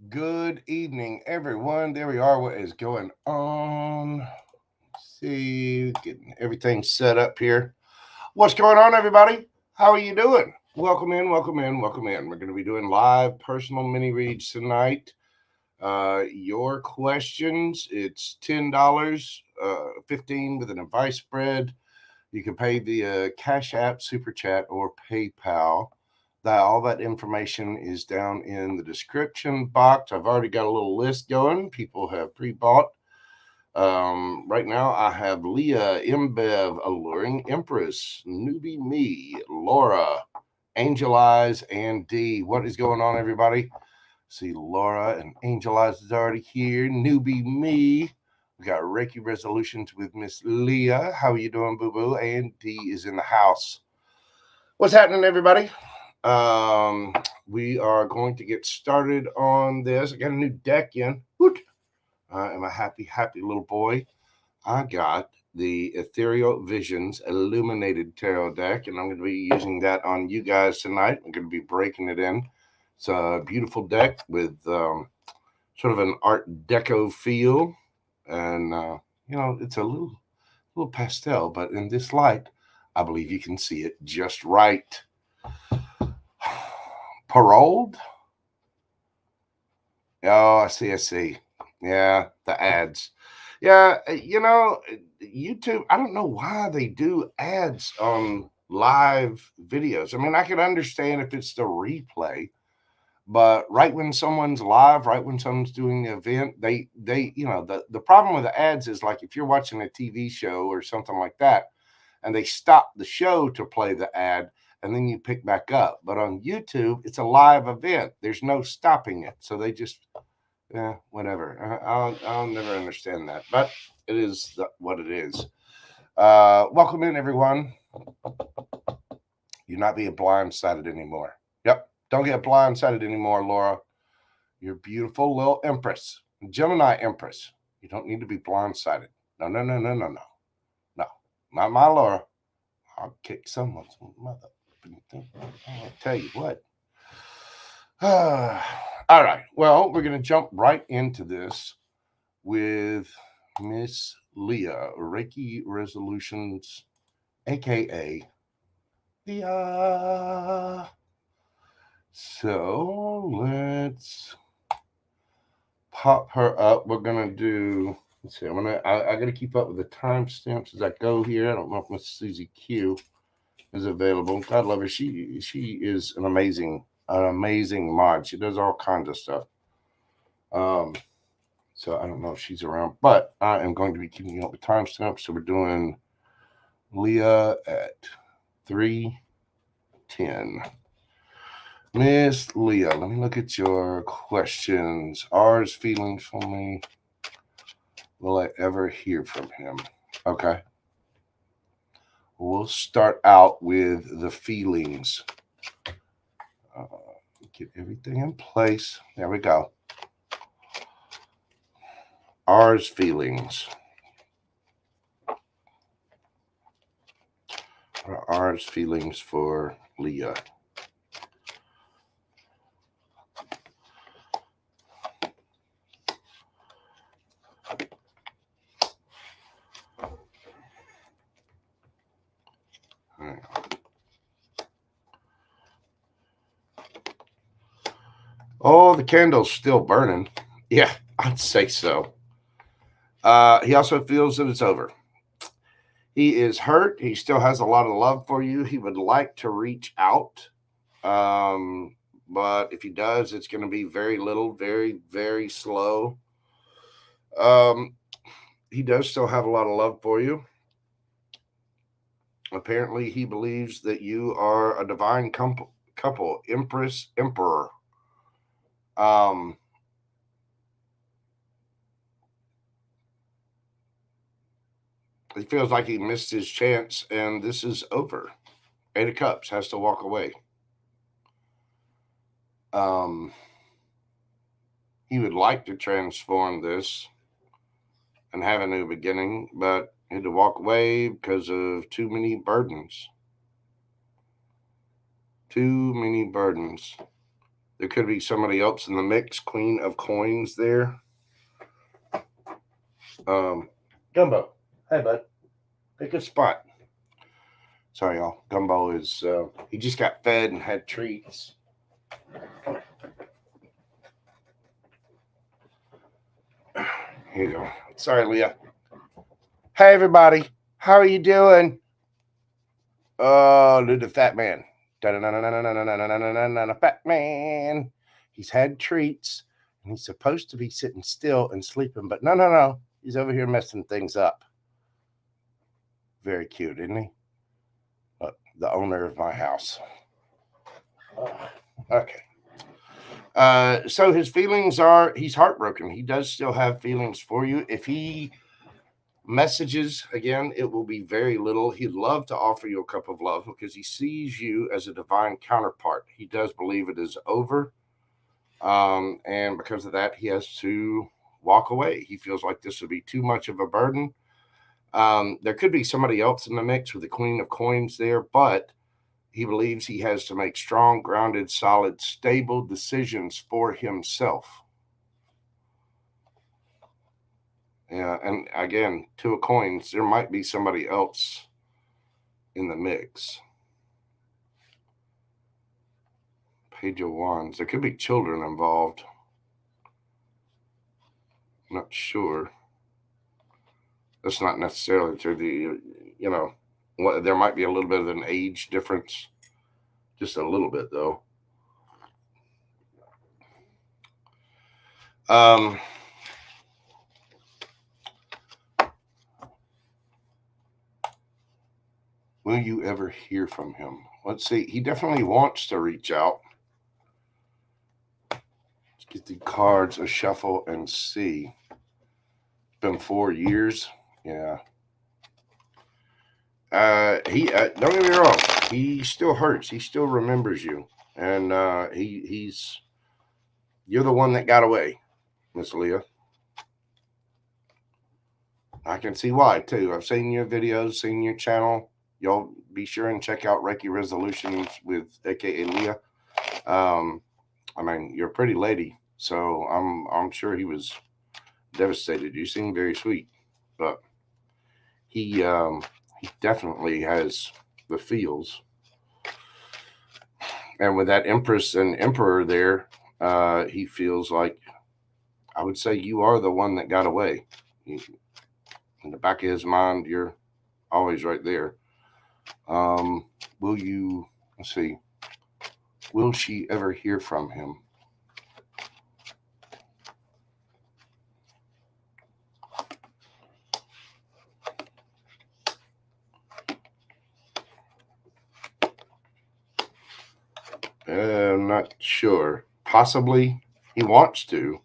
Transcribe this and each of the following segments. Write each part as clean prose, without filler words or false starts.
Good evening, everyone. There we are. What is going on? Let's see, getting everything set up here. What's going on, everybody? How are you doing? Welcome in, welcome in, welcome in. We're going to be doing live personal mini reads tonight. Your questions, it's $10, 15 with an advice spread. You can pay via Cash App, Superchat, or PayPal. All that information is down in the description box. I've already got a little list going. People have pre-bought. Right now, I have Leah, Mbev, Alluring Empress, Newbie Me, Laura, Angel Eyes, and D. What is going on, everybody? See, Laura and Angel Eyes is already here. Newbie Me. We got Reiki resolutions with Miss Leah. How are you doing, boo boo? And D is in the house. What's happening, everybody? We are going to get started on this. I got a new deck in. Woot! I am a happy, happy little boy. I got the Ethereal Visions Illuminated Tarot deck, and I'm going to be using that on you guys tonight. I'm going to be breaking it in. It's a beautiful deck with sort of an Art Deco feel, and it's a little pastel, but in this light, I believe you can see it just right. Paroled? Oh, I see. Yeah, the ads. Yeah, YouTube, I don't know why they do ads on live videos. I mean, I can understand if it's the replay, but right when someone's live, right when someone's doing the event, the problem with the ads is like if you're watching a TV show or something like that, and they stop the show to play the ad, and then you pick back up. But on YouTube, it's a live event. There's no stopping it. So they just, whatever. I'll never understand that. But it is what it is. Welcome in, everyone. You're not being blindsided anymore. Yep. Don't get blindsided anymore, Laura. You're beautiful little Empress. Gemini Empress. You don't need to be blindsided. No. No. Not my Laura. I'll kick someone's mother. I'll tell you what. All right. Well, we're going to jump right into this with Miss Leah, Reiki Resolutions, aka Leah. So let's pop her up. We're gonna do. Let's see. I gotta keep up with the timestamps as I go here. I don't know if Miss Susie Q is available. God love her. She is an amazing mod. She does all kinds of stuff. So I don't know if she's around, but I am going to be keeping up with timestamps. So we're doing Leah at 3:10. Miss Leah, let me look at your questions. R's feelings for me. Will I ever hear from him? Okay. We'll start out with the feelings. Get everything in place. There we go. R's feelings. What are R's feelings for Leah? Oh, the candle's still burning. Yeah, I'd say so. He also feels that it's over. He is hurt. He still has a lot of love for you. He would like to reach out. But if he does, it's going to be very little, very, very slow. He does still have a lot of love for you. Apparently, he believes that you are a divine couple, Empress, Emperor. He feels like he missed his chance, and this is over. Eight of Cups has to walk away. He would like to transform this and have a new beginning, but he had to walk away because of too many burdens. Too many burdens. There could be somebody else in the mix. Queen of Coins there. Gumbo. Hey, bud. Pick a spot. Sorry, y'all. Gumbo is, he just got fed and had treats. Here you go. Sorry, Leah. Hey, everybody. How are you doing? Oh, the fat man. Fat man. He's had treats, and he's supposed to be sitting still and sleeping, but no. He's over here messing things up. Very cute, isn't he? Look, the owner of my house. Okay. So his feelings are, he's heartbroken. He does still have feelings for you. If he messages again, it will be very little. He'd love to offer you a cup of love because he sees you as a divine counterpart. He does believe it is over. And because of that, he has to walk away. He feels like this would be too much of a burden. There could be somebody else in the mix with the Queen of Coins there, but he believes he has to make strong, grounded, solid, stable decisions for himself. Yeah, and again, Two of Coins, there might be somebody else in the mix. Page of Wands. There could be children involved. Not sure. That's not necessarily true. There might be a little bit of an age difference. Just a little bit, though. Will you ever hear from him? Let's see. He definitely wants to reach out. Let's get the cards a shuffle and see. It's been 4 years. Yeah. Don't get me wrong. He still hurts. He still remembers you, and you're the one that got away, Miss Leah. I can see why too. I've seen your videos, seen your channel. Y'all be sure and check out Reiki Resolutions with AKA Leah. You're a pretty lady, so I'm sure he was devastated. You seem very sweet, but he definitely has the feels. And with that Empress and Emperor there, he feels like, I would say, you are the one that got away. In the back of his mind, you're always right there. Let's see, will she ever hear from him? I'm not sure. Possibly he wants to.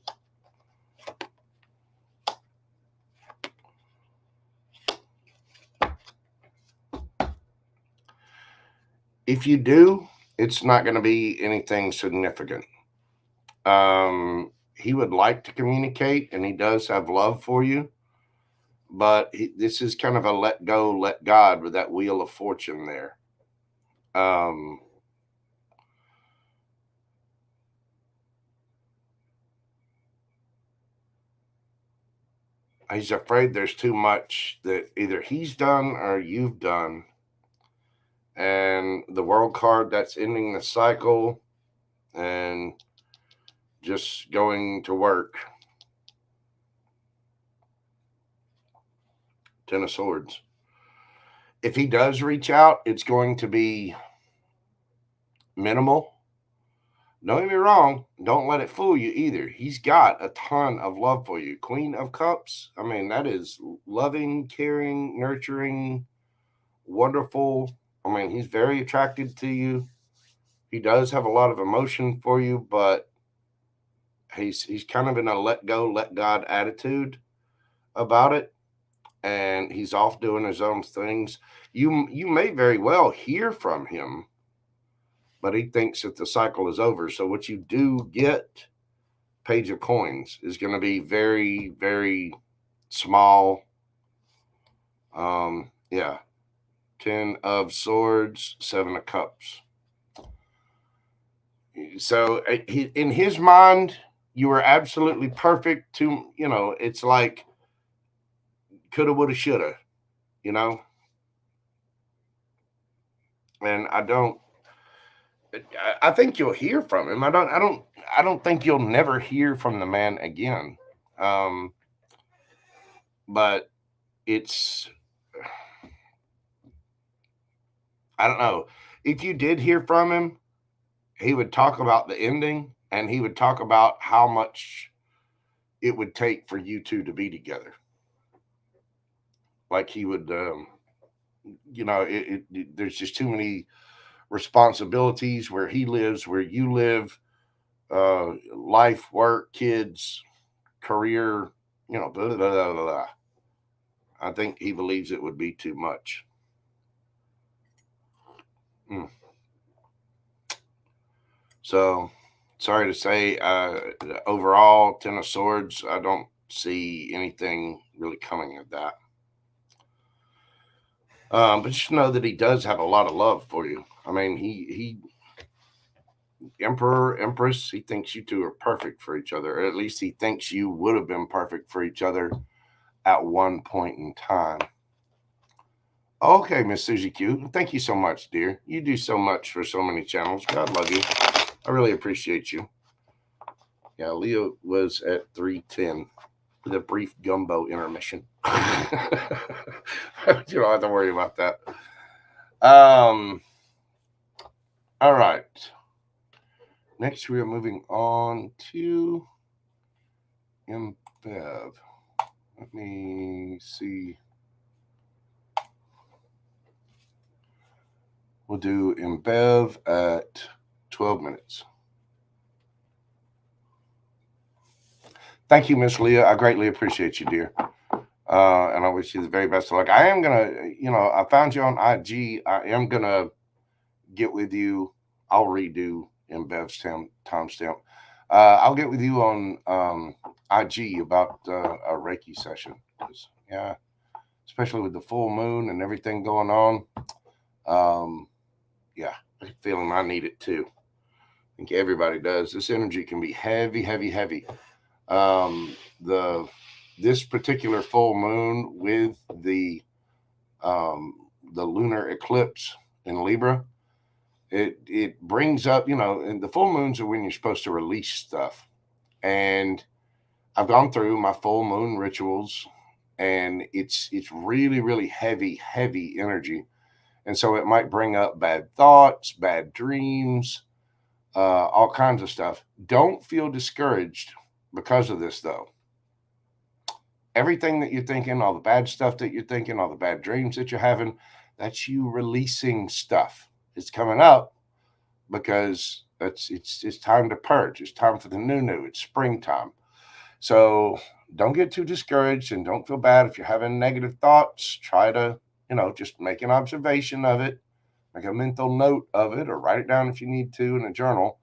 If you do, it's not going to be anything significant. He would like to communicate, and he does have love for you, but this is kind of a let go, let God with that Wheel of Fortune there. He's afraid there's too much that either he's done or you've done. And the World card, that's ending the cycle and just going to work. Ten of Swords. If he does reach out, it's going to be minimal. Don't get me wrong. Don't let it fool you either. He's got a ton of love for you. Queen of Cups. That is loving, caring, nurturing, wonderful. He's very attracted to you. He does have a lot of emotion for you, but he's kind of in a let go, let God attitude about it. And he's off doing his own things. You may very well hear from him, but he thinks that the cycle is over. So what you do get, Page of Coins, is going to be very, very small. Yeah. 10 of Swords, 7 of Cups. So in his mind, you were absolutely perfect. To it's like coulda, woulda, shoulda. You know, and I don't. I think you'll hear from him. I don't think you'll never hear from the man again. Um, but it's I don't know. If you did hear from him, he would talk about the ending, and he would talk about how much it would take for you two to be together. Like he would, there's just too many responsibilities where he lives, where you live, life, work, kids, career, blah, blah, blah, blah, blah. I think he believes it would be too much. Mm. So, sorry to say, overall, Ten of Swords, I don't see anything really coming of that. But just know that he does have a lot of love for you. I mean, he Emperor, Empress, he thinks you two are perfect for each other. Or at least he thinks you would have been perfect for each other at one point in time. Okay, Miss Susie Q, thank you so much, dear. You do so much for so many channels. God love you. I really appreciate you. Yeah, Leo was at 310 with a brief gumbo intermission. You don't have to worry about that. All right. Next, we are moving on to Imbev. Let me see. We'll do Imbev at 12 minutes. Thank you, Miss Leah. I greatly appreciate you, dear. And I wish you the very best of luck. I am going to, I found you on IG. I am going to get with you. I'll redo Imbev's timestamp. I'll get with you on IG about a Reiki session. Yeah, especially with the full moon and everything going on. Yeah, I'm feeling I need it too. I think everybody does. This energy can be heavy, heavy, heavy. This particular full moon with the lunar eclipse in Libra, it brings up, and the full moons are when you're supposed to release stuff. And I've gone through my full moon rituals, and it's really, really heavy, heavy energy. And so it might bring up bad thoughts, bad dreams, all kinds of stuff. Don't feel discouraged because of this, though. Everything that you're thinking, all the bad stuff that you're thinking, all the bad dreams that you're having, that's you releasing stuff. It's coming up because it's time to purge. It's time for the new. It's springtime. So don't get too discouraged and don't feel bad if you're having negative thoughts. Try to, just make an observation of it, make a mental note of it, or write it down if you need to in a journal.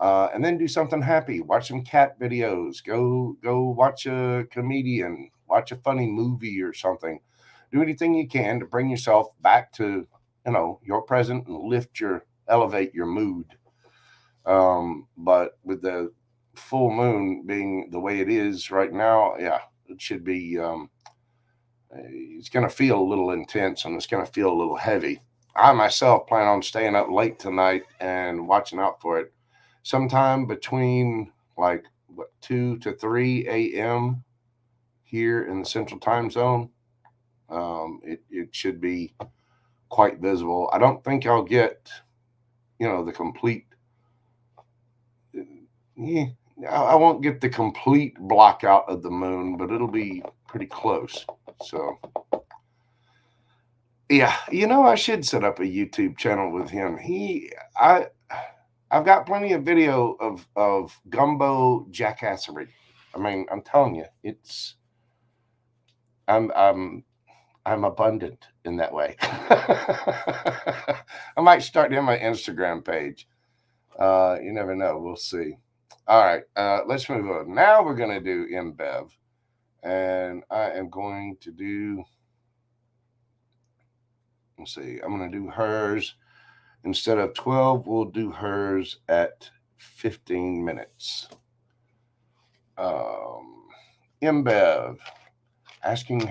And then do something happy. Watch some cat videos. Go watch a comedian. Watch a funny movie or something. Do anything you can to bring yourself back to, your present and elevate your mood. But with the full moon being the way it is right now, yeah, it should be. It's going to feel a little intense and it's going to feel a little heavy. I myself plan on staying up late tonight and watching out for it. Sometime between 2 to 3 a.m. here in the Central Time Zone. It should be quite visible. I don't think I'll get, the complete. I won't get the complete blockout of the moon, but it'll be pretty close. So, yeah, I should set up a YouTube channel with him. I've got plenty of video of gumbo jackassery. I mean, I'm telling you, I'm abundant in that way. I might start in my Instagram page. You never know. We'll see. All right, let's move on. Now we're going to do Imbev. And I am going to do, let's see, I'm going to do hers. Instead of 12, we'll do hers at 15 minutes. Mbev, asking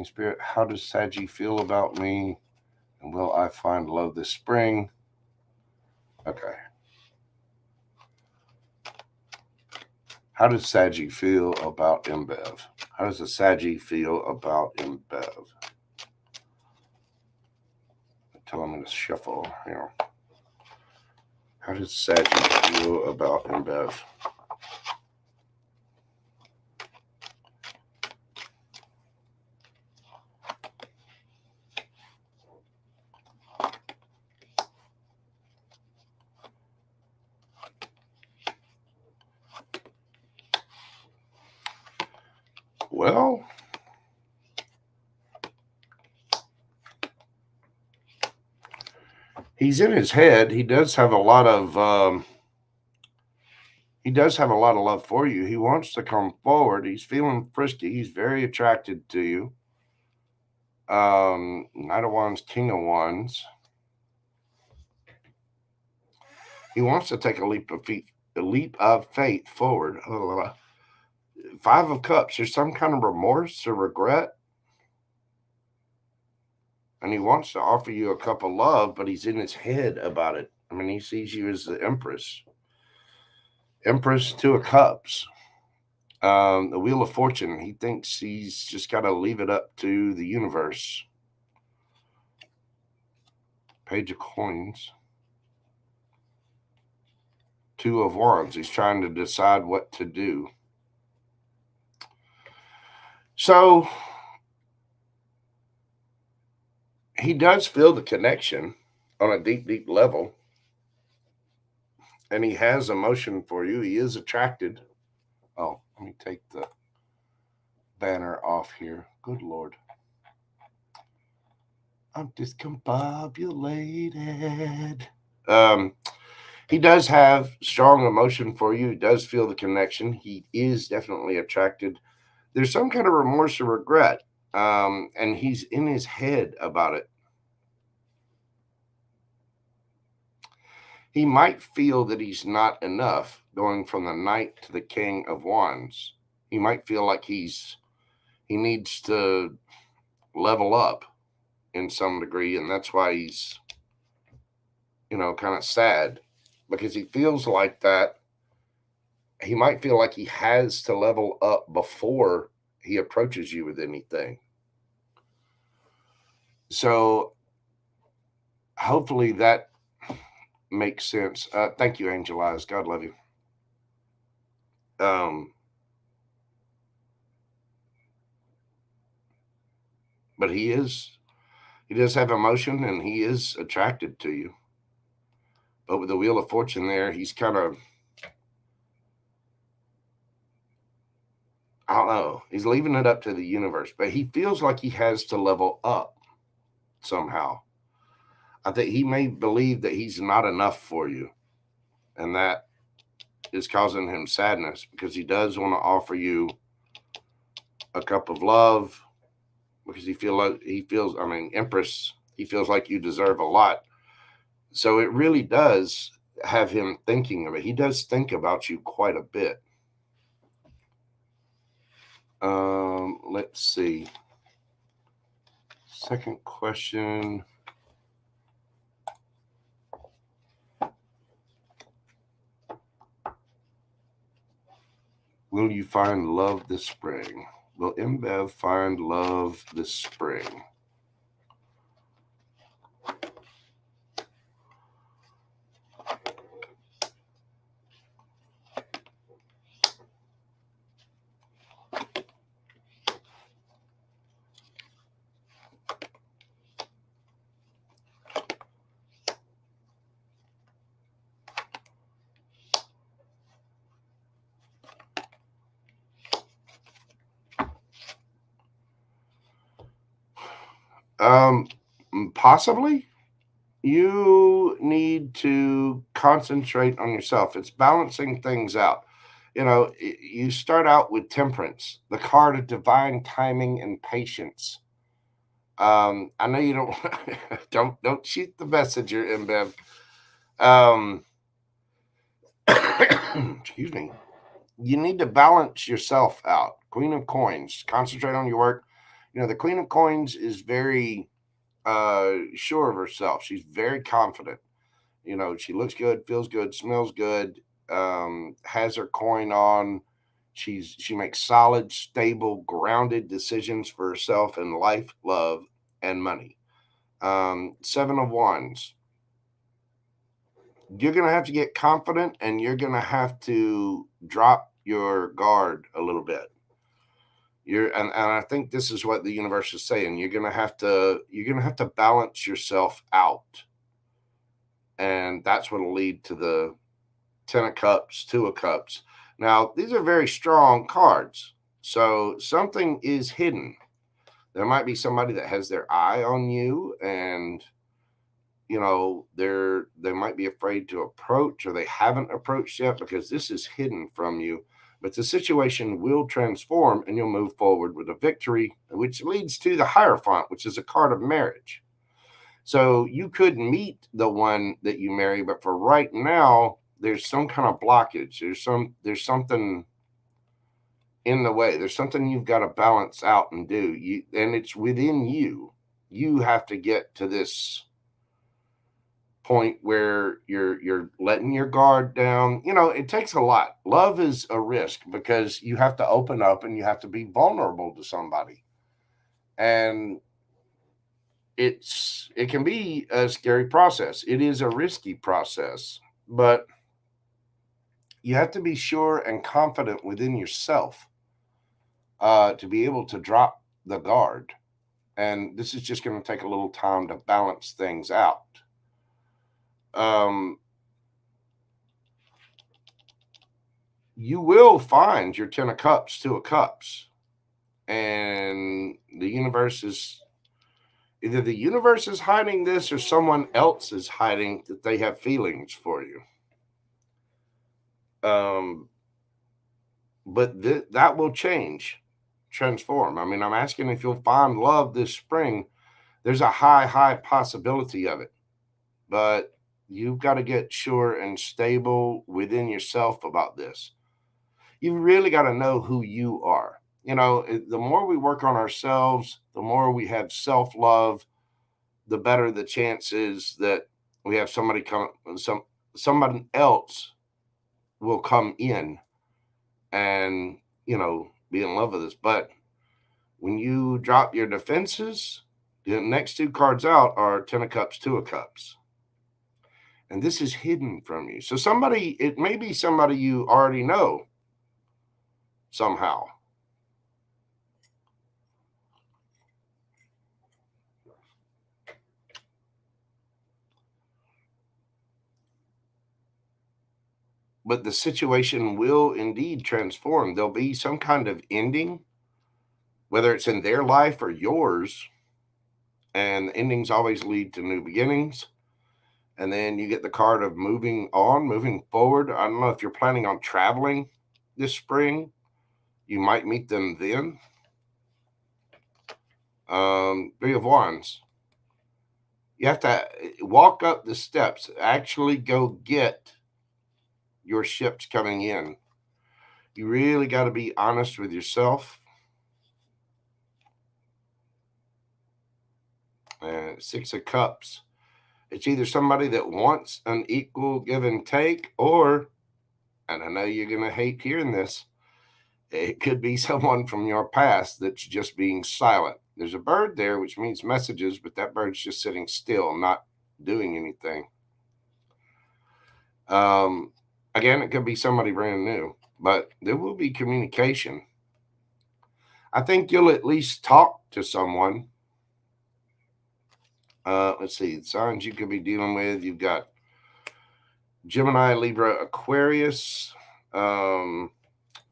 Spirit, how does Saggy feel about me? And will I find love this spring? Okay. How does Saggy feel about Mbev? How does the Saggy feel about Mbev? Tell him to shuffle here. How does Saggy feel about Mbev? Well, he's in his head. He does have a lot of love for you. He wants to come forward. He's feeling frisky. He's very attracted to you. Knight of Wands, King of Wands. He wants to take a leap of faith forward. Five of Cups. There's some kind of remorse or regret. And he wants to offer you a cup of love, but he's in his head about it. I mean, he sees you as the Empress. Empress, Two of Cups. The Wheel of Fortune. He thinks he's just got to leave it up to the universe. Page of Coins. Two of Wands. He's trying to decide what to do. So he does feel the connection on a deep, deep level. And he has emotion for you. He is attracted. Oh, let me take the banner off here. Good Lord. I'm discombobulated. He does have strong emotion for you. He does feel the connection. He is definitely attracted. There's some kind of remorse or regret. And he's in his head about it. He might feel that he's not enough going from the Knight to the King of Wands. He might feel like he needs to level up in some degree, and that's why he's, kind of sad, because he feels like that. He might feel like he has to level up before he approaches you with anything. So hopefully that makes sense. Thank you, Angel Eyes. God love you. But he does have emotion, and he is attracted to you. But with the Wheel of Fortune there, he's kind of, I don't know, he's leaving it up to the universe, but he feels like he has to level up somehow. I think he may believe that he's not enough for you, and that is causing him sadness, because he does want to offer you a cup of love, because Empress, he feels like you deserve a lot. So it really does have him thinking of it. He does think about you quite a bit. Let's see. Second question. Will you find love this spring? Will Mbev find love this spring? Possibly. You need to concentrate on yourself. It's balancing things out. You start out with Temperance, the card of divine timing and patience. I know you don't don't shoot the messenger, Mbev. Excuse me. You need to balance yourself out. Queen of Coins. Concentrate on your work. You know, the Queen of Coins is very sure of herself. She's very confident. You know, she looks good, feels good, smells good, has her coin on. She makes solid, stable, grounded decisions for herself in life, love, and money. Seven of Wands. You're gonna have to get confident, and you're gonna have to drop your guard a little bit. And I think this is what the universe is saying. You're gonna have to balance yourself out, and that's what'll lead to the Ten of Cups, Two of Cups. Now, these are very strong cards. So something is hidden. There might be somebody that has their eye on you, and you know, they might be afraid to approach, or they haven't approached yet because this is hidden from you. But the situation will transform, and you'll move forward with a victory, which leads to the Hierophant, which is a card of marriage. So you could meet the one that you marry, but for right now, there's some kind of blockage. There's something in the way. There's something you've got to balance out and do. And it's within you. You have to get to this point where you're letting your guard down. You know, it takes a lot. Love is a risk because you have to open up and you have to be vulnerable to somebody. And it can be a scary process. It is a risky process, but you have to be sure and confident within yourself to be able to drop the guard. And this is just going to take a little time to balance things out. You will find your Ten of Cups, Two of Cups. And the universe is either the universe is hiding this or someone else is hiding that they have feelings for you. But that will change, transform. I mean, I'm asking if you'll find love this spring. There's a high possibility of it, but you've got to get sure and stable within yourself about this. You really got to know who you are. You know, the more we work on ourselves, the more we have self-love, the better the chance is that we have somebody somebody else will come in and, you know, be in love with us. But when you drop your defenses, the next two cards out are Ten of Cups, Two of Cups. And this is hidden from you. So it may be somebody you already know somehow. But the situation will indeed transform. There'll be some kind of ending, whether it's in their life or yours. And endings always lead to new beginnings. And then you get the card of moving on, moving forward. I don't know if you're planning on traveling this spring. You might meet them then. Three of Wands. You have to walk up the steps, actually go get your ships coming in. You really got to be honest with yourself. Six of Cups. It's either somebody that wants an equal give and take, or, and I know you're going to hate hearing this, it could be someone from your past that's just being silent. There's a bird there, which means messages, but that bird's just sitting still, not doing anything. Again, it could be somebody brand new, but there will be communication. I think you'll at least talk to someone. Let's see, signs you could be dealing with. You've got Gemini, Libra, Aquarius,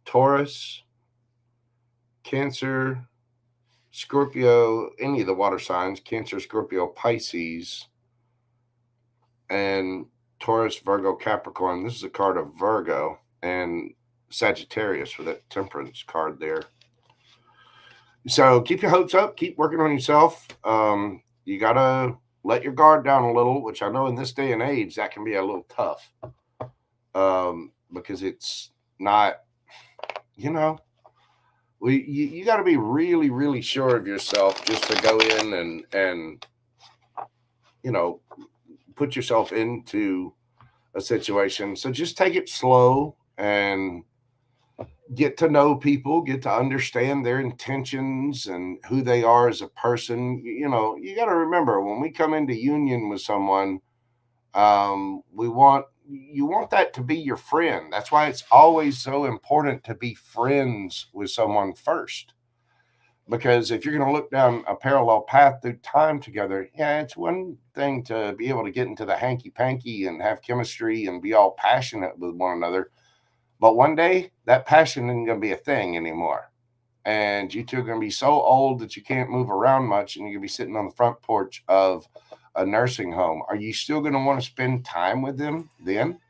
Taurus, Cancer, Scorpio, any of the water signs, Cancer, Scorpio, Pisces, and Taurus, Virgo, Capricorn. This is a card of Virgo, and Sagittarius with that Temperance card there. So keep your hopes up. Keep working on yourself. You got to let your guard down a little, which I know in this day and age that can be a little tough, because it's not, you know, you got to be really, really sure of yourself just to go in and you know, put yourself into a situation. So just take it slow and get to know people, get to understand their intentions and who they are as a person. You know, you got to remember when we come into union with someone, you want that to be your friend. That's why it's always so important to be friends with someone first. Because if you're going to look down a parallel path through time together, yeah, it's one thing to be able to get into the hanky panky and have chemistry and be all passionate with one another. But one day that passion isn't going to be a thing anymore. And you two are going to be so old that you can't move around much and you're going to be sitting on the front porch of a nursing home. Are you still going to want to spend time with them then?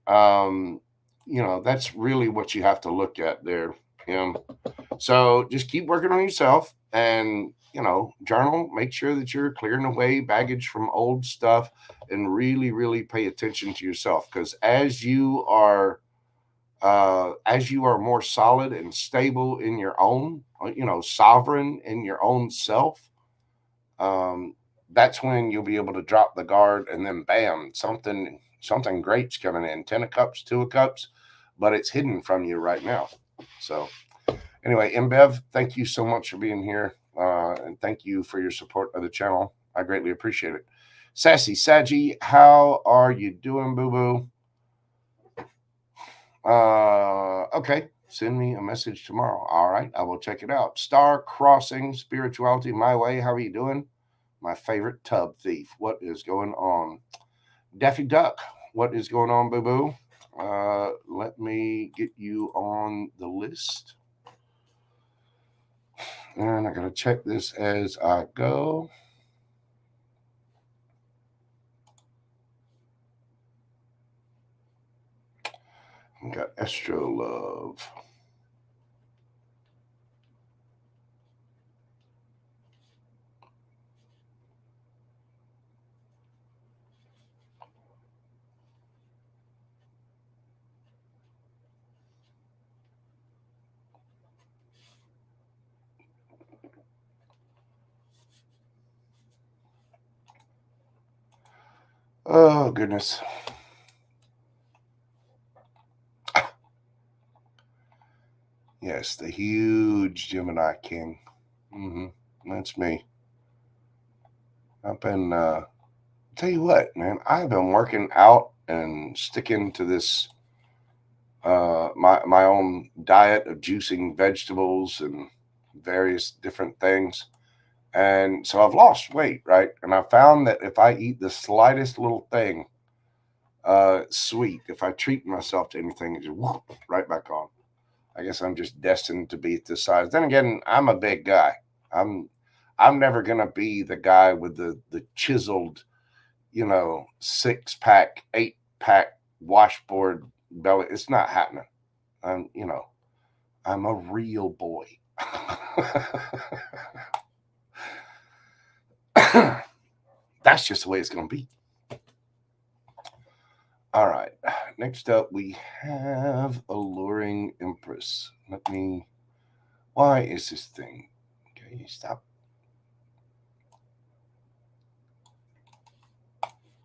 That's really what you have to look at there. So just keep working on yourself and, journal, make sure that you're clearing away baggage from old stuff and really, really pay attention to yourself. Because as you are more solid and stable in your own, sovereign in your own self, that's when you'll be able to drop the guard and then bam, something great's coming in. 10 of cups, 2 of cups, but it's hidden from you right now. So anyway, Mbev, thank you so much for being here. And thank you for your support of the channel. I greatly appreciate it. Sassy Saji, how are you doing, boo-boo? Okay, send me a message tomorrow. All right, I will check it out. Star Crossing Spirituality My Way, how are you doing? My favorite tub thief. What is going on? Daffy Duck, what is going on, boo-boo? Let me get you on the list. And I gotta check this as I go. We got Astro Love. Oh, goodness. Yes, the huge Gemini King. That's me. I've been, tell you what, man, I've been working out and sticking to this, my own diet of juicing vegetables and various different things. And so I've lost weight, right? And I found that if I eat the slightest little thing, sweet, if I treat myself to anything, it's just whoop, right back on. I guess I'm just destined to be at this size. Then again, I'm a big guy. I'm never gonna be the guy with the chiseled, 6-pack, 8-pack washboard belly. It's not happening. I'm a real boy. That's just the way it's gonna be. All right. Next up, we have Alluring Empress. Why is this thing? Okay, stop.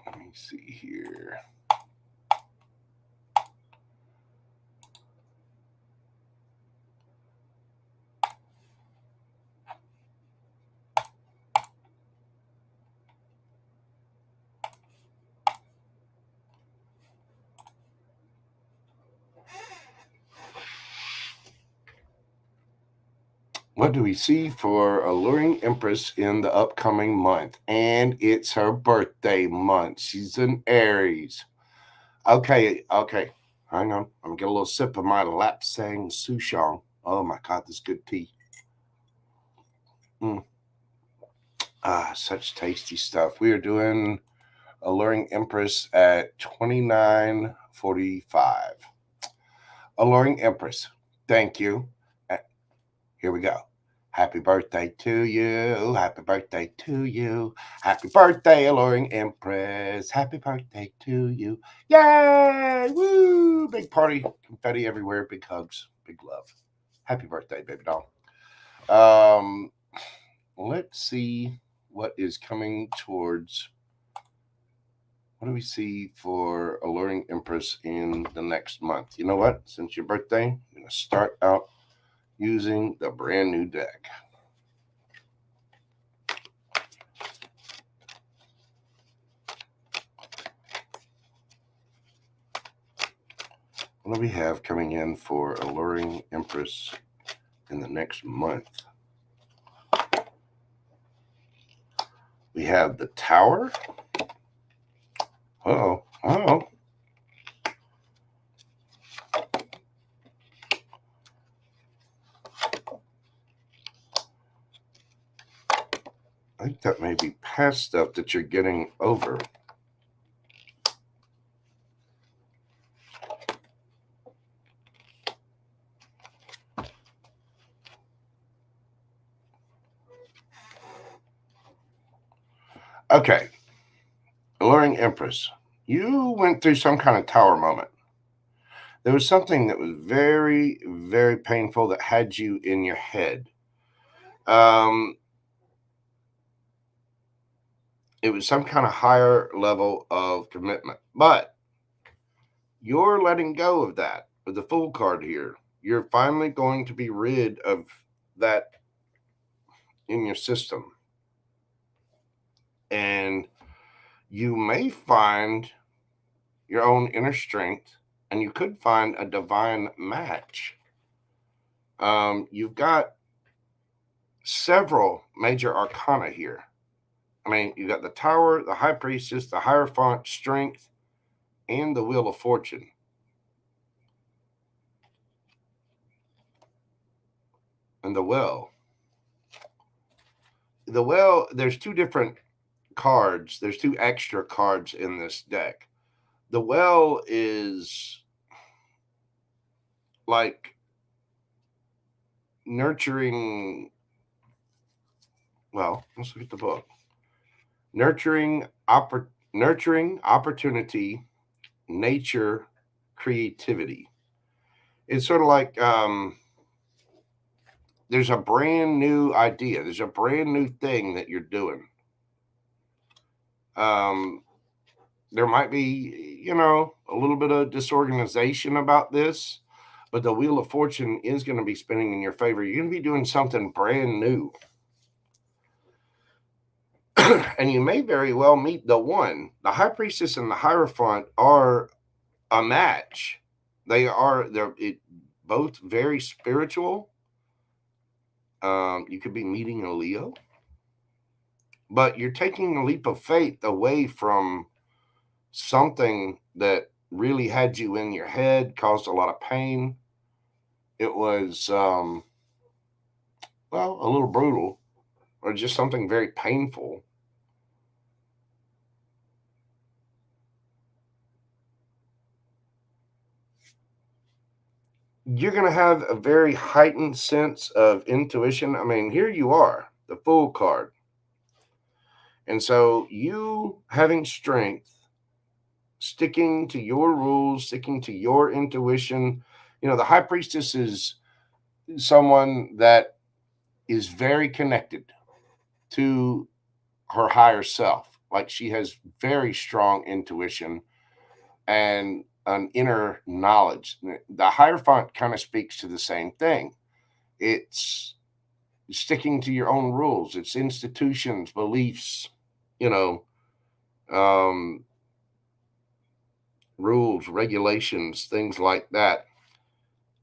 Let me see here. What do we see for Alluring Empress in the upcoming month? And it's her birthday month. She's an Aries. Okay. Hang on. I'm going to get a little sip of my Lapsang Souchong. Oh my God, this good tea. Such tasty stuff. We are doing Alluring Empress at 29.45. Alluring Empress. Thank you. Here we go. Happy birthday to you. Happy birthday to you. Happy birthday, alluring Empress. Happy birthday to you. Yay! Woo! Big party. Confetti everywhere. Big hugs. Big love. Happy birthday, baby doll. Let's see what is coming towards. What do we see for alluring Empress in the next month? You know what? Since your birthday, I'm going to start out using the brand new deck. What do we have coming in for alluring Empress in the next month? We have the Tower. Uh-oh. Uh-oh. I think that may be past stuff that you're getting over. Okay. Alluring Empress. You went through some kind of tower moment. There was something that was very, very painful that had you in your head. It was some kind of higher level of commitment. But you're letting go of that with the Fool card here. You're finally going to be rid of that in your system. And you may find your own inner strength, and you could find a divine match. You've got several major arcana here. I mean, you got the Tower, the High Priestess, the Hierophant, Strength, and the Wheel of Fortune. And the Well. The Well, there's two different cards. There's two extra cards in this deck. The Well is like nurturing. Well, let's look at the book. Nurturing opportunity, nature, creativity. It's sort of like there's a brand new idea. There's a brand new thing that you're doing. There might be, a little bit of disorganization about this, but the Wheel of Fortune is going to be spinning in your favor. You're going to be doing something brand new. And you may very well meet the one. The High Priestess and the Hierophant are a match. They're both very spiritual. You could be meeting a Leo, but you're taking a leap of faith away from something that really had you in your head, caused a lot of pain. It was, a little brutal, or just something very painful. You're going to have a very heightened sense of intuition. I mean, here you are, the Fool card. And so you having strength, sticking to your rules, sticking to your intuition. The High Priestess is someone that is very connected to her higher self. Like, she has very strong intuition and an inner knowledge. The Hierophant kind of speaks to the same thing. It's sticking to your own rules. It's institutions, beliefs, rules, regulations, things like that.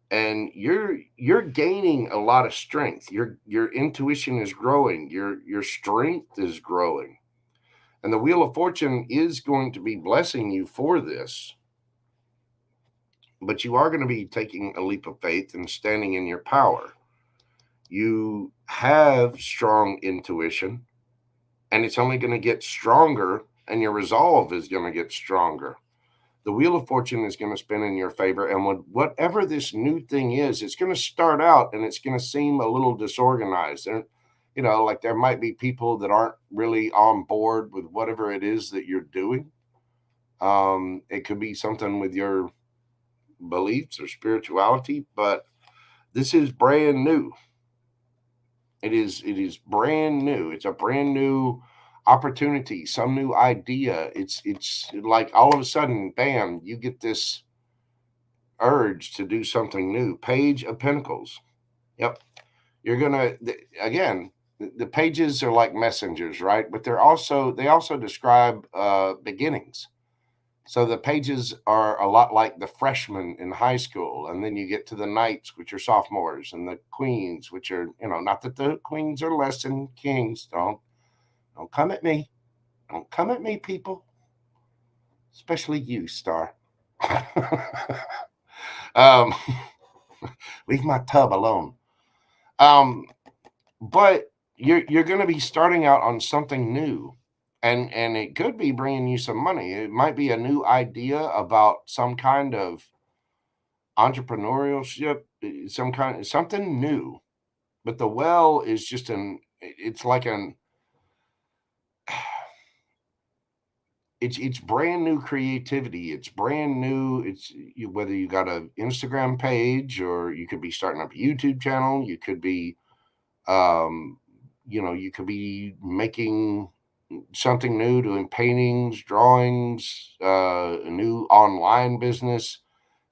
And you're gaining a lot of strength. Your intuition is growing. Your strength is growing. And the Wheel of Fortune is going to be blessing you for this. But you are going to be taking a leap of faith and standing in your power. You have strong intuition, and it's only going to get stronger, and your resolve is going to get stronger. the Wheel of Fortune is going to spin in your favor. And whatever this new thing is, it's going to start out and it's going to seem a little disorganized. And, like there might be people that aren't really on board with whatever it is that you're doing. It could be something with your beliefs or spirituality, but this is brand new. It is brand new. It's a brand new opportunity, some new idea. It's like all of a sudden, bam, you get this urge to do something new. Page of Pentacles. Yep. You're gonna again, the pages are like messengers, right? But they also describe beginnings. So the pages are a lot like the freshmen in high school, and then you get to the knights, which are sophomores, and the queens, which are, not that the queens are less than kings. Don't come at me. Don't come at me, people. Especially you, Star. Leave my tub alone. But you're going to be starting out on something new. And it could be bringing you some money. It might be a new idea about some kind of entrepreneurship, something new. But the well is just it's brand new creativity. It's brand new. Whether you got an Instagram page or you could be starting up a YouTube channel. You could be, you could be making something new, doing paintings, drawings, a new online business,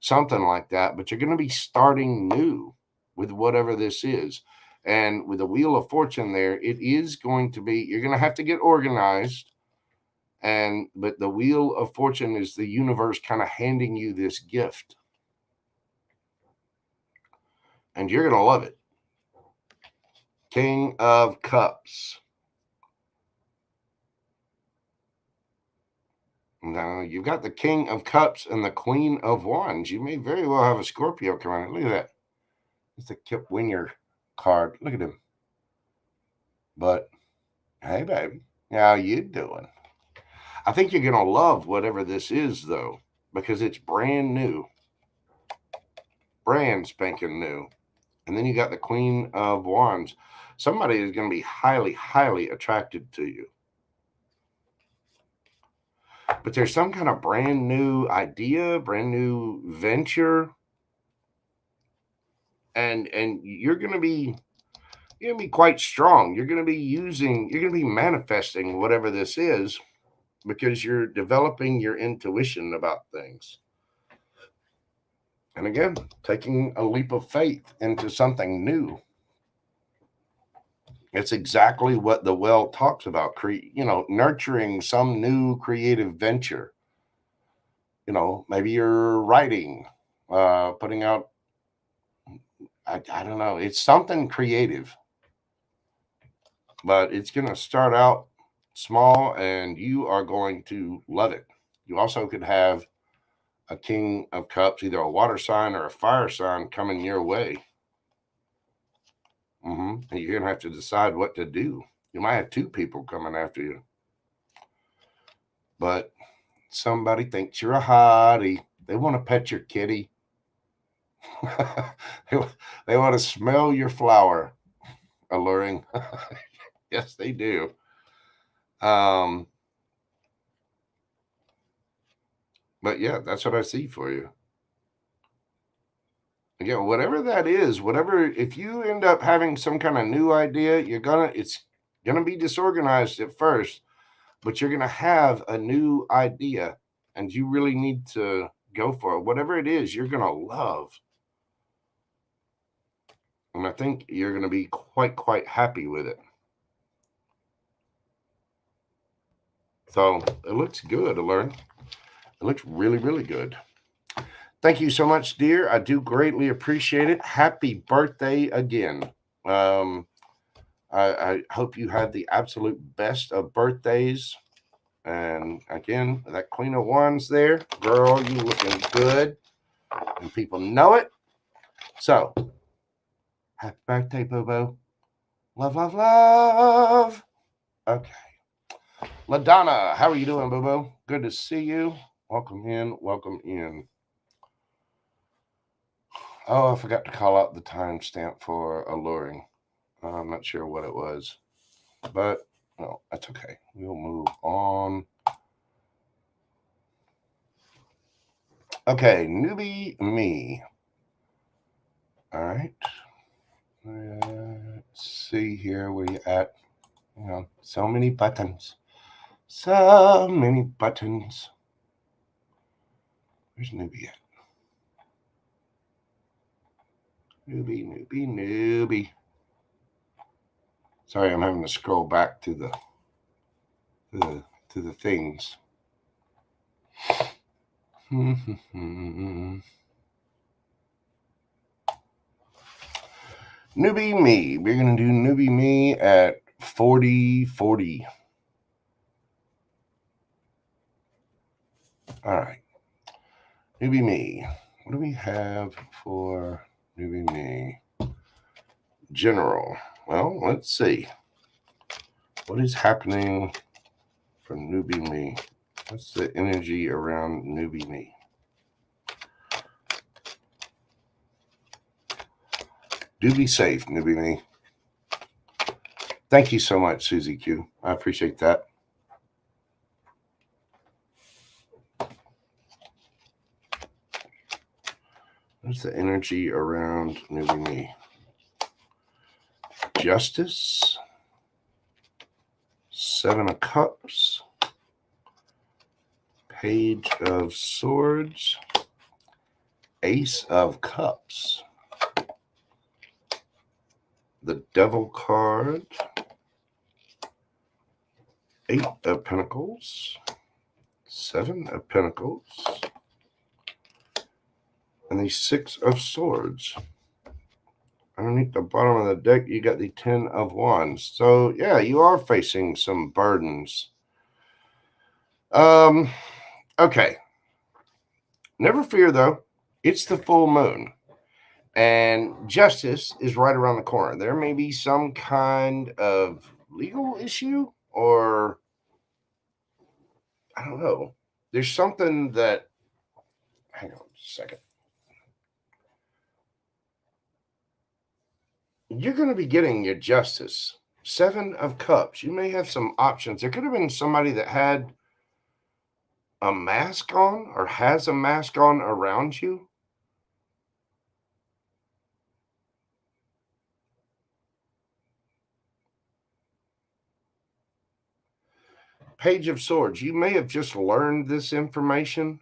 something like that. But you're going to be starting new with whatever this is. And with the Wheel of Fortune there, it is going to be, you're going to have to get organized. But the Wheel of Fortune is the universe kind of handing you this gift. And you're going to love it. King of Cups. Now, you've got the King of Cups and the Queen of Wands. You may very well have a Scorpio coming in. Look at that. It's a Kip Winger card. Look at him. But, hey, baby, how you doing? I think you're going to love whatever this is, though, because it's brand new. Brand spanking new. And then you got the Queen of Wands. Somebody is going to be highly, highly attracted to you. But there's some kind of brand new idea, brand new venture. And you're going to be quite strong. You're going to be manifesting whatever this is because you're developing your intuition about things. And again, taking a leap of faith into something new. It's exactly what the well talks about, nurturing some new creative venture. Maybe you're writing, putting out, I don't know. It's something creative, but it's going to start out small and you are going to love it. You also could have a King of Cups, either a water sign or a fire sign coming your way. And you're going to have to decide what to do. You might have two people coming after you. But somebody thinks you're a hottie. They want to pet your kitty. They want to smell your flower. Alluring. Yes, they do. But yeah, that's what I see for you. Again, whatever that is, if you end up having some kind of new idea, it's gonna be disorganized at first, but you're gonna have a new idea and you really need to go for it. Whatever it is, you're gonna love. And I think you're gonna be quite happy with it. So it looks good, Alluring. It looks really, really good. Thank you so much, dear. I do greatly appreciate it. Happy birthday again. I hope you have the absolute best of birthdays. And again, that Queen of Wands there, girl, you looking good. And people know it. So, happy birthday, Boo-Boo. Love, love, love. Okay. LaDonna, how are you doing, Boo-Boo? Good to see you. Welcome in. Welcome in. Oh, I forgot to call out the timestamp for alluring. I'm not sure what it was, but no, that's okay. We'll move on. Okay, newbie me. All right. Let's see here where you at. You know, so many buttons. So many buttons. Where's newbie at? Newbie. Sorry, I'm having to scroll back to the things. Newbie me. We're gonna do newbie me at 40. All right. Newbie me. What do we have for newbie me? General. Well, let's see. What is happening for newbie me? What's the energy around newbie me? Do be safe, newbie me. Thank you so much, Susie Q. I appreciate that. What's the energy around newbie me? Justice. 7 of Cups. Page of Swords. Ace of Cups. The Devil card. 8 of Pentacles. 7 of Pentacles. And the 6 of Swords. Underneath the bottom of the deck, you got the 10 of Wands. So, yeah, you are facing some burdens. Okay. Never fear, though. It's the full moon. And justice is right around the corner. There may be some kind of legal issue or, I don't know. There's something that, hang on a second. You're going to be getting your justice. 7 of Cups. You may have some options. There could have been somebody that had a mask on or has a mask on around you. Page of Swords. You may have just learned this information.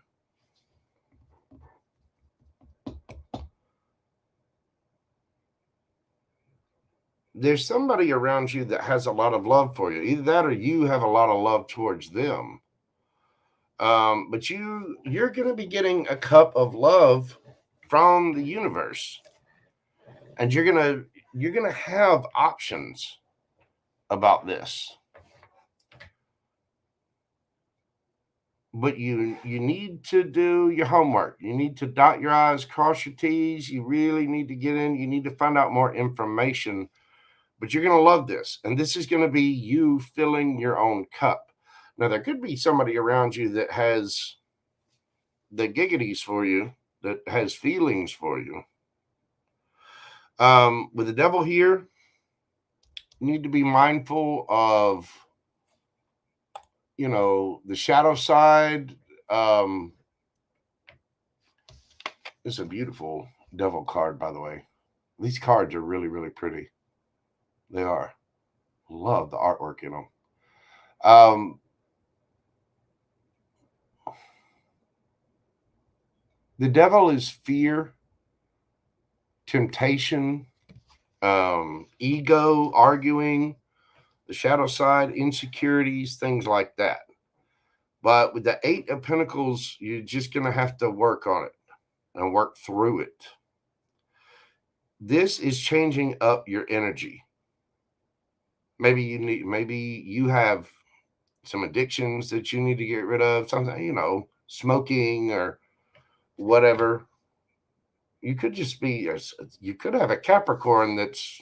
There's somebody around you that has a lot of love for you. Either that or you have a lot of love towards them. But you're going to be getting a cup of love from the universe. And you're going to have options about this. But you need to do your homework. You need to dot your I's, cross your T's. You really need to get in. You need to find out more information. But you're going to love this. And this is going to be you filling your own cup. Now, there could be somebody around you that has the giggities for you, that has feelings for you. With the devil here, you need to be mindful of, the shadow side. It's a beautiful devil card, by the way. These cards are really, really pretty. They are. Love the artwork in them. The devil is fear, temptation, ego, arguing, the shadow side, insecurities, things like that. But with the 8 of Pentacles, you're just going to have to work on it and work through it. This is changing up your energy. Maybe you have some addictions that you need to get rid of, something, smoking or whatever. You could just be, you could have a Capricorn that's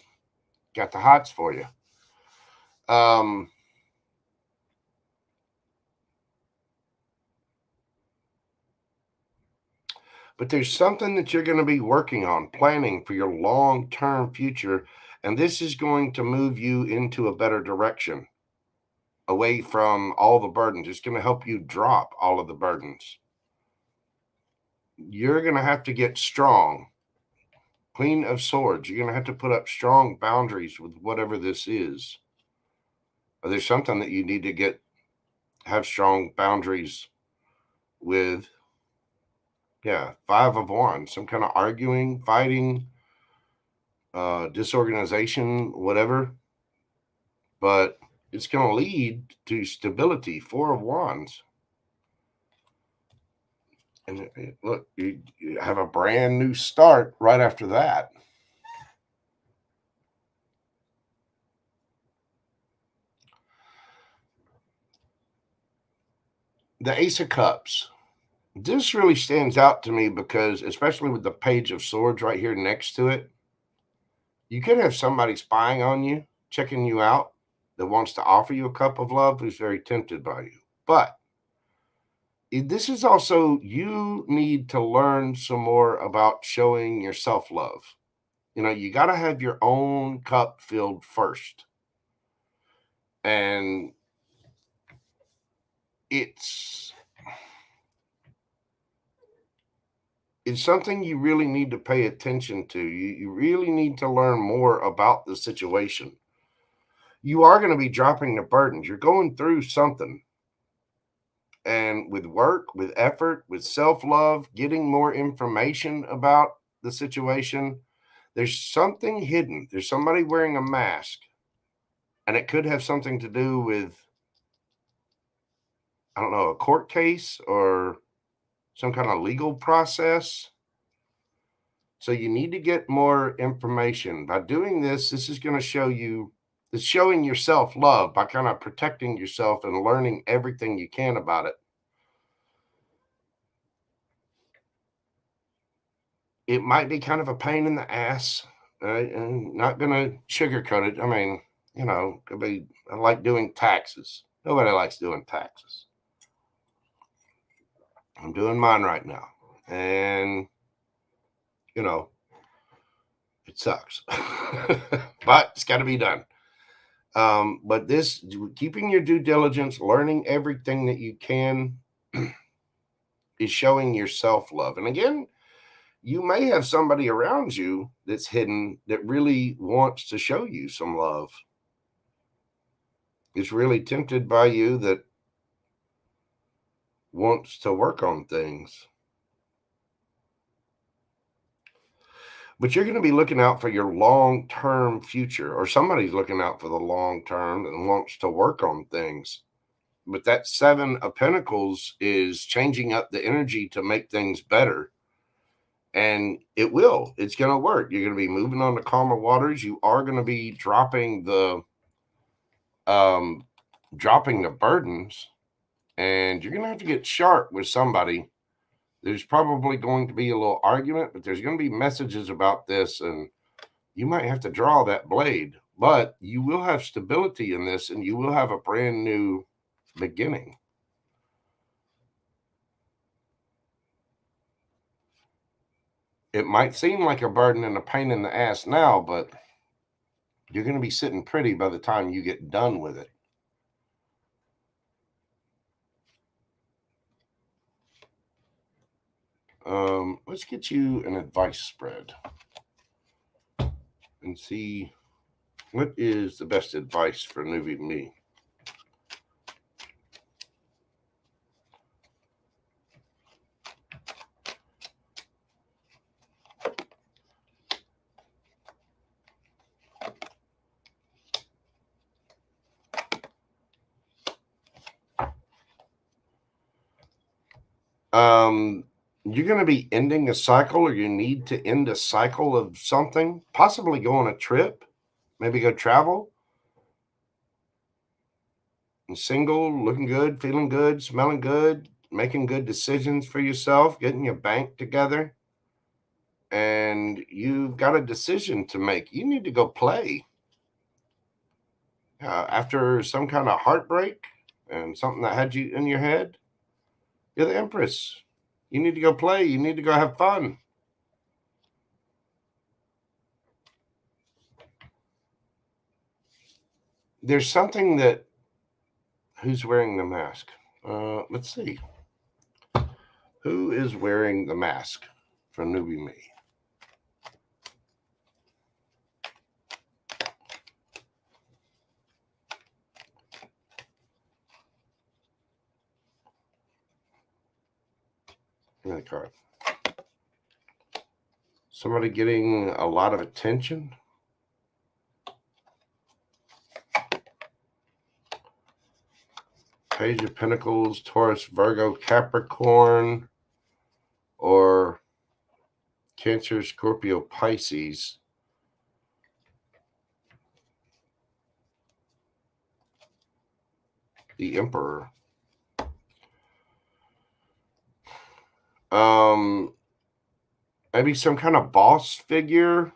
got the hots for you. But there's something that you're going to be working on, planning for your long-term future, and this is going to move you into a better direction, away from all the burdens. It's going to help you drop all of the burdens. You're going to have to get strong. Queen of Swords, you're going to have to put up strong boundaries with whatever this is. Or there's something that you need to have strong boundaries with. Yeah, Five of Wands, some kind of arguing, fighting, disorganization, whatever. But it's going to lead to stability. Four of Wands. And look, you have a brand new start right after that. The Ace of Cups. This really stands out to me because, especially with the Page of Swords right here next to it, you could have somebody spying on you, checking you out, that wants to offer you a cup of love, who's very tempted by you. But this is also, you need to learn some more about showing your self-love. You got to have your own cup filled first. And it's something you really need to pay attention to. You really need to learn more about the situation. You are going to be dropping the burdens. You're going through something. And with work, with effort, with self-love, getting more information about the situation, there's something hidden. There's somebody wearing a mask. And it could have something to do with, I don't know, a court case or some kind of legal process. So you need to get more information. By doing this, this is going to show you, it's showing yourself love by kind of protecting yourself and learning everything you can about it. It might be kind of a pain in the ass. I'm not going to sugarcoat it. I mean, could be, I like doing taxes. Nobody likes doing taxes. I'm doing mine right now. And, it sucks. But it's got to be done. But this, keeping your due diligence, learning everything that you can, is showing your self-love. And again, you may have somebody around you that's hidden that really wants to show you some love. Is really tempted by you, that wants to work on things. But you're going to be looking out for your long-term future, or somebody's looking out for the long term and wants to work on things. But that Seven of Pentacles is changing up the energy to make things better. And it will. It's going to work. You're going to be moving on to calmer waters. You are going to be dropping the burdens, and you're going to have to get sharp with somebody. There's probably going to be a little argument, but there's going to be messages about this, and you might have to draw that blade. But you will have stability in this, and you will have a brand new beginning. It might seem like a burden and a pain in the ass now, but you're going to be sitting pretty by the time you get done with it. Let's get you an advice spread and see what is the best advice for newbie me. You're going to be ending a cycle, or you need to end a cycle of something, possibly go on a trip, maybe go travel. And single, looking good, feeling good, smelling good, making good decisions for yourself, getting your bank together. And you've got a decision to make. You need to go play. After some kind of heartbreak and something that had you in your head, you're the Empress. You need to go play. You need to go have fun. There's something that... Who's wearing the mask? Let's see. Who is wearing the mask for newbie me? Give me the card. Somebody getting a lot of attention? Page of Pentacles, Taurus, Virgo, Capricorn, or Cancer, Scorpio, Pisces. The Emperor. Maybe some kind of boss figure.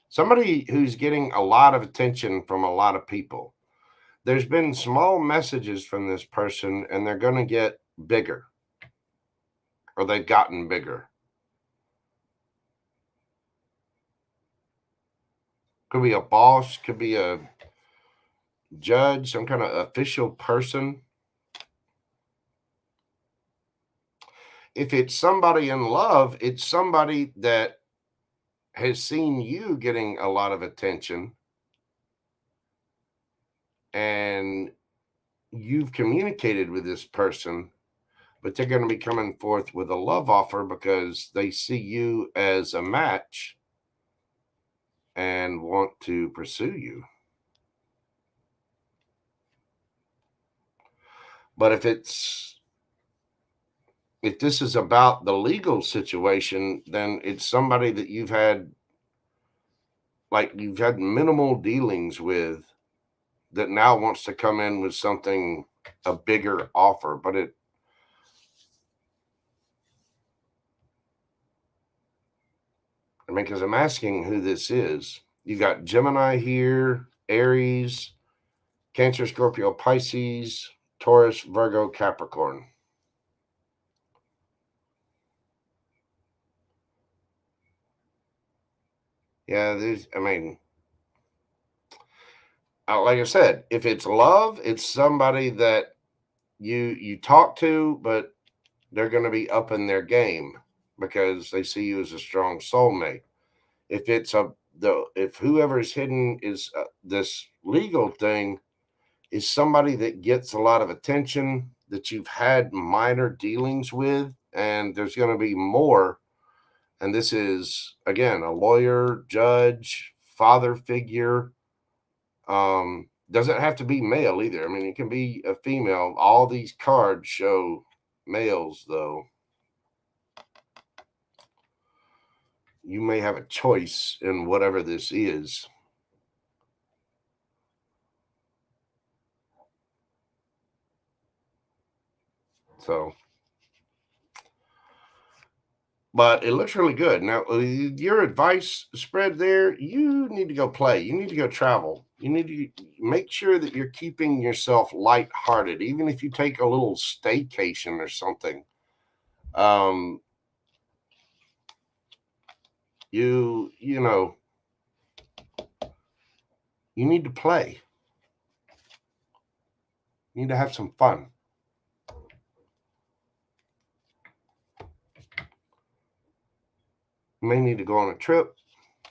Somebody who's getting a lot of attention from a lot of people. There's been small messages from this person, and they're going to get bigger. Or they've gotten bigger. Could be a boss, could be a judge, some kind of official person. If it's somebody in love, it's somebody that has seen you getting a lot of attention, and you've communicated with this person, but they're going to be coming forth with a love offer because they see you as a match and want to pursue you. But if this is about the legal situation, then it's somebody that you've had minimal dealings with that now wants to come in with something, a bigger offer. But because I'm asking who this is. You got Gemini here, Aries, Cancer, Scorpio, Pisces, Taurus, Virgo, Capricorn. Yeah, like I said, if it's love, it's somebody that you talk to, but they're going to be up in their game because they see you as a strong soulmate. If it's if whoever's hidden is this legal thing is somebody that gets a lot of attention that you've had minor dealings with, and there's going to be more. And this is, again, a lawyer, judge, father figure. Doesn't have to be male either. I mean, it can be a female. All these cards show males, though. You may have a choice in whatever this is. So, but it looks really good. Now, your advice spread there, you need to go play. You need to go travel. You need to make sure that you're keeping yourself lighthearted, even if you take a little staycation or something. You know, you need to play. You need to have some fun. You may need to go on a trip,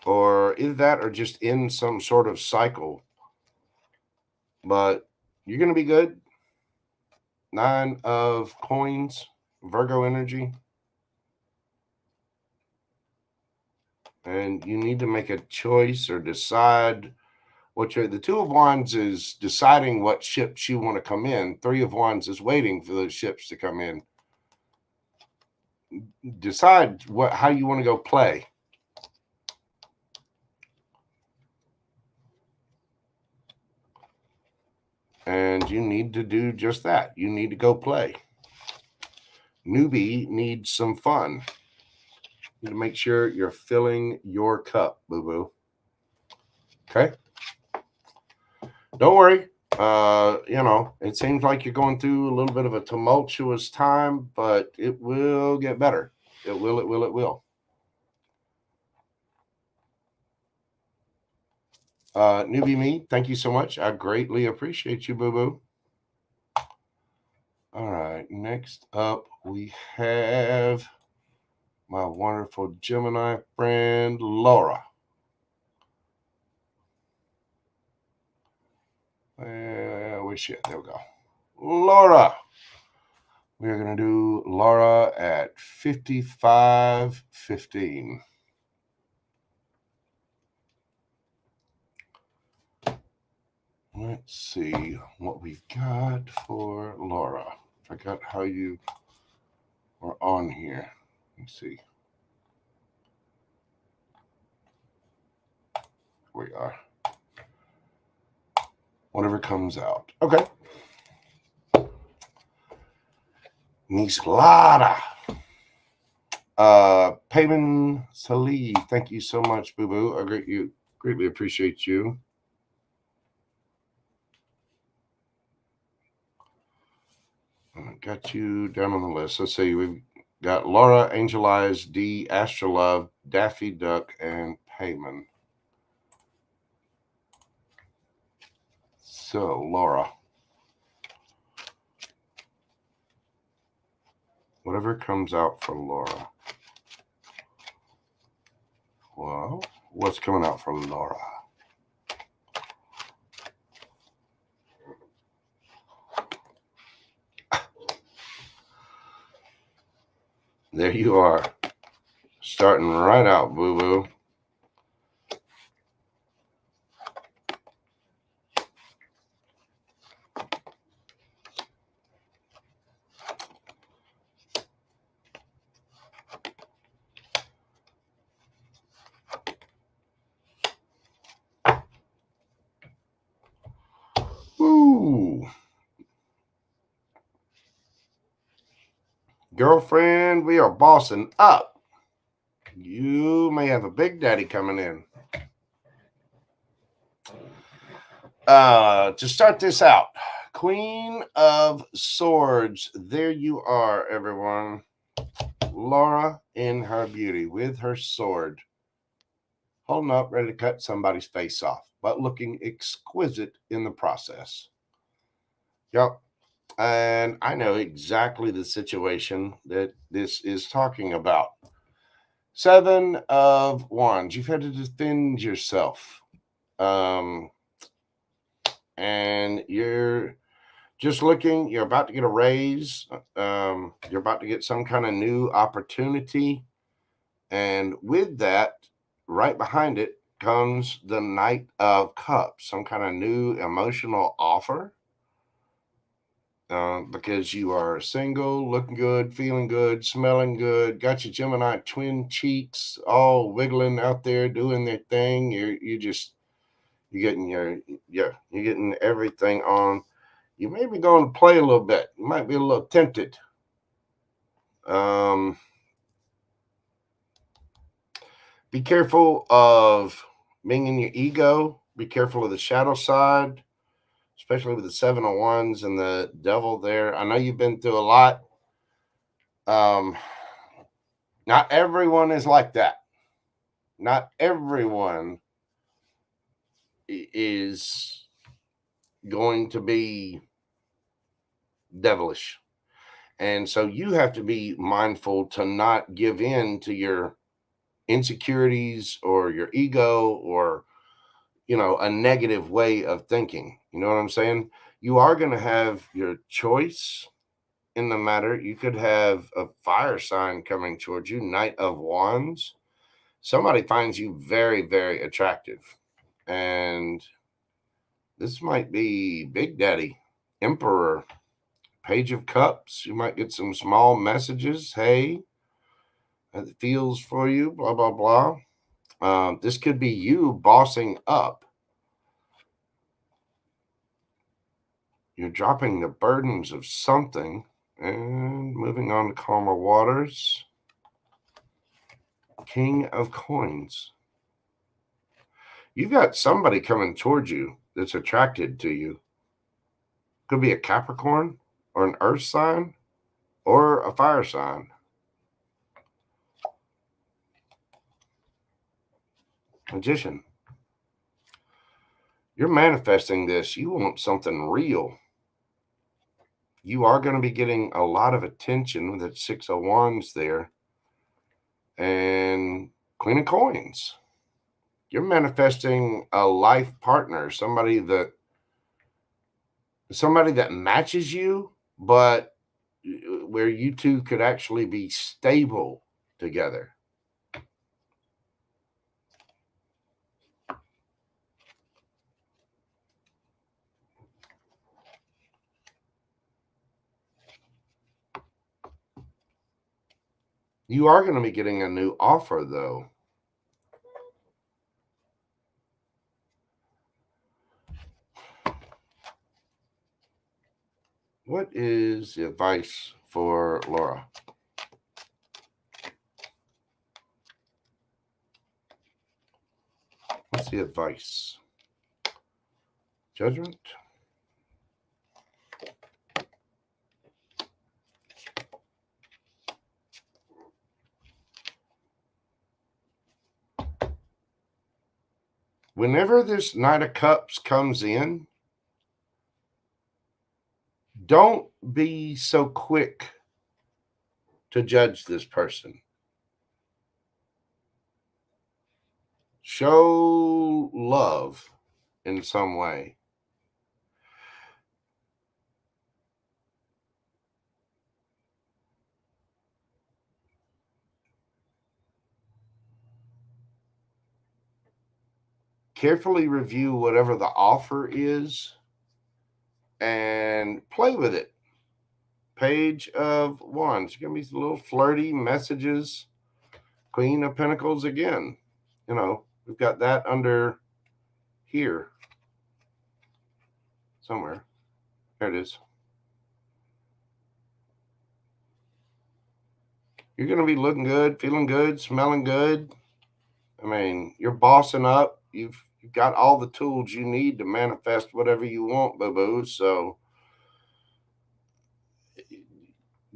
or either that or just in some sort of cycle. But you're going to be good. 9 of coins, Virgo energy. And you need to make a choice or decide what the 2 of Wands is deciding what ships you want to come in. 3 of Wands is waiting for those ships to come in. Decide how you want to go play. And you need to do just that. You need to go play. Newbie needs some fun. You need to make sure you're filling your cup, boo-boo. Okay? Don't worry. You know, it seems like you're going through a little bit of a tumultuous time, but it will get better. It will, it will, it will. Newbie me, thank you so much. I greatly appreciate you, boo-boo. All right, next up we have my wonderful Gemini friend, Laura. Where's she at? There we go. Laura. We are going to do Laura at 55:15. Let's see what we've got for Laura. Forgot how you were on here. Let's see. Here we are. Whatever comes out. Okay. Miss Lara. Payman Salih, thank you so much, Boo Boo. I greatly appreciate you. I got you down on the list. Let's see. We've got Laura, Angel Eyes, D, Astrolove, Daffy Duck, and Payman. So, Laura. Whatever comes out for Laura. Well, what's coming out for Laura? There you are. Starting right out, boo-boo. Ooh. Girlfriend, we are bossing up. You may have a big daddy coming in. To start this out, Queen of Swords. There you are, everyone. Laura in her beauty with her sword. Holding up, ready to cut somebody's face off, but looking exquisite in the process. Yep. And I know exactly the situation that this is talking about. 7 of Wands. You've had to defend yourself. And you're just looking, you're about to get a raise. You're about to get some kind of new opportunity. And with that, right behind it comes the Knight of Cups, some kind of new emotional offer. Because you are single, looking good, feeling good, smelling good, got your Gemini twin cheeks all wiggling out there doing their thing. You're getting everything on. You may be going to play a little bit. You might be a little tempted. Be careful of being in your ego. Be careful of the shadow side, especially with the 7 of Wands and the devil there. I know you've been through a lot. Not everyone is like that. Not everyone is going to be devilish. And so you have to be mindful to not give in to your insecurities or your ego or, a negative way of thinking. You know what I'm saying? You are going to have your choice in the matter. You could have a fire sign coming towards you, Knight of Wands. Somebody finds you very, very attractive. And this might be Big Daddy, Emperor, Page of Cups. You might get some small messages. Hey, it feels for you, blah, blah, blah. This could be you bossing up. You're dropping the burdens of something and moving on to calmer waters. King of Coins. You've got somebody coming towards you that's attracted to you. Could be a Capricorn or an earth sign or a fire sign. Magician. You're manifesting this. You want something real. You are going to be getting a lot of attention with that 6 of Wands there. And Queen of Coins. You're manifesting a life partner, somebody that matches you, but where you two could actually be stable together. You are going to be getting a new offer, though. What is the advice for Laura? What's the advice? Judgment? Whenever this Knight of Cups comes in, don't be so quick to judge this person. Show love in some way. Carefully review whatever the offer is and play with it. Page of Wands. Give me some little flirty messages. Queen of Pentacles again. You know, we've got that under here somewhere. There it is. You're going to be looking good, feeling good, smelling good. I mean, you're bossing up. You've got all the tools you need to manifest whatever you want, boo-boo. So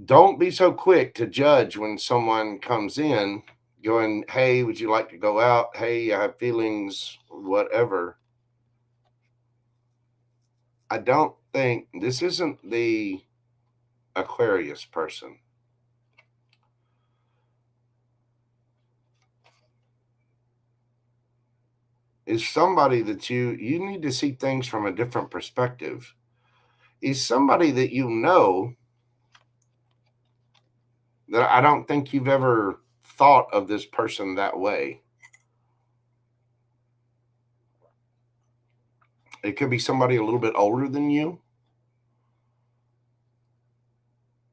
don't be so quick to judge when someone comes in going, hey, would you like to go out? Hey, I have feelings, whatever. I don't think this isn't the Aquarius person. Is somebody that you need to see things from a different perspective. Is somebody that you know that I don't think you've ever thought of this person that way. It could be somebody a little bit older than you.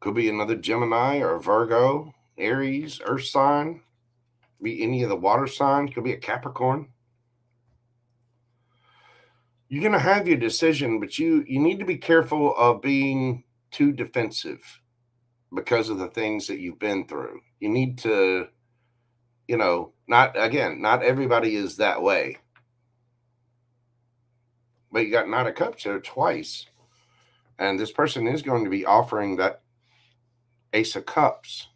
Could be another Gemini or a Virgo, Aries, Earth sign. Be any of the water signs. Could be a Capricorn. You're going to have your decision, but you need to be careful of being too defensive because of the things that you've been through. You need to, not everybody is that way. But you got Knight of Cups there twice. And this person is going to be offering that Ace of Cups.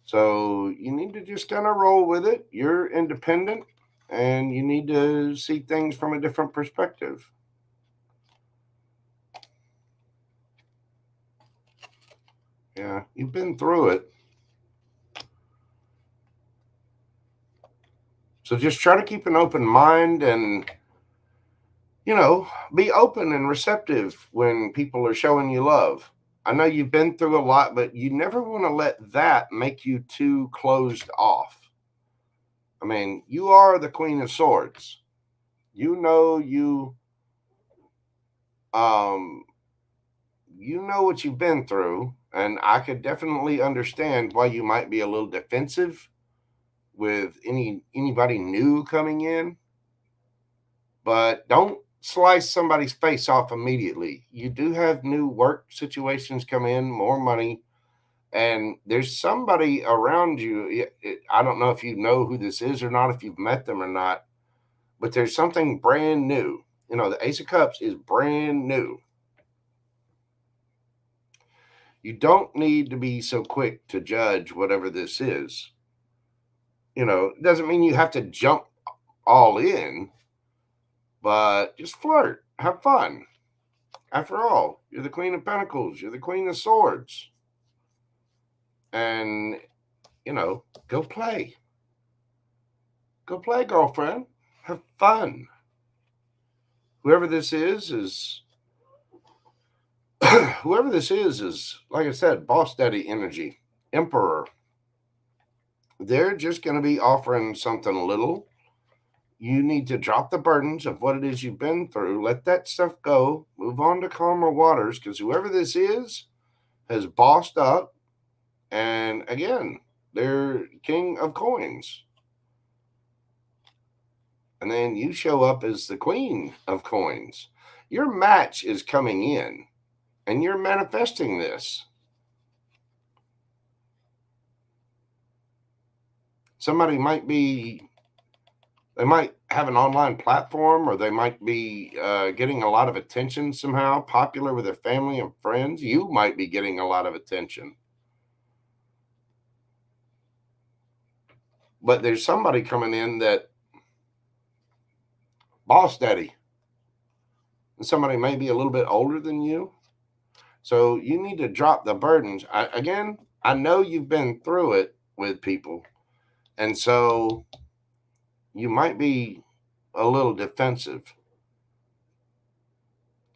So you need to just kind of roll with it. You're independent and you need to see things from a different perspective. Yeah, you've been through it. So just try to keep an open mind and, be open and receptive when people are showing you love. I know you've been through a lot, but you never want to let that make you too closed off. I mean, you are the Queen of Swords. You know what you've been through, and I could definitely understand why you might be a little defensive with anybody new coming in. But don't slice somebody's face off immediately. You do have new work situations come in, more money, and there's somebody around you. I don't know if you know who this is or not, if you've met them or not, but there's something brand new. The Ace of Cups is brand new. You don't need to be so quick to judge whatever this is. It doesn't mean you have to jump all in, but just flirt, have fun. After all, you're the Queen of Pentacles, you're the Queen of Swords. And, go play. Go play, girlfriend. Have fun. Whoever this is whoever this is, like I said, boss daddy energy, emperor. They're just going to be offering something little. You need to drop the burdens of what it is you've been through. Let that stuff go. Move on to calmer waters, because whoever this is has bossed up. And again, they're king of coins. And then you show up as the queen of coins. Your match is coming in, and you're manifesting this. Somebody they might have an online platform, or they might be getting a lot of attention somehow, popular with their family and friends. You might be getting a lot of attention. But there's somebody coming in that boss daddy. And somebody may be a little bit older than you. So you need to drop the burdens. I know you've been through it with people. And so you might be a little defensive,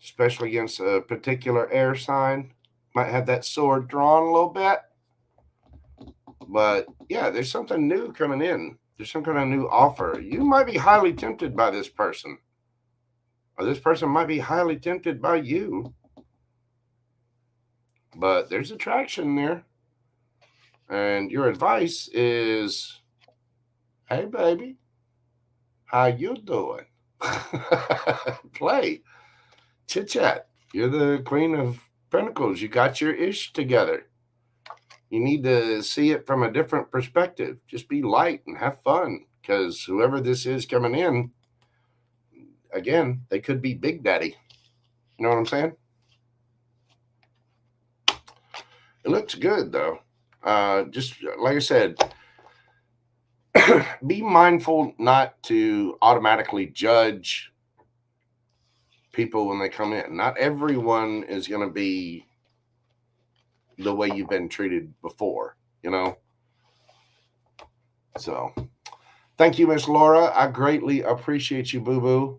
especially against a particular air sign. Might have that sword drawn a little bit. But yeah, there's something new coming in. There's some kind of new offer. You might be highly tempted by this person, or this person might be highly tempted by you. But there's attraction there. And your advice is, hey, baby, how you doing? Play. Chit chat. You're the Queen of Pentacles. You got your ish together. You need to see it from a different perspective. Just be light and have fun, because whoever this is coming in, again, they could be Big Daddy. You know what I'm saying? It looks good, though. Just like I said, be mindful not to automatically judge people when they come in. Not everyone is going to be the way you've been treated before, So, thank you, Miss Laura. I greatly appreciate you, boo-boo.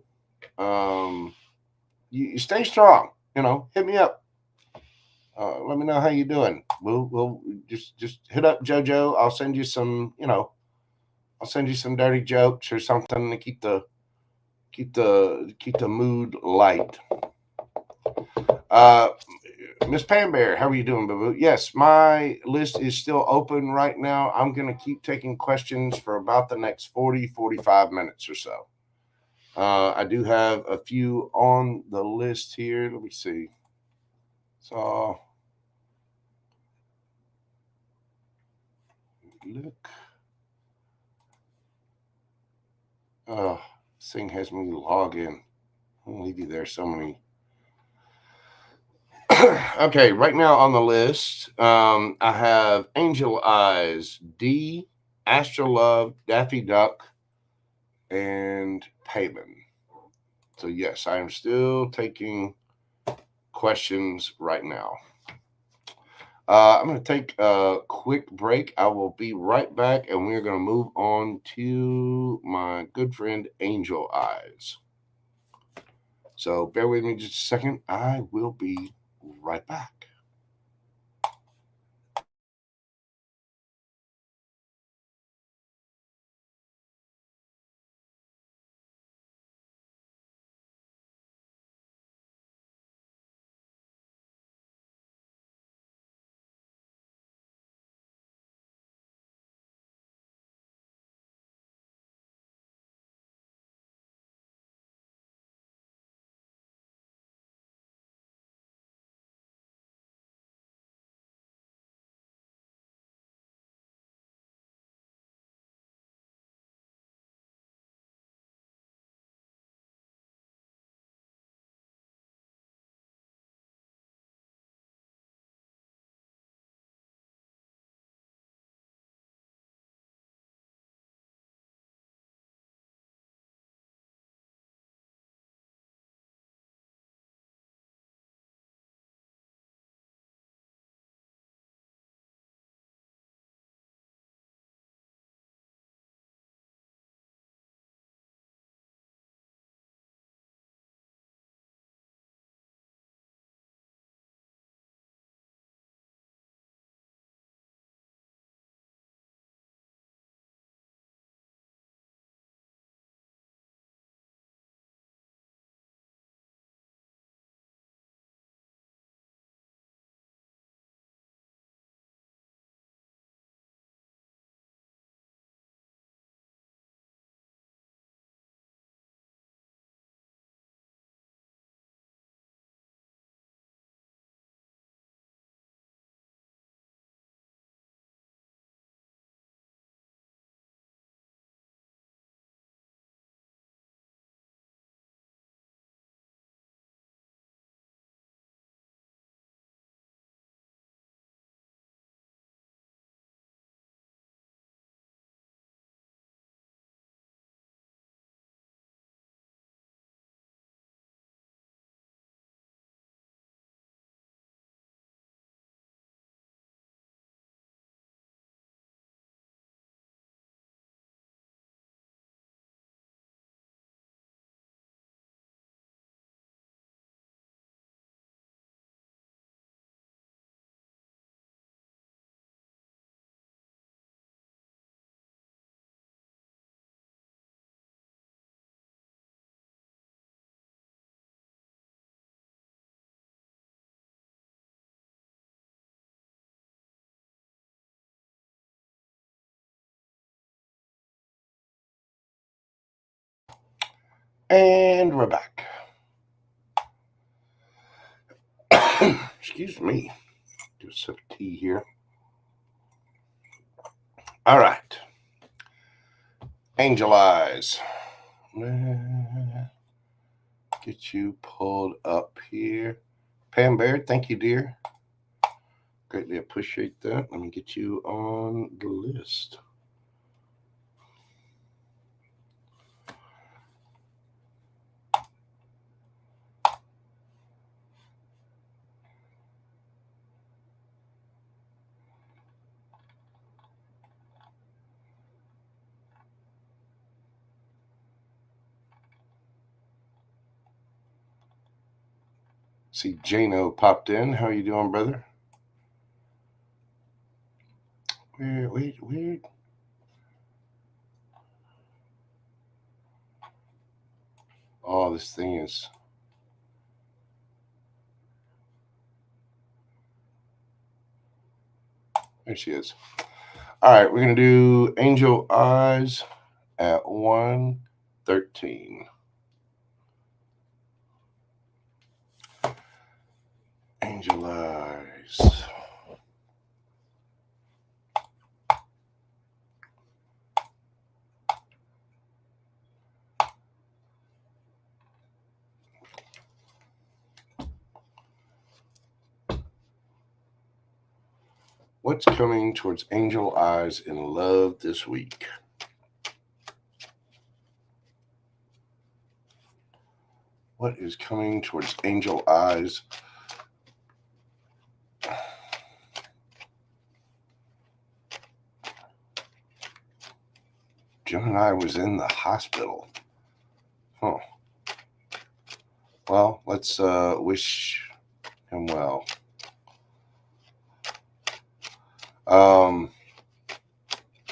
You stay strong. Hit me up. Let me know how you doing. We'll just hit up JoJo. I'll send you some. I'll send you some dirty jokes or something to keep the mood light. Miss Pam Bear, how are you doing, boo-boo? Yes, my list is still open right now. I'm going to keep taking questions for about the next 45 minutes or so. I do have a few on the list here. Let me see. So, look. This thing has me log in. I'll leave you there so many. Okay, right now on the list, I have Angel Eyes, D, Astro Love, Daffy Duck, and Payman. So yes, I am still taking questions right now. I'm going to take a quick break. I will be right back, and we're going to move on to my good friend Angel Eyes. So bear with me just a second. I will be right back. And we're back. Excuse me. Do a sip of tea here. All right. Angel Eyes. Get you pulled up here. Pam Baird, thank you, dear. Greatly appreciate that. Let me get you on the list. See, Jano popped in. How you doing, brother? Weird. Oh, this thing is... There she is. All right, we're going to do Angel Eyes at 1:13. Angel Eyes. What's coming towards Angel Eyes in love this week? What is coming towards Angel Eyes? Gemini was in the hospital. Oh. Well, let's wish him well.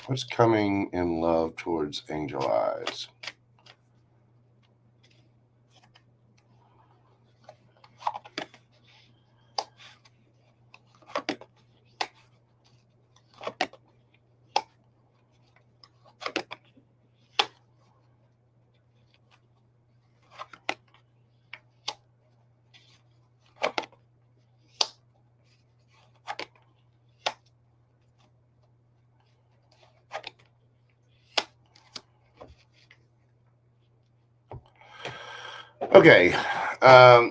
What's coming in love towards Angel Eyes? Okay,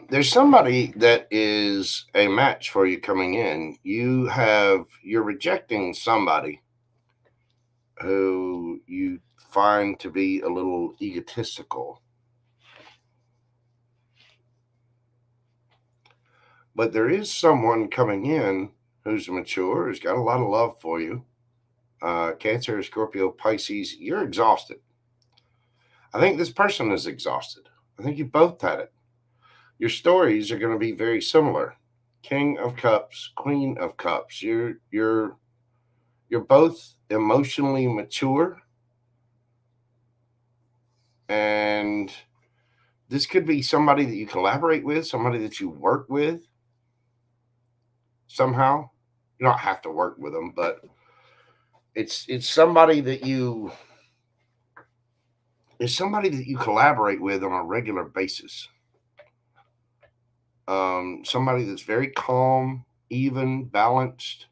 there's somebody that is a match for you coming in. You're rejecting somebody who you find to be a little egotistical. But there is someone coming in who's mature, who's got a lot of love for you. Cancer, Scorpio, Pisces, you're exhausted. I think this person is exhausted. I think you both had it. Your stories are going to be very similar. King of Cups, Queen of Cups. You're both emotionally mature, and this could be somebody that you collaborate with, somebody that you work with somehow. You don't have to work with them, but it's somebody that you collaborate with on a regular basis. Somebody that's very calm, even, balanced.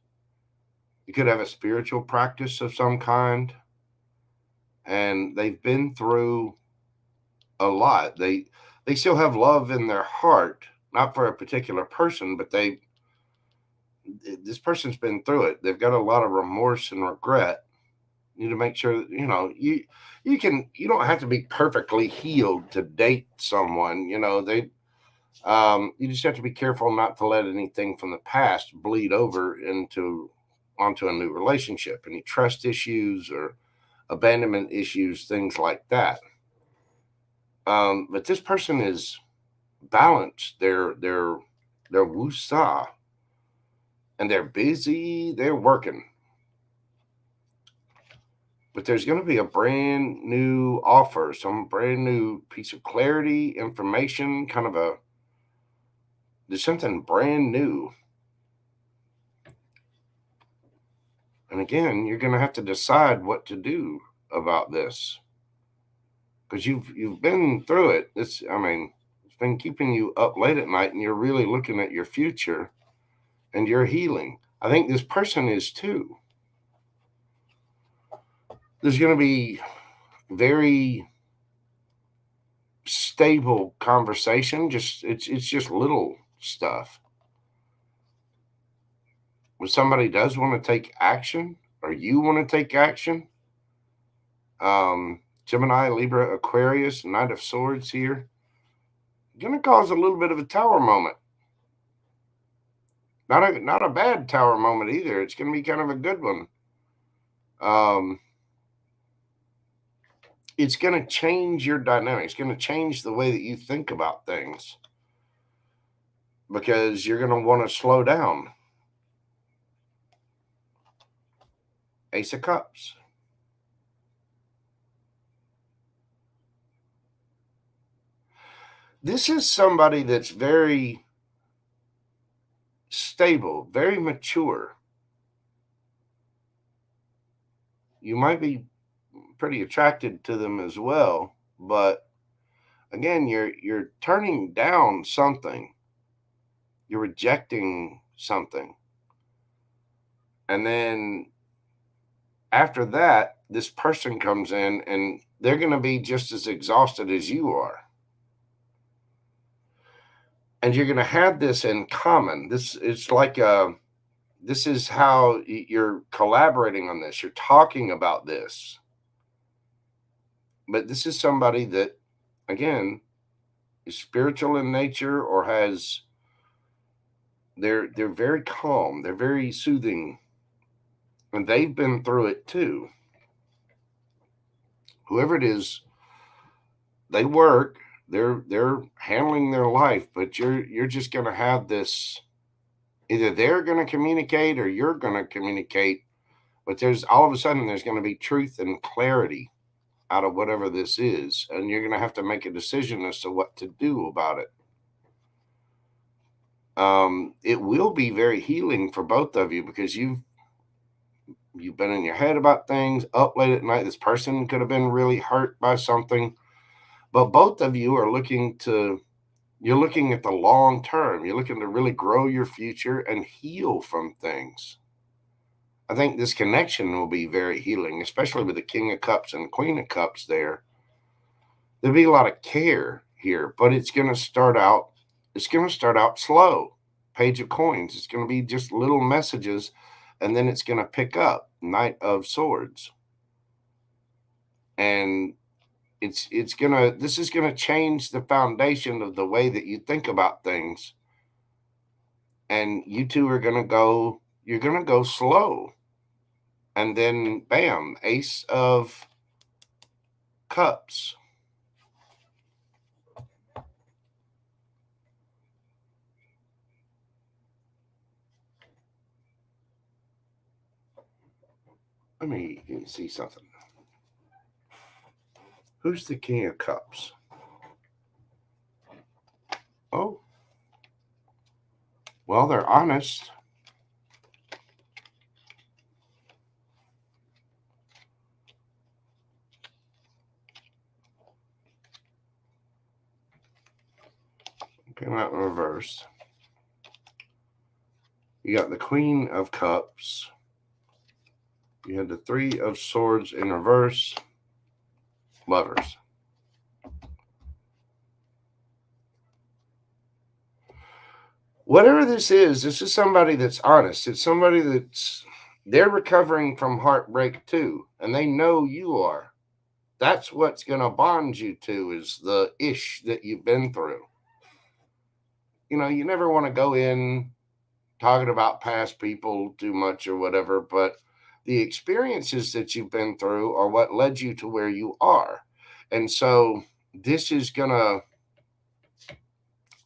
You could have a spiritual practice of some kind, and they've been through a lot. They still have love in their heart, not for a particular person, but this person's been through it. They've got a lot of remorse and regret. You need to make sure that you don't have to be perfectly healed to date someone. You just have to be careful not to let anything from the past bleed over onto a new relationship. Any trust issues or abandonment issues, things like that. But this person is balanced. They're wusa, and they're busy. They're working. But there's going to be a brand new offer, some brand new piece of clarity, information, there's something brand new. And again, you're going to have to decide what to do about this. because you've been through it. It's been keeping you up late at night, and you're really looking at your future, and you're healing. I think this person is too. There's going to be very stable conversation. It's just little stuff. When somebody does want to take action, or you want to take action, Gemini, Libra, Aquarius, Knight of Swords here, going to cause a little bit of a tower moment. Not a bad tower moment either. It's going to be kind of a good one. It's going to change your dynamics. It's going to change the way that you think about things, because you're going to want to slow down. Ace of Cups. This is somebody that's very stable, very mature. You might be pretty attracted to them as well, but again, you're turning down something. You're rejecting something. And then after that, this person comes in and they're going to be just as exhausted as you are. And you're going to have this in common. This is how you're collaborating on this. You're talking about this. But this is somebody that, again, is spiritual in nature, or they're very calm. They're very soothing. And they've been through it too. Whoever it is, they work, they're handling their life, but you're just going to have this, either they're going to communicate or you're going to communicate, but there's all of a sudden there's going to be truth and clarity out of whatever this is, and you're going to have to make a decision as to what to do about it. It will be very healing for both of you, because you've been in your head about things, up late at night. This person could have been really hurt by something, but both of you are you're looking at the long term. You're looking to really grow your future and heal from things. I think this connection will be very healing, especially with the King of Cups and Queen of Cups there. There'll be a lot of care here, but it's going to start out slow. Page of Coins. It's going to be just little messages, and then it's going to pick up. Knight of Swords. And this is going to change the foundation of the way that you think about things. And you two are going to go slow. And then bam, Ace of Cups. Let me see something. Who's the King of Cups? Oh, well, they're honest. Came out in reverse. You got the Queen of Cups. You had the Three of Swords in reverse. Lovers. Whatever this is somebody that's honest. It's somebody they're recovering from heartbreak too, and they know you are. That's what's going to bond you to, is the ish that you've been through. You never want to go in talking about past people too much or whatever, but the experiences that you've been through are what led you to where you are. And so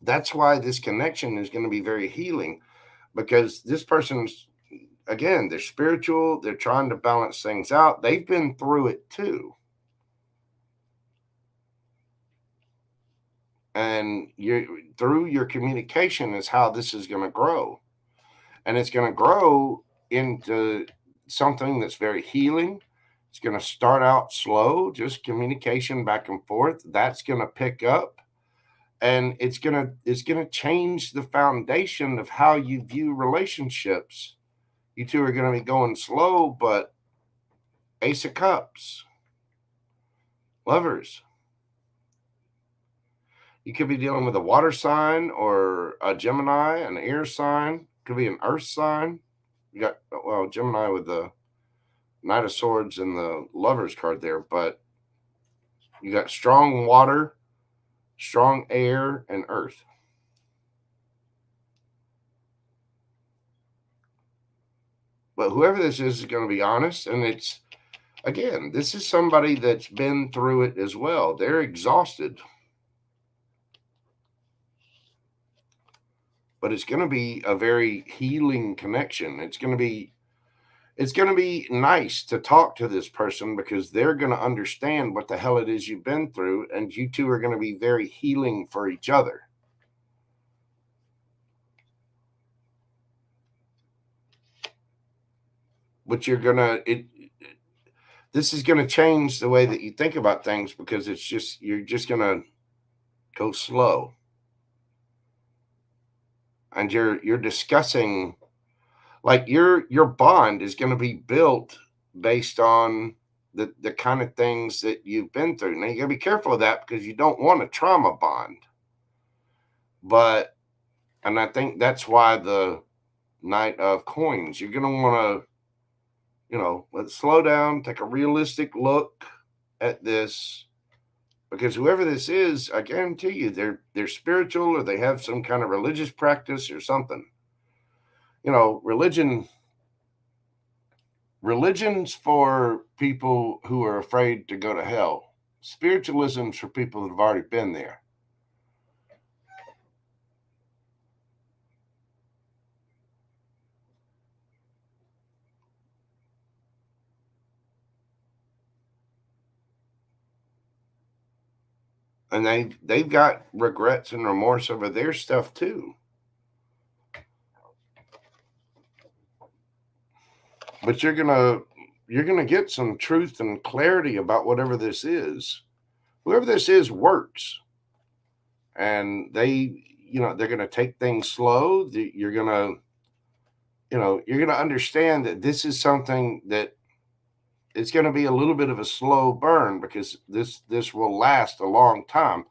that's why this connection is going to be very healing, because this person's, again, they're spiritual. They're trying to balance things out. They've been through it too. And through your communication is how this is going to grow. And it's going to grow into something that's very healing. It's going to start out slow, just communication back and forth. That's going to pick up, and it's going to change the foundation of how you view relationships. You two are going to be going slow, but Ace of Cups, Lovers. You could be dealing with a water sign or a Gemini, an air sign. Could be an earth sign. You got, well, Gemini with the Knight of Swords and the Lovers card there, but you got strong water, strong air, and earth. But whoever this is going to be honest, and it's, again, this is somebody that's been through it as well. They're exhausted. But it's going to be a very healing connection. It's going to be nice to talk to this person because they're going to understand what the hell it is you've been through, and you two are going to be very healing for each other. But this is going to change the way that you think about things, because you're just going to go slow. And you're discussing, like, your bond is going to be built based on the kind of things that you've been through. Now you got to be careful of that because you don't want a trauma bond. And I think that's why the Knight of Coins, you're going to want to, let's slow down, take a realistic look at this, because whoever this is, I guarantee you, they're spiritual, or they have some kind of religious practice or something. Religion's for people who are afraid to go to hell. Spiritualism's for people that have already been there. And they've got regrets and remorse over their stuff too. But you're gonna get some truth and clarity about whatever this is. Whoever this is works, and they're gonna take things slow. You're gonna understand that this is something that it's going to be a little bit of a slow burn, because this will last a long time.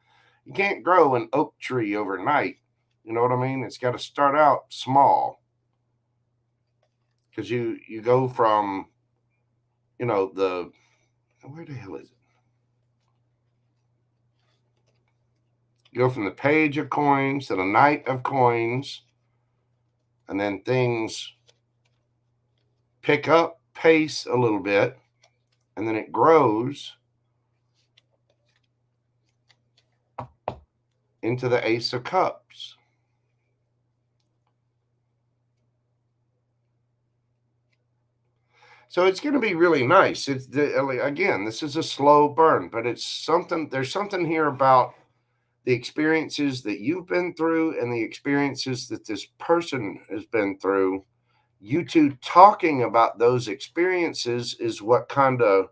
You can't grow an oak tree overnight. You know what I mean? It's got to start out small, because you go from, the, where the hell is it? You go from the Page of Coins to the Knight of Coins, and then things pick up pace a little bit, and then it grows into the Ace of Cups. So it's going to be really nice. Again, this is a slow burn, but it's something. There's something here about the experiences that you've been through and the experiences that this person has been through. You two talking about those experiences is what kind of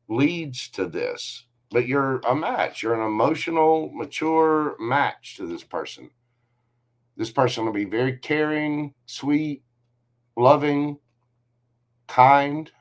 leads to this. But you're a match. You're an emotional, mature match to this person. This person will be very caring, sweet, loving, kind.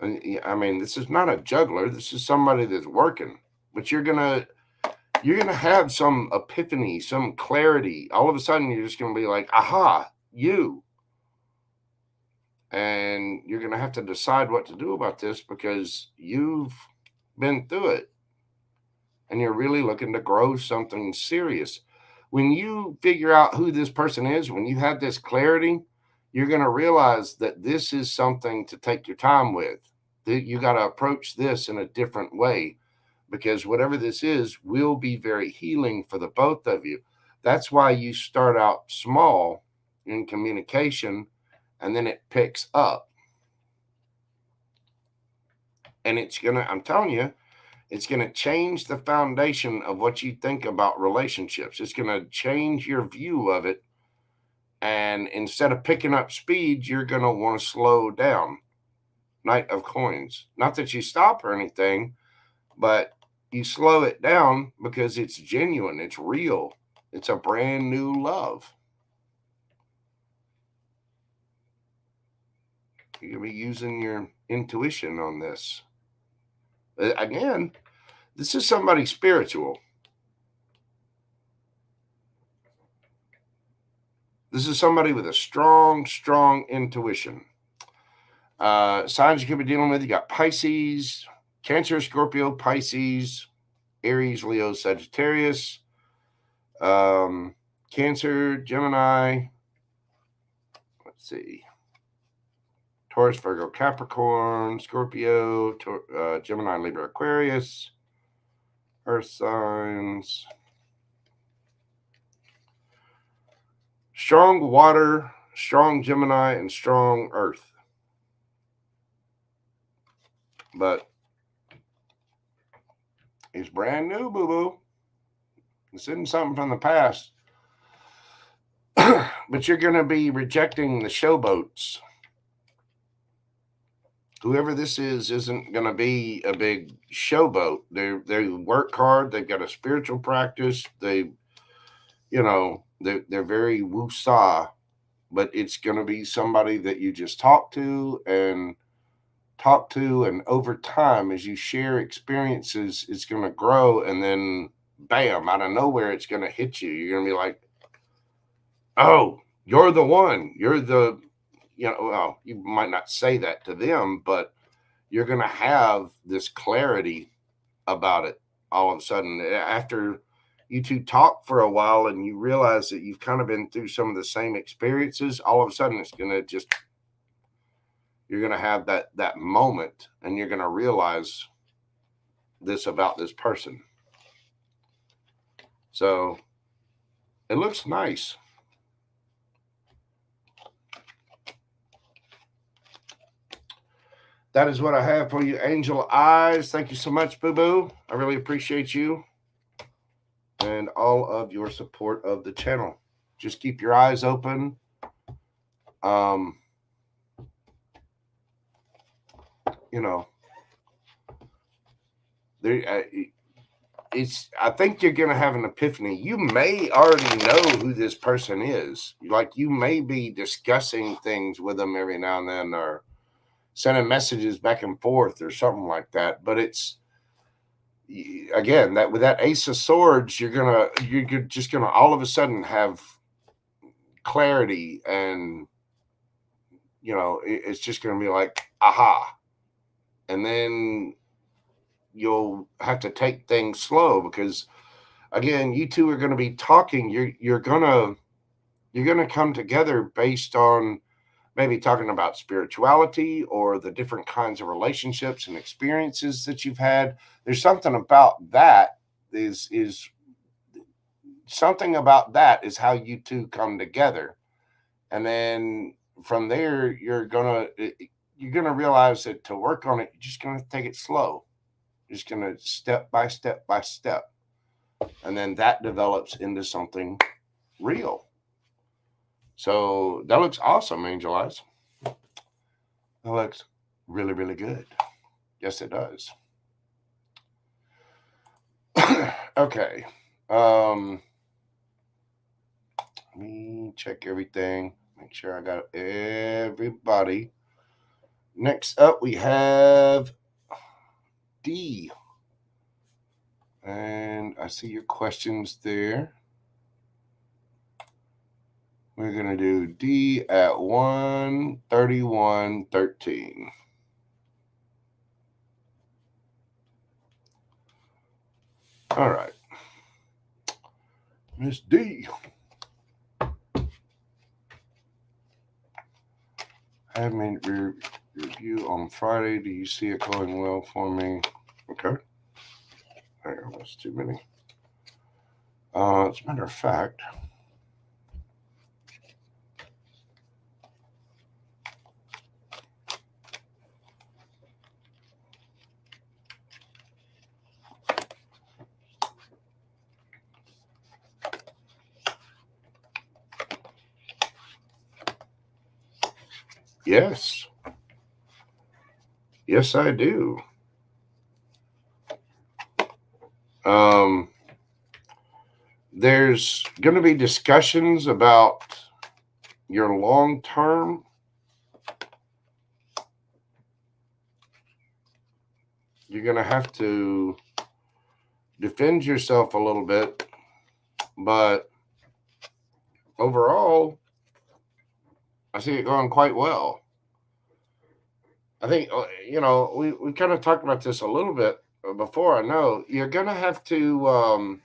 And I mean, this is not a juggler. This is somebody that's working. But you're gonna have some epiphany, some clarity. All of a sudden, you're just gonna be like, "Aha, you!" And you're gonna have to decide what to do about this, because you've been through it, and you're really looking to grow something serious. When you figure out who this person is, when you have this clarity, you're gonna realize that this is something to take your time with. That you got to approach this in a different way, because whatever this is will be very healing for the both of you. That's why you start out small in communication, and then it picks up. And I'm telling you, it's going to change the foundation of what you think about relationships. It's going to change your view of it. And instead of picking up speed, you're going to want to slow down. Knight of Coins. Not that you stop or anything, but you slow it down because it's genuine. It's real. It's a brand new love. You're going to be using your intuition on this. Again, this is somebody spiritual. This is somebody with a strong, strong intuition. Signs you could be dealing with, you got Pisces, Cancer, Scorpio, Pisces, Aries, Leo, Sagittarius, Cancer, Gemini, let's see, Taurus, Virgo, Capricorn, Scorpio, Gemini, Libra, Aquarius, Earth signs, strong water, strong Gemini, and strong Earth. But it's brand new, boo-boo. This isn't something from the past. But you're going to be rejecting the showboats. Whoever this is isn't going to be a big showboat. They work hard. They've got a spiritual practice. They're very woo-saw, but it's going to be somebody that you just talk to, and over time, as you share experiences, it's going to grow, and then bam, out of nowhere, it's going to hit you. You're going to be like, oh, you're the one. You're the, well, you might not say that to them, but you're going to have this clarity about it all of a sudden. After you two talk for a while and you realize that you've kind of been through some of the same experiences, all of a sudden it's going to you're going to have that moment, and you're going to realize this about this person. So it looks nice. That is what I have for you, Angel Eyes. Thank you so much, boo-boo. I really appreciate you and all of your support of the channel. Just keep your eyes open. I think you're going to have an epiphany. You may already know who this person is. Like, you may be discussing things with them every now and then, or sending messages back and forth or something like that. But it's, again, that with that Ace of Swords, you're just gonna all of a sudden have clarity, and it's just gonna be like, aha. And then you'll have to take things slow, because again, you two are going to be talking. You're gonna come together based on maybe talking about spirituality or the different kinds of relationships and experiences that you've had. There's something about that is something about that is how you two come together. And then from there, you're gonna realize that to work on it, you're just gonna take it slow. You're just gonna step by step by step. And then that develops into something real. So that looks awesome, Angel Eyes. That looks really, really good. Yes, it does. Okay. Let me check everything. Make sure I got everybody. Next up, we have D. And I see your questions there. We're going to do D at 1:31:13. All right. Miss D. Admin review on Friday. Do you see it going well for me? Okay. Hang on, that's too many. As a matter of fact, Yes. Yes, I do. There's going to be discussions about your long term. You're going to have to defend yourself a little bit, but overall, I see it going quite well. I think, we kind of talked about this a little bit before. I know you're going to have to,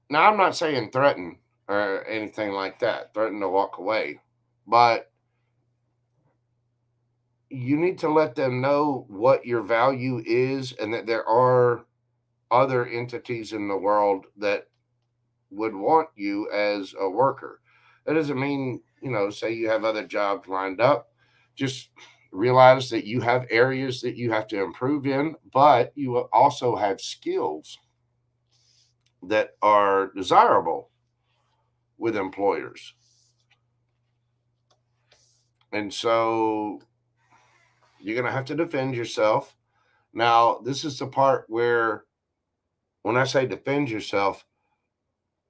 now I'm not saying threaten or anything like that, threaten to walk away, but you need to let them know what your value is and that there are other entities in the world that would want you as a worker. That doesn't mean, say you have other jobs lined up. Just realize that you have areas that you have to improve in, but you also have skills that are desirable with employers. And so you're going to have to defend yourself. Now, this is the part where when I say defend yourself,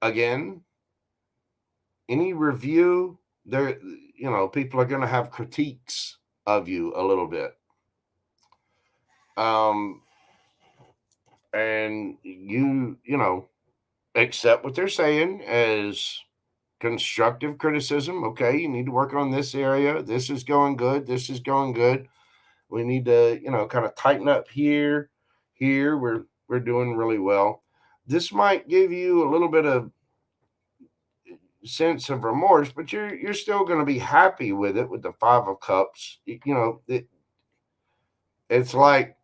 again, any review, there, people are going to have critiques of you a little bit. And you accept what they're saying as constructive criticism. Okay, you need to work on this area. This is going good. This is going good. We need to, kind of tighten up here. Here, we're doing really well. This might give you a little bit of sense of remorse, but you're still going to be happy with it with the 5 of Cups. It's like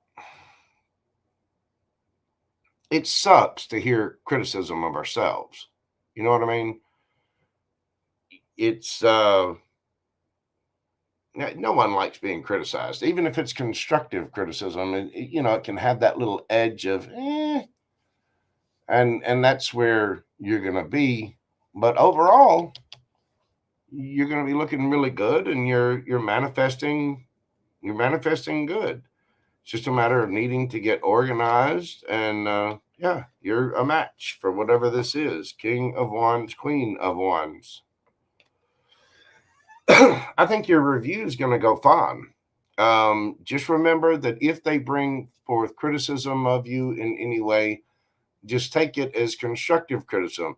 it sucks to hear criticism of ourselves. You know what I mean? It's no one likes being criticized, even if it's constructive criticism. It can have that little edge of and that's where you're going to be. But overall, you're going to be looking really good, and you're manifesting. You're manifesting good. It's just a matter of needing to get organized, and yeah, you're a match for whatever this is. King of Wands, Queen of Wands. I think your review is going to go fine. Just remember that if they bring forth criticism of you in any way, just take it as constructive criticism,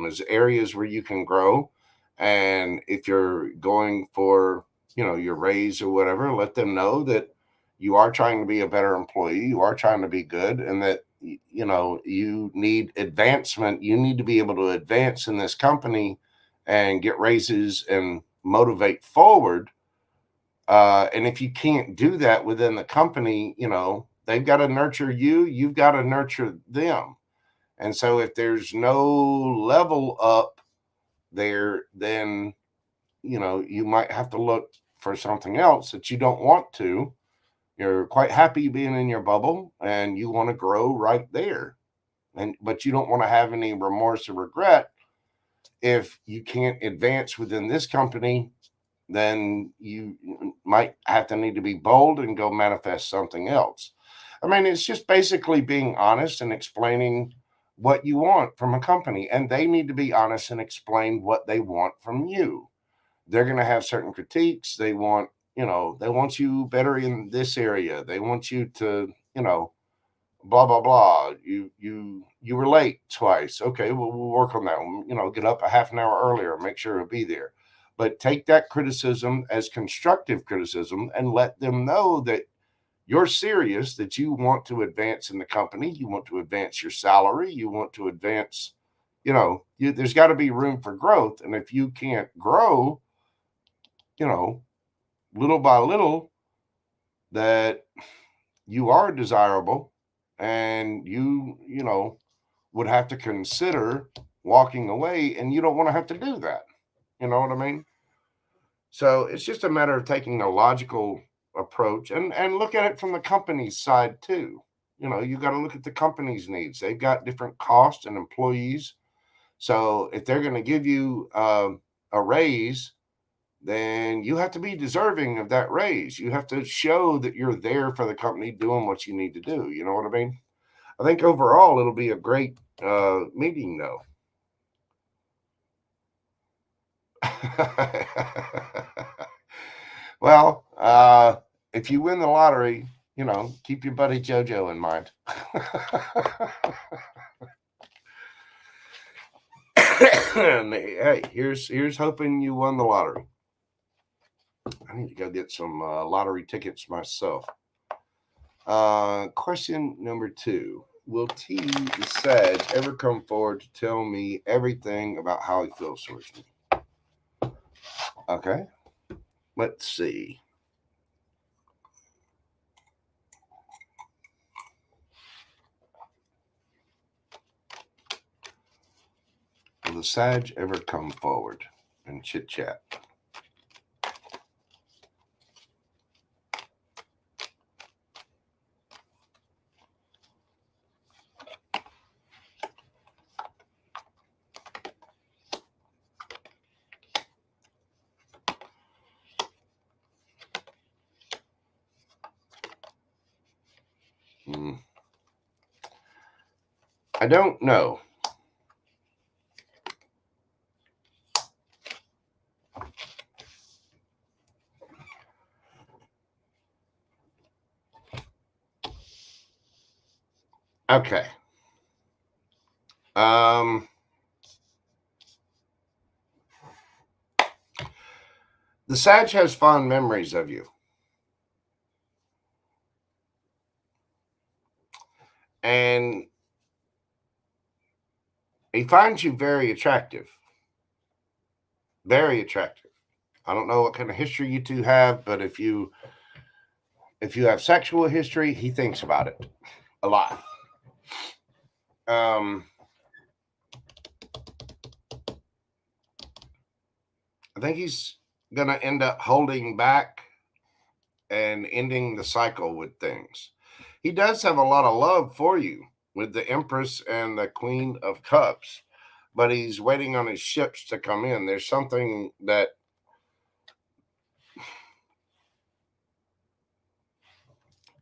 as areas where you can grow. And if you're going for, your raise or whatever, let them know that you are trying to be a better employee. You are trying to be good, and that, you need advancement. You need to be able to advance in this company and get raises and motivate forward. And if you can't do that within the company, they've got to nurture you. You've got to nurture them. And so if there's no level up there, then, you might have to look for something else that you don't want to. You're quite happy being in your bubble and you want to grow right there. But you don't want to have any remorse or regret if you can't advance within this company. Then you might have to need to be bold and go manifest something else. I mean, it's just basically being honest and explaining what you want from a company, and they need to be honest and explain what they want from you. They're going to have certain critiques. They want, they want you better in this area. They want you to, blah blah blah. You were late twice. Okay, well, we'll work on that. Get up a half an hour earlier. Make sure it'll be there. But take that criticism as constructive criticism and let them know that you're serious, that you want to advance in the company, you want to advance your salary, you want to advance, there's got to be room for growth. And if you can't grow, little by little, that you are desirable, and you would have to consider walking away, and you don't want to have to do that. You know what I mean? So it's just a matter of taking a logical approach and look at it from the company's side too. You got to look at the company's needs. They've got different costs and employees. So if they're going to give you a raise, then you have to be deserving of that raise. You have to show that you're there for the company doing what you need to do. You know what I mean? I think overall it'll be a great meeting, though. Well, if you win the lottery, keep your buddy Jojo in mind. Hey, here's hoping you won the lottery. I need to go get some lottery tickets myself. Question number 2. Will T, the Sag, ever come forward to tell me everything about how he feels towards me? Okay. Let's see. Will the Sag ever come forward and chit chat? I don't know. Okay. The Sag has fond memories of you. And he finds you very attractive. Very attractive. I don't know what kind of history you two have, but if you have sexual history, he thinks about it a lot. I think he's going to end up holding back and ending the cycle with things. He does have a lot of love for you with the Empress and the Queen of Cups, but he's waiting on his ships to come in. There's something that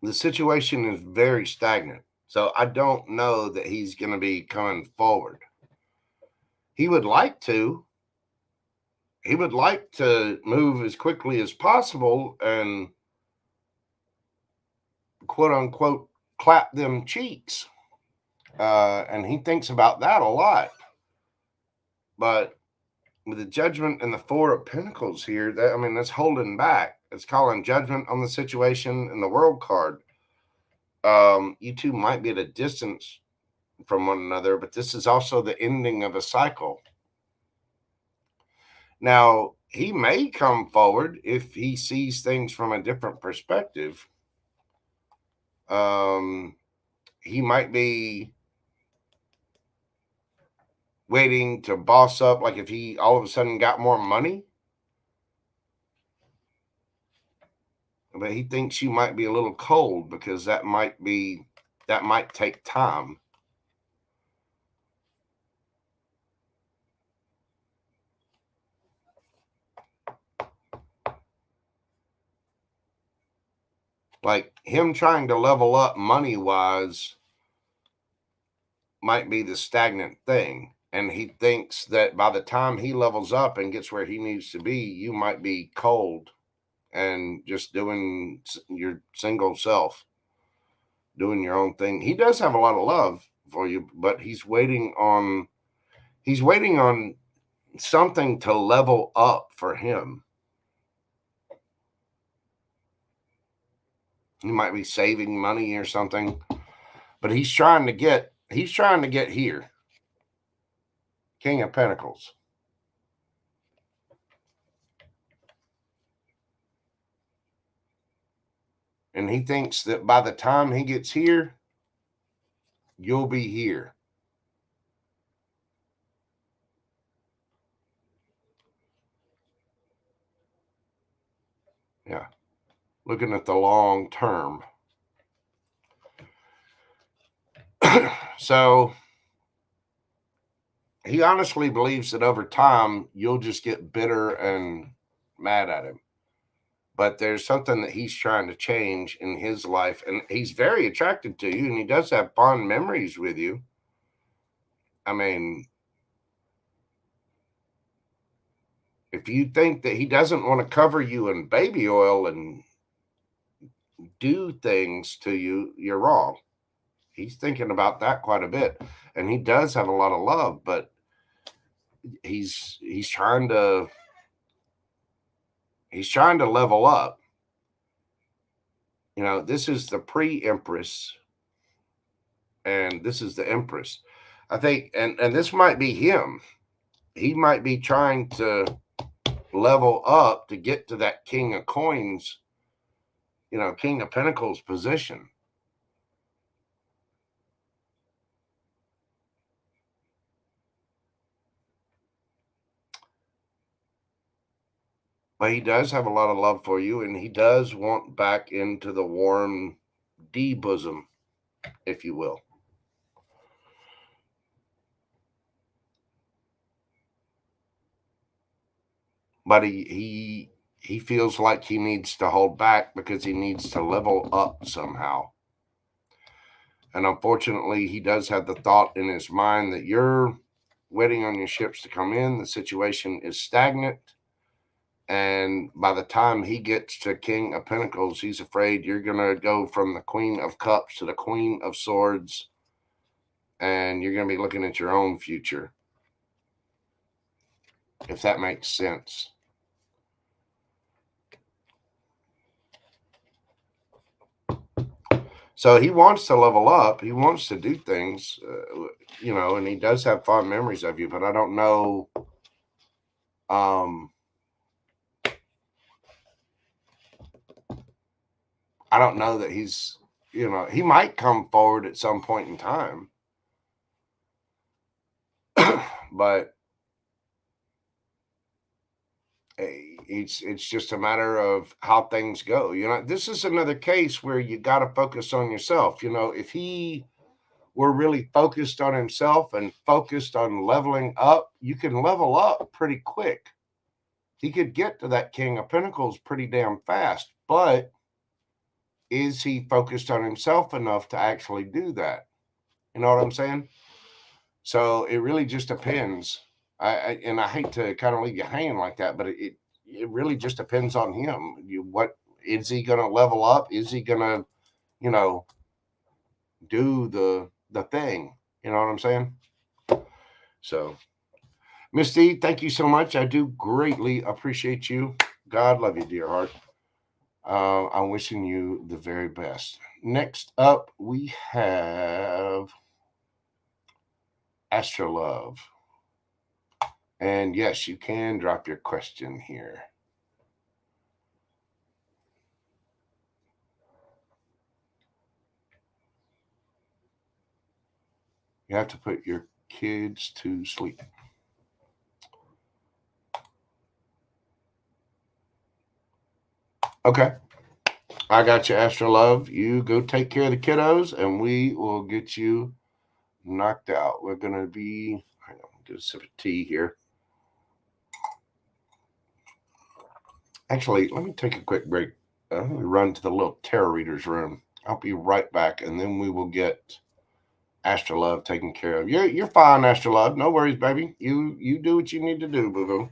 the situation is very stagnant. So I don't know that he's going to be coming forward. He would like to. He would like to move as quickly as possible and quote unquote clap them cheeks. And he thinks about that a lot. But with the Judgment and the Four of Pentacles here, that's holding back. It's calling judgment on the situation and the World card. You two might be at a distance from one another, but this is also the ending of a cycle. Now, he may come forward if he sees things from a different perspective. He might be waiting to boss up, like if he all of a sudden got more money. But he thinks you might be a little cold because that might take time. Like him trying to level up money-wise might be the stagnant thing. And he thinks that by the time he levels up and gets where he needs to be, you might be cold and just doing your single self, doing your own thing. He does have a lot of love for you, but he's waiting on something to level up for him. He might be saving money or something, but he's trying to get here. King of Pentacles. And he thinks that by the time he gets here, you'll be here. Yeah. Looking at the long term. So he honestly believes that over time, you'll just get bitter and mad at him. But there's something that he's trying to change in his life, and he's very attracted to you, and he does have fond memories with you. I mean, if you think that he doesn't want to cover you in baby oil and do things to you, you're wrong. He's thinking about that quite a bit, and he does have a lot of love, but he's trying to level up. You know, this is the pre-empress, and this is the empress. I think, and this might be him. He might be trying to level up to get to that king of coins, you know, king of pentacles position. But he does have a lot of love for you, and he does want back into the warm D bosom, if you will. But he feels like he needs to hold back because he needs to level up somehow. And unfortunately, he does have the thought in his mind that you're waiting on your ships to come in. The situation is stagnant. And by the time he gets to King of Pentacles, he's afraid you're going to go from the Queen of Cups to the Queen of Swords. And you're going to be looking at your own future. If that makes sense. So he wants to level up. He wants to do things, you know, and he does have fond memories of you, but I don't know. I don't know that he's, you know, he might come forward at some point in time, but it's just a matter of how things go. You know, this is another case where you got to focus on yourself. You know, if he were really focused on himself and focused on leveling up, you can level up pretty quick. He could get to that King of Pentacles pretty damn fast, but is he focused on himself enough to actually do that? You know what I'm saying? So it really just depends. And I hate to kind of leave you hanging like that, but it really just depends on him. What is he going to level up? Is he going to, you know, do the thing? You know what I'm saying? So, Misty, thank you so much. I do greatly appreciate you. God love you, dear heart. I'm wishing you the very best. Next up, we have Astrolove. And yes, you can drop your question here. You have to put your kids to sleep. Okay. I got you, Astrolove. You go take care of the kiddos, and we will get you knocked out. We're going to be, hang on, get a sip of tea here. Actually, let me take a quick break. Let me run to the little tarot reader's room. I'll be right back, and then we will get Astrolove taken care of. You're fine, Astrolove. No worries, baby. You do what you need to do, boo-boo.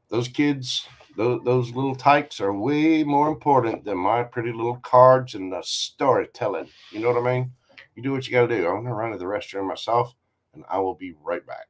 Those kids, those little tykes are way more important than my pretty little cards and the storytelling. You know what I mean? You do what you got to do. I'm going to run to the restroom myself, and I will be right back.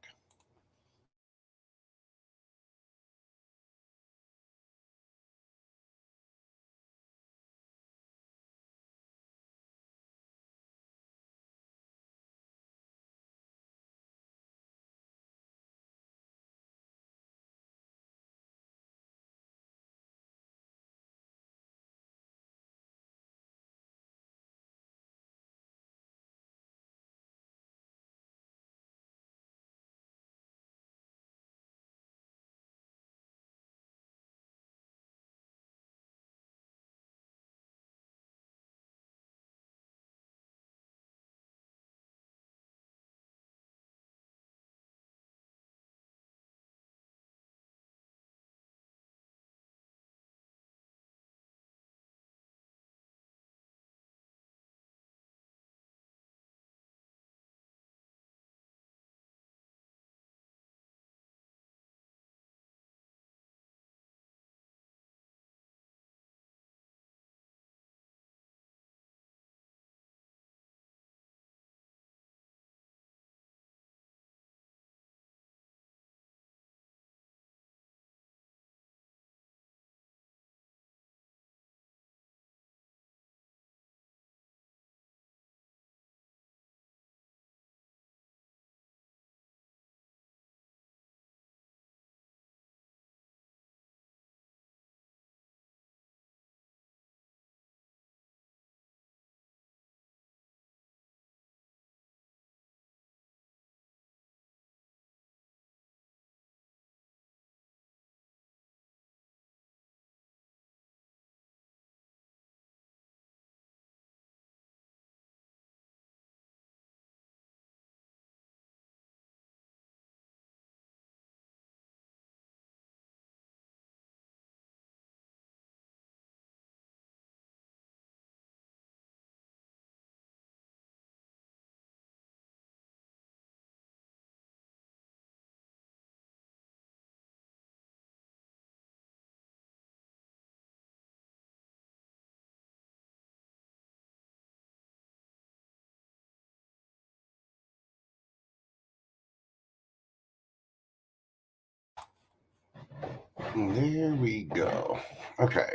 There we go. Okay.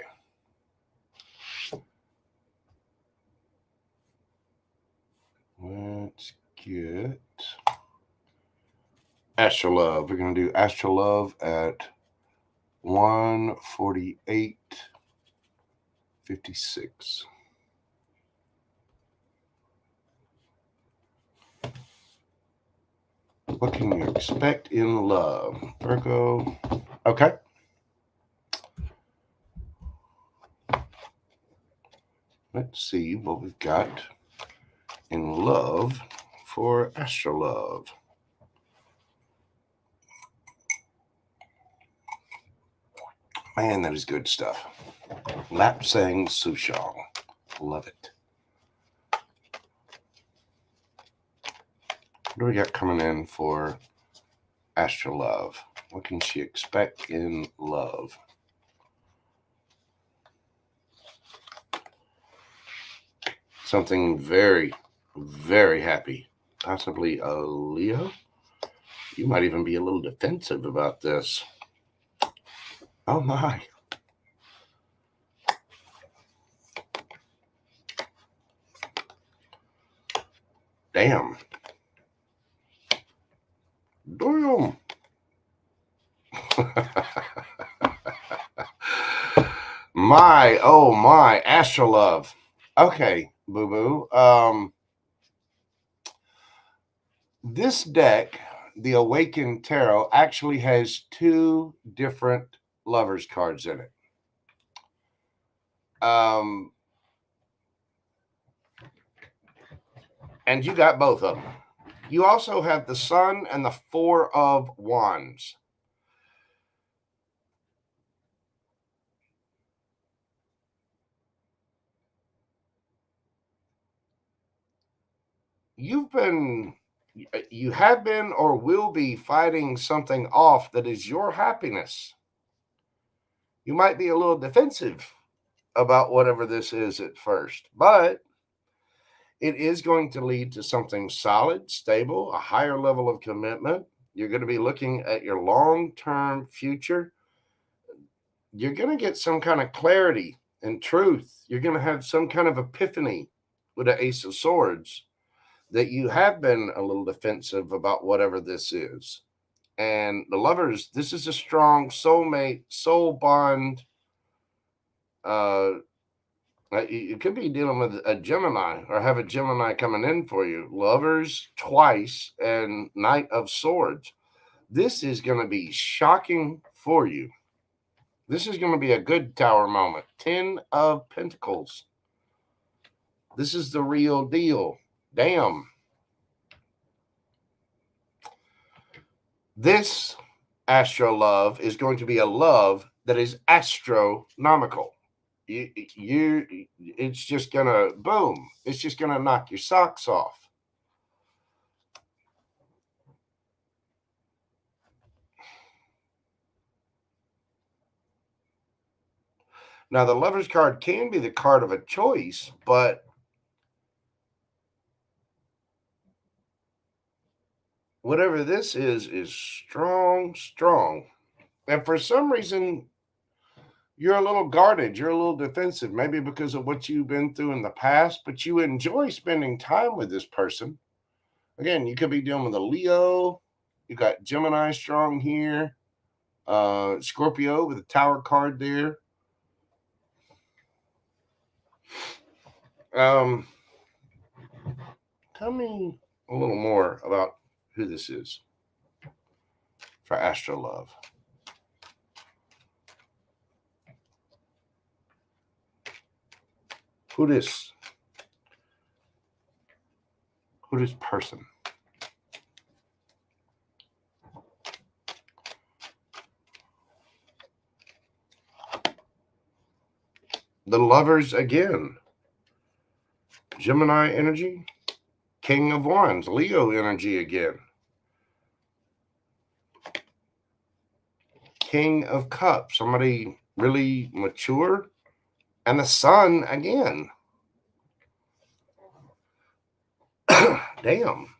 Let's get Astro Love. We're going to do Astro Love at 148.56. What can you expect in love? Virgo. Okay. Let's see what we've got in love for Astro Love. Man, that is good stuff. Lapsang Souchong. Love it. What do we got coming in for Astro Love? What can she expect in love? Something very, very happy. Possibly a Leo. You might even be a little defensive about this. Oh my. Damn. Damn. Oh my, Astro Love. Okay, boo-boo. This deck, the Awakened Tarot, actually has 2 different lovers cards in it. And you got both of them. You also have the Sun and the 4 of Wands. You have been or will be fighting something off that is your happiness. You might be a little defensive about whatever this is at first, but it is going to lead to something solid, stable, a higher level of commitment. You're going to be looking at your long-term future. You're going to get some kind of clarity and truth. You're going to have some kind of epiphany with the Ace of Swords that you have been a little defensive about whatever this is. And the lovers, this is a strong soulmate, soul bond. You could be dealing with a Gemini or have a Gemini coming in for you. Lovers twice and Knight of Swords. This is going to be shocking for you. This is going to be a good tower moment. 10 of Pentacles. This is the real deal. Damn. This Astro Love is going to be a love that is astronomical. It's just gonna boom. It's just gonna knock your socks off. Now, the Lover's card can be the card of a choice, but whatever this is strong, strong. And for some reason, you're a little guarded. You're a little defensive, maybe because of what you've been through in the past, but you enjoy spending time with this person. Again, you could be dealing with a Leo. You got Gemini strong here. Scorpio with a Tower card there. Tell me a little more about who this is for Astro Love. Who this person? The Lovers again. Gemini energy. King of Wands. Leo energy again. King of Cups. Somebody really mature. And the Sun again. Damn.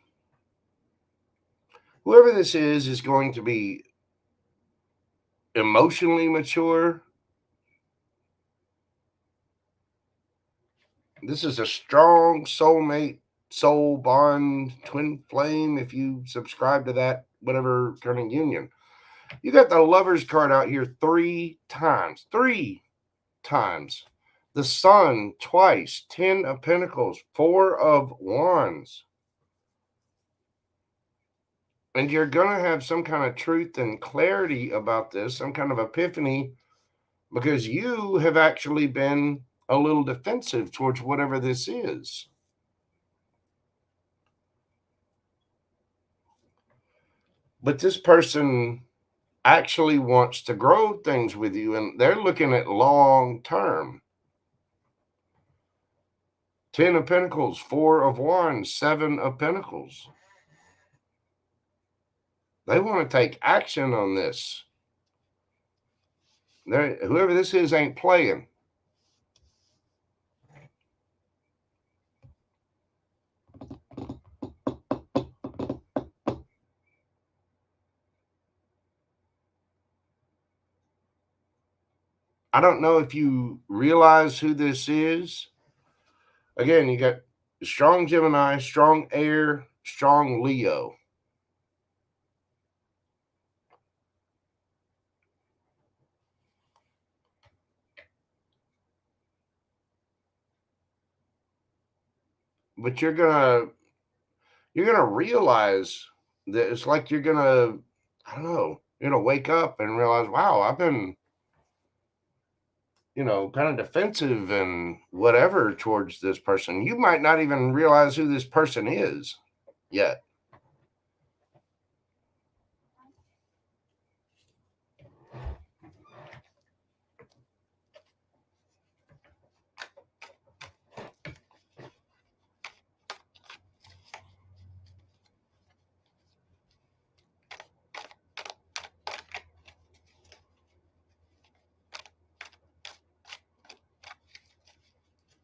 Whoever this is going to be emotionally mature. This is a strong soulmate, soul bond, twin flame, if you subscribe to that, whatever kind of union. You got the Lovers card out here 3 times. 3 times. The Sun twice. 10 of Pentacles. 4 of Wands. And you're going to have some kind of truth and clarity about this, some kind of epiphany, because you have actually been a little defensive towards whatever this is. But this person actually wants to grow things with you, and they're looking at long term. 10 of Pentacles, 4 of Wands, 7 of Pentacles. They want to take action on this. Whoever this is ain't playing. I don't know if you realize who this is. Again, you got strong Gemini, strong Air, strong Leo. But you're gonna realize that it's like you're gonna, I don't know, you're gonna wake up and realize, wow, I've been, kind of defensive and whatever towards this person. You might not even realize who this person is yet.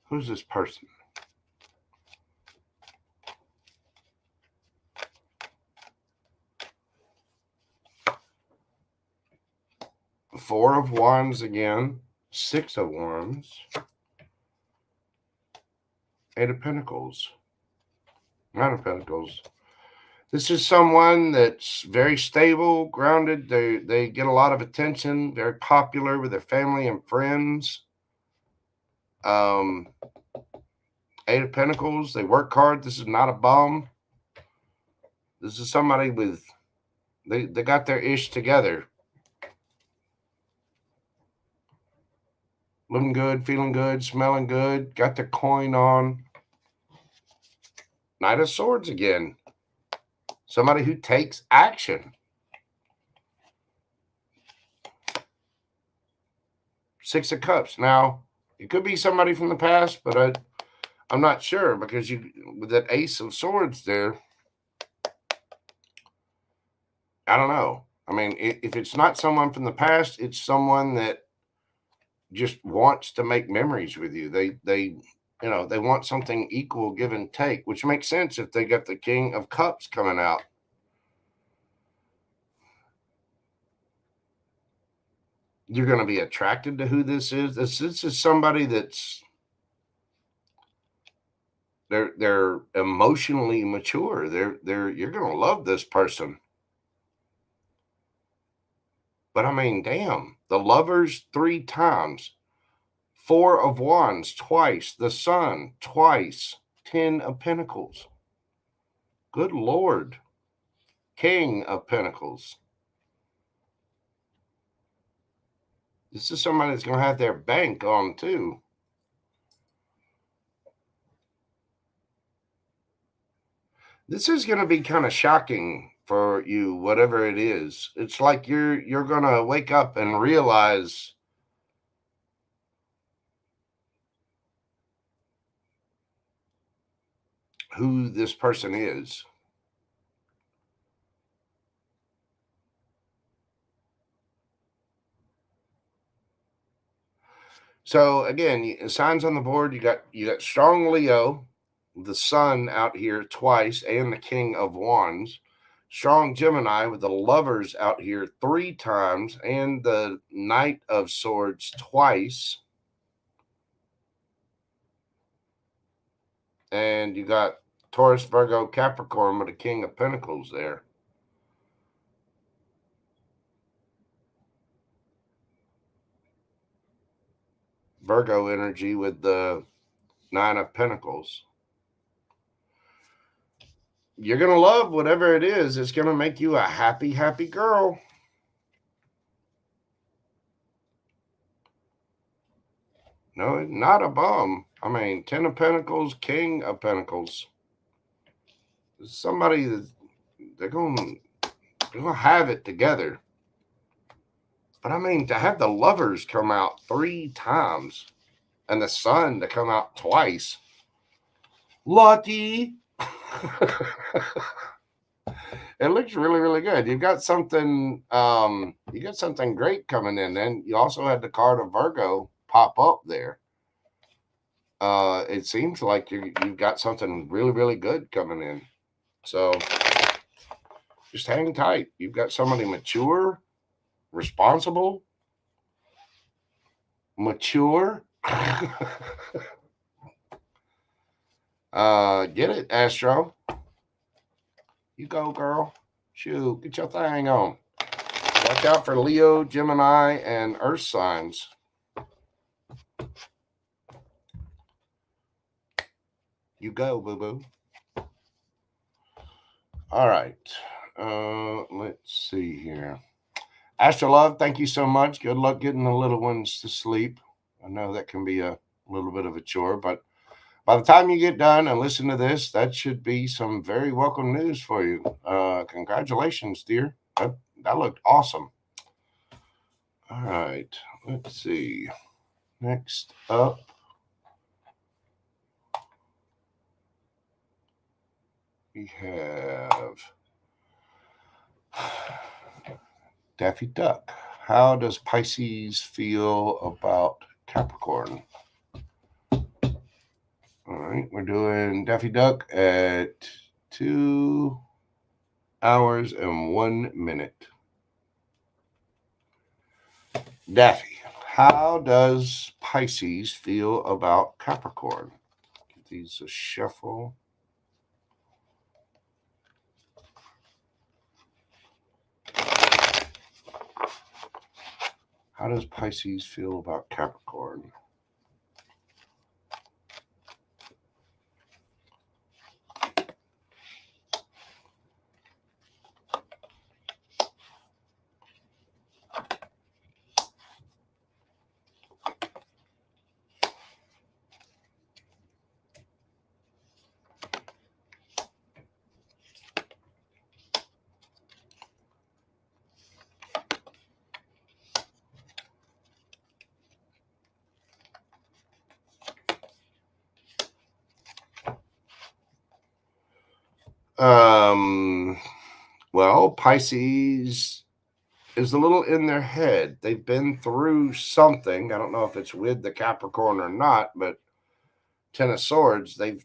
Who's this person? Four of Wands again, 6 of Wands, 8 of Pentacles, 9 of Pentacles. This is someone that's very stable, grounded. They get a lot of attention, very popular with their family and friends. 8 of Pentacles, they work hard. This is not a bum. This is somebody with, they got their ish together. Looking good, feeling good, smelling good, got their coin on. Knight of Swords again. Somebody who takes action. 6 of Cups. Now, it could be somebody from the past, but I'm not sure, because with that Ace of Swords there, I don't know. I mean, if it's not someone from the past, it's someone that just wants to make memories with you. They want something equal, give and take, which makes sense if they got the King of Cups coming out. You're going to be attracted to who this is. This is somebody that's they're emotionally mature. You're going to love this person. But I mean, damn, the Lovers 3 times, 4 of Wands twice, the Sun twice, 10 of Pentacles. Good Lord. King of Pentacles. This is somebody that's going to have their bank on too. This is going to be kind of shocking for you, whatever it is. It's like you're going to wake up and realize who this person is. So again, signs on the board, you got strong Leo, the Sun out here twice, and the King of Wands. Strong Gemini with the Lovers out here 3 times and the Knight of Swords twice. And you got Taurus, Virgo, Capricorn with the King of Pentacles there. Virgo energy with the 9 of Pentacles. You're going to love whatever it is. It's going to make you a happy, happy girl. No, not a bum. I mean, 10 of Pentacles, King of Pentacles. Somebody that they're going to have it together. But I mean, to have the Lovers come out 3 times and the Sun to come out twice. Lucky. It looks really, really good. You've got something great coming in. Then you also had the card of Virgo pop up there. It seems like you've got something really, really good coming in. So just hang tight. You've got somebody mature, responsible, mature. Get it, Astro. You go, girl. Shoot, get your thing on. Watch out for Leo, Gemini, and Earth signs. You go, boo-boo. All right. Let's see here. Astro Love, thank you so much. Good luck getting the little ones to sleep. I know that can be a little bit of a chore, but by the time you get done and listen to this, that should be some very welcome news for you. Congratulations, dear. That looked awesome. All right. Let's see. Next up. We have Daffy Duck. How does Pisces feel about Capricorn? All right, we're doing Daffy Duck at 2 hours and 1 minute. Daffy, how does Pisces feel about Capricorn? Give these a shuffle. How does Pisces feel about Capricorn? Well, Pisces is a little in their head. They've been through something. I don't know if it's with the Capricorn or not, but 10 of Swords, they've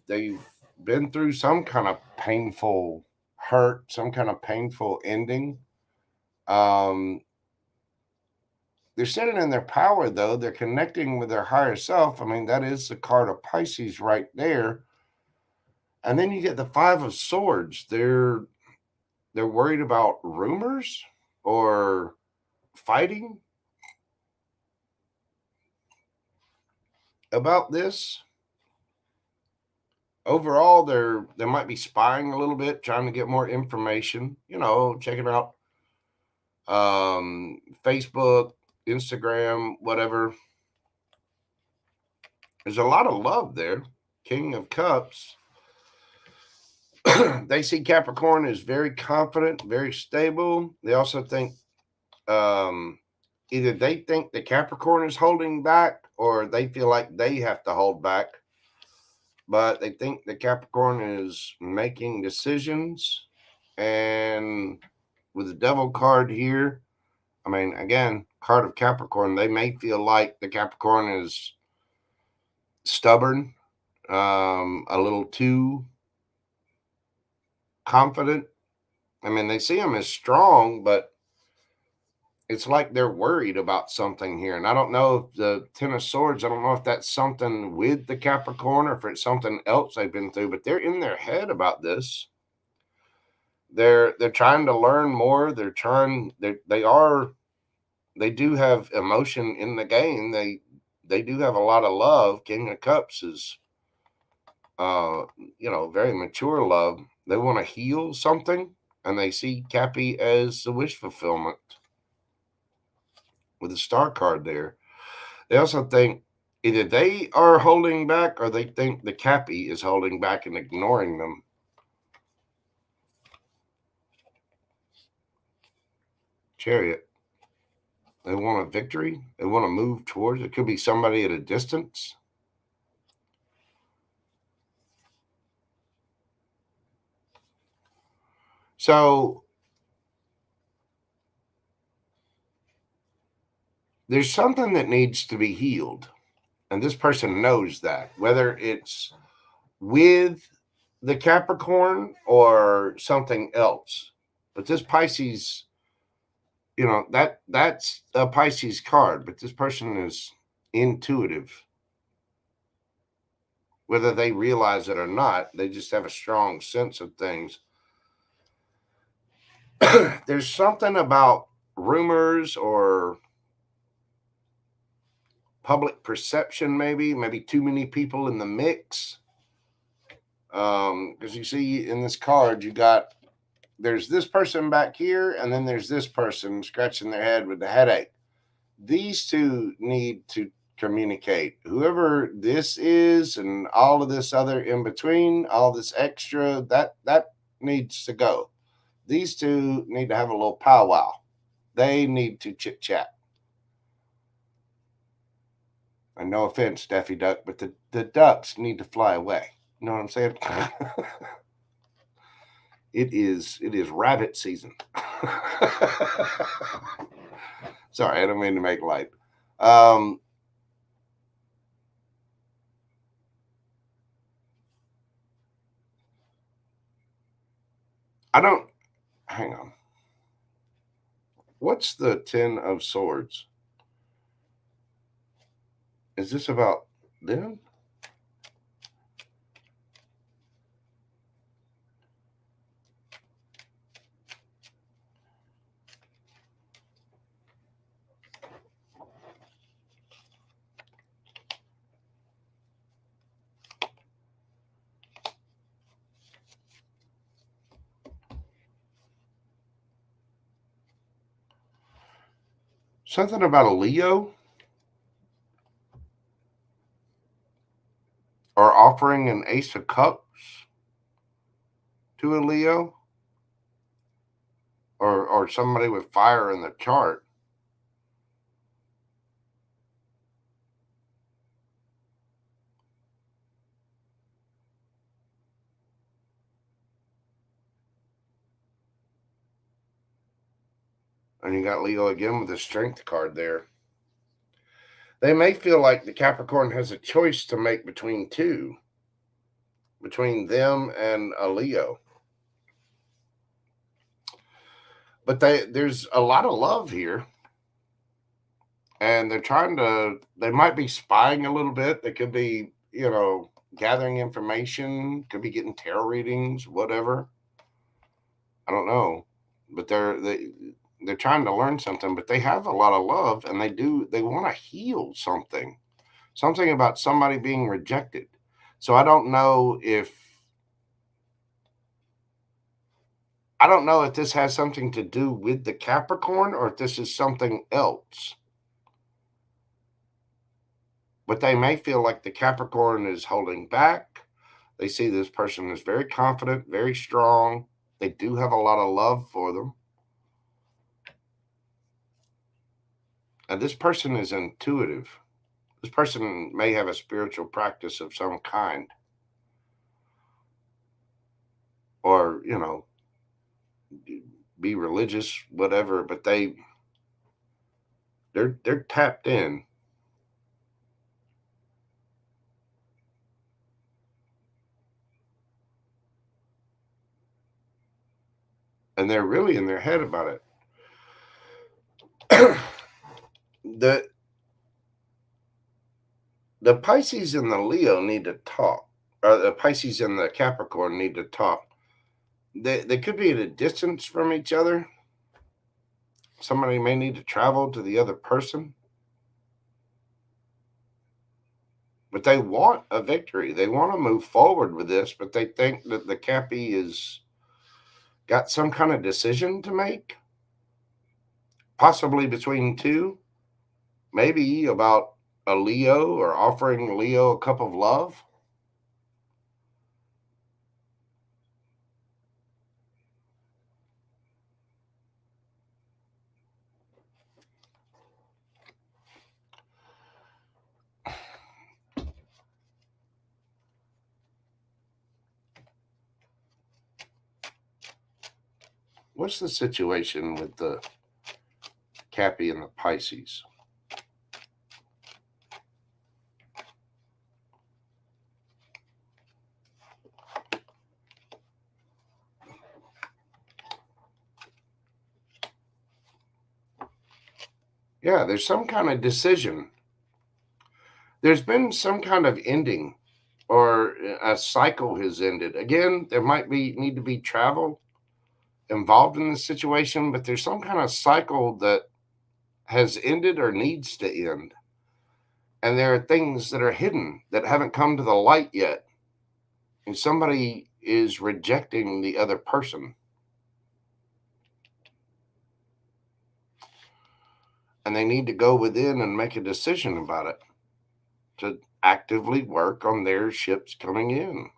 been through some kind of painful hurt, some kind of painful ending. They're sitting in their power, though. They're connecting with their higher self. I mean, that is the card of Pisces right there. And then you get the 5 of Swords. They're worried about rumors or fighting about this. Overall, they might be spying a little bit, trying to get more information, checking out Facebook, Instagram, whatever. There's a lot of love there. King of Cups. They see Capricorn as very confident, very stable. They also think either they think the Capricorn is holding back or they feel like they have to hold back. But they think the Capricorn is making decisions. And with the Devil card here, I mean, again, card of Capricorn, they may feel like the Capricorn is stubborn, a little too confident. I mean, they see them as strong, but it's like they're worried about something here. And I don't know if the Ten of Swords, I don't know if that's something with the Capricorn or if it's something else they've been through, but they're in their head about this. They're trying to learn more. They do have emotion in the game. They do have a lot of love. King of Cups is very mature love. They want to heal something, and they see Cappy as the wish fulfillment with the star card there. They also think either they are holding back or they think the Cappy is holding back and ignoring them. Chariot. They want a victory. They want to move towards. It could be somebody at a distance. So there's something that needs to be healed. And this person knows that, whether it's with the Capricorn or something else. But this Pisces, that's a Pisces card, but this person is intuitive. Whether they realize it or not, they just have a strong sense of things. There's something about rumors or public perception, maybe too many people in the mix. Because you see in this card, there's this person back here, and then there's this person scratching their head with the headache. These two need to communicate. Whoever this is and all of this other in between, all this extra, that needs to go. These two need to have a little powwow. They need to chit chat. And no offense, Daffy Duck, but the ducks need to fly away. You know what I'm saying? It is rabbit season. Sorry, I don't mean to make light. I don't. Hang on. What's the Ten of Swords? Is this about them? Something about a Leo? Or offering an Ace of Cups to a Leo? Or somebody with fire in the chart? And you got Leo again with the Strength card there. They may feel like the Capricorn has a choice to make between them and a Leo. But there's a lot of love here. And they might be spying a little bit. They could be, gathering information, could be getting tarot readings, whatever. I don't know. But they're trying to learn something, but they have a lot of love and they want to heal something about somebody being rejected. So I don't know if this has something to do with the Capricorn or if this is something else. But they may feel like the Capricorn is holding back. They see this person is very confident, very strong. They do have a lot of love for them. And this person is intuitive. This person may have a spiritual practice of some kind. Or, be religious, whatever, but they're tapped in. And they're really in their head about it. The Pisces and the Leo need to talk, or the Pisces and the Capricorn need to talk. They could be at a distance from each other. Somebody may need to travel to the other person. But they want a victory. They want to move forward with this, but they think that the Cappy is got some kind of decision to make, possibly between two, maybe about a Leo or offering Leo a cup of love. What's the situation with the Cappy and the Pisces? Yeah, there's some kind of decision. There's been some kind of ending, or a cycle has ended. Again, there might need to be travel involved in this situation, but there's some kind of cycle that has ended or needs to end. And there are things that are hidden that haven't come to the light yet. And somebody is rejecting the other person. And they need to go within and make a decision about it to actively work on their ships coming in.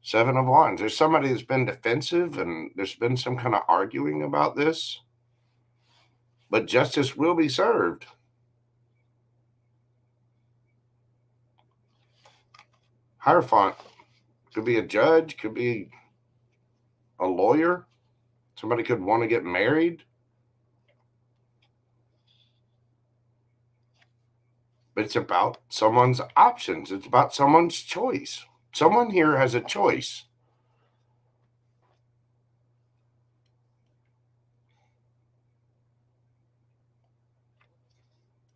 Seven of Wands. There's somebody that's been defensive and there's been some kind of arguing about this. But justice will be served. Hierophant could be a judge, could be a lawyer. Somebody could want to get married. But it's about someone's options. It's about someone's choice. Someone here has a choice.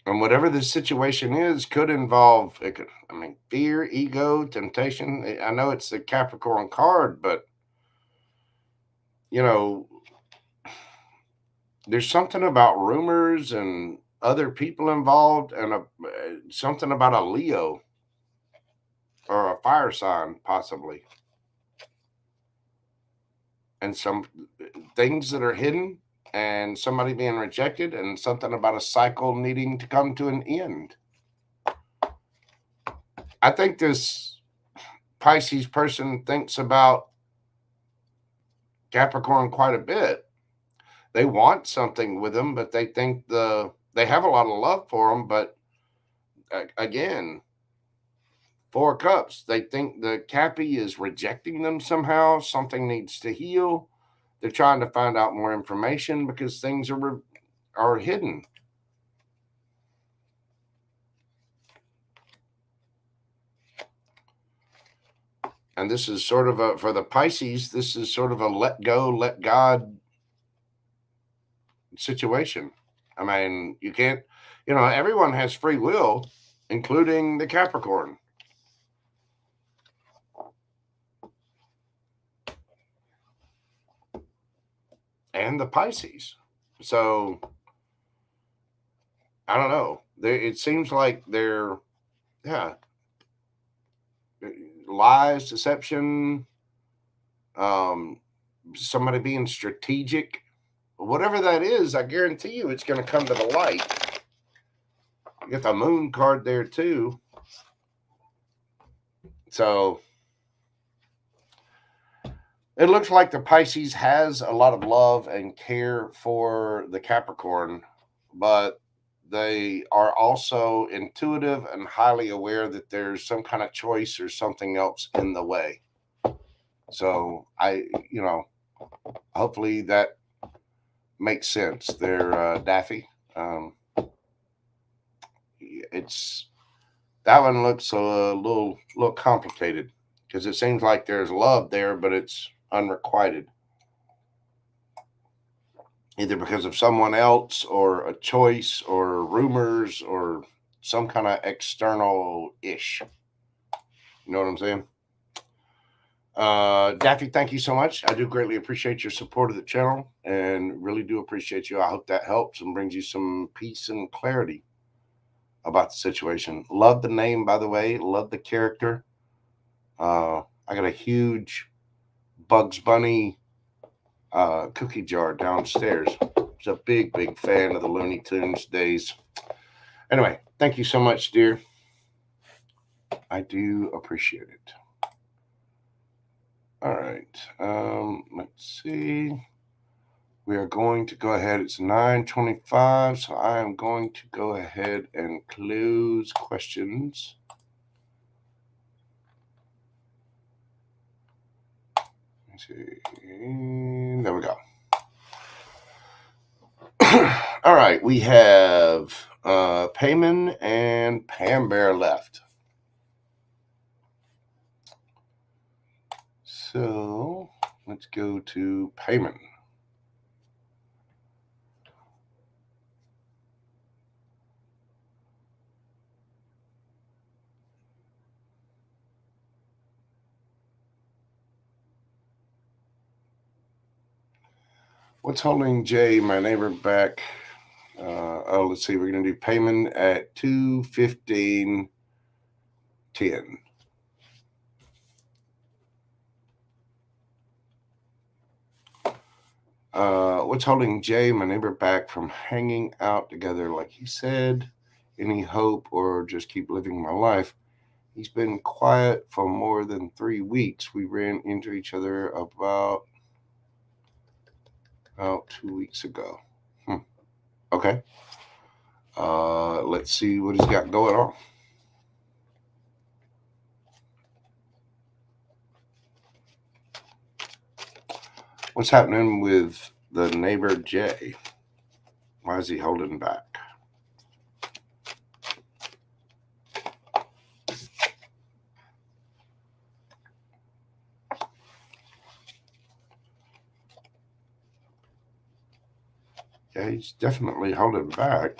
And whatever the situation is could involve, fear, ego, temptation. I know it's the Capricorn card, but, there's something about rumors and other people involved and something about a Leo or a fire sign, possibly. And some things that are hidden and somebody being rejected and something about a cycle needing to come to an end. I think this Pisces person thinks about Capricorn quite a bit. They want something with them, but they think they have a lot of love for them. But again, Four of Cups, they think the Cappy is rejecting them somehow. Something needs to heal. They're trying to find out more information because things are hidden. And this is sort of for the Pisces, this is sort of a let go, let God situation. I mean, you can't, everyone has free will, including the Capricorn. And the Pisces. So, I don't know. It seems like they're, yeah, lies, deception, somebody being strategic. Whatever that is, I guarantee you it's going to come to the light. You get the Moon card there too. So it looks like the Pisces has a lot of love and care for the Capricorn, but they are also intuitive and highly aware that there's some kind of choice or something else in the way. So hopefully that makes sense there, Daffy. That one looks a little complicated because it seems like there's love there, but it's unrequited. either because of someone else or a choice or rumors or some kind of external ish. You know what I'm saying? Daffy, thank you so much. I do greatly appreciate your support of the channel and really do appreciate you. I hope that helps and brings you some peace and clarity about the situation. Love the name, by the way. Love the character. I got a huge Bugs Bunny cookie jar downstairs. I was a big fan of the Looney Tunes days. Anyway, thank you so much, dear. I do appreciate it. All right. Let's see. We are going to go ahead. It's 9:25, so I am going to go ahead and close questions. Let's see. There we go. All right, we have Payman and Pam Bear left. So let's go to Payman. What's holding Jay, my neighbor, back? Let's see. We're going to do Payman at 2:15:10. What's holding Jay, my neighbor, back from hanging out together like he said? Any hope or just keep living my life? He's been quiet for more than 3 weeks. We ran into each other about 2 weeks ago. Okay. Let's see what he's got going on. What's happening with the neighbor Jay? Why is he holding back? Yeah, he's definitely holding back.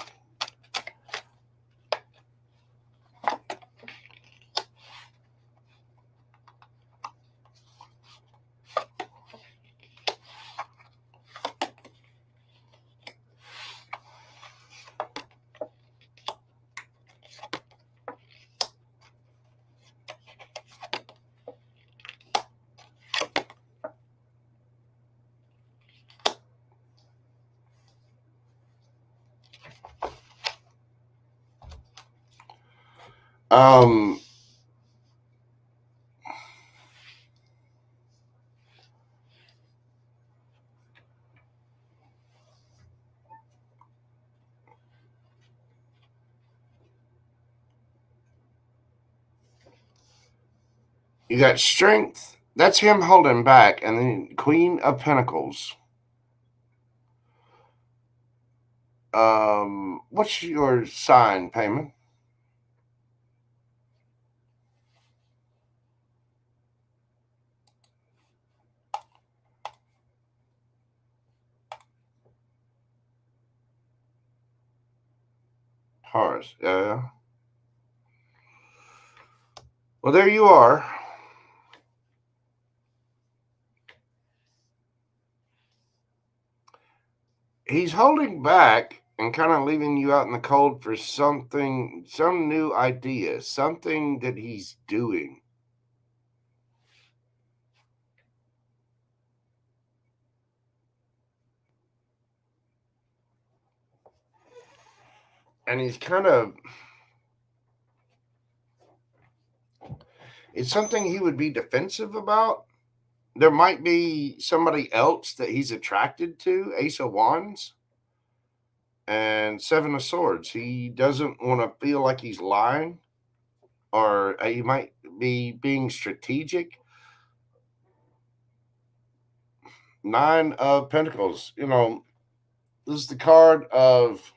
You got strength. That's him holding back. And then Queen of Pentacles. What's your sign, Payman? Taurus. Yeah. Well, there you are. He's holding back and kind of leaving you out in the cold for something, some new idea, something that he's doing. And he's kind of, it's something he would be defensive about. There might be somebody else that he's attracted to, Ace of Wands and Seven of Swords. He doesn't want to feel like he's lying, or he might be being strategic. Nine of Pentacles. You know, this is the card of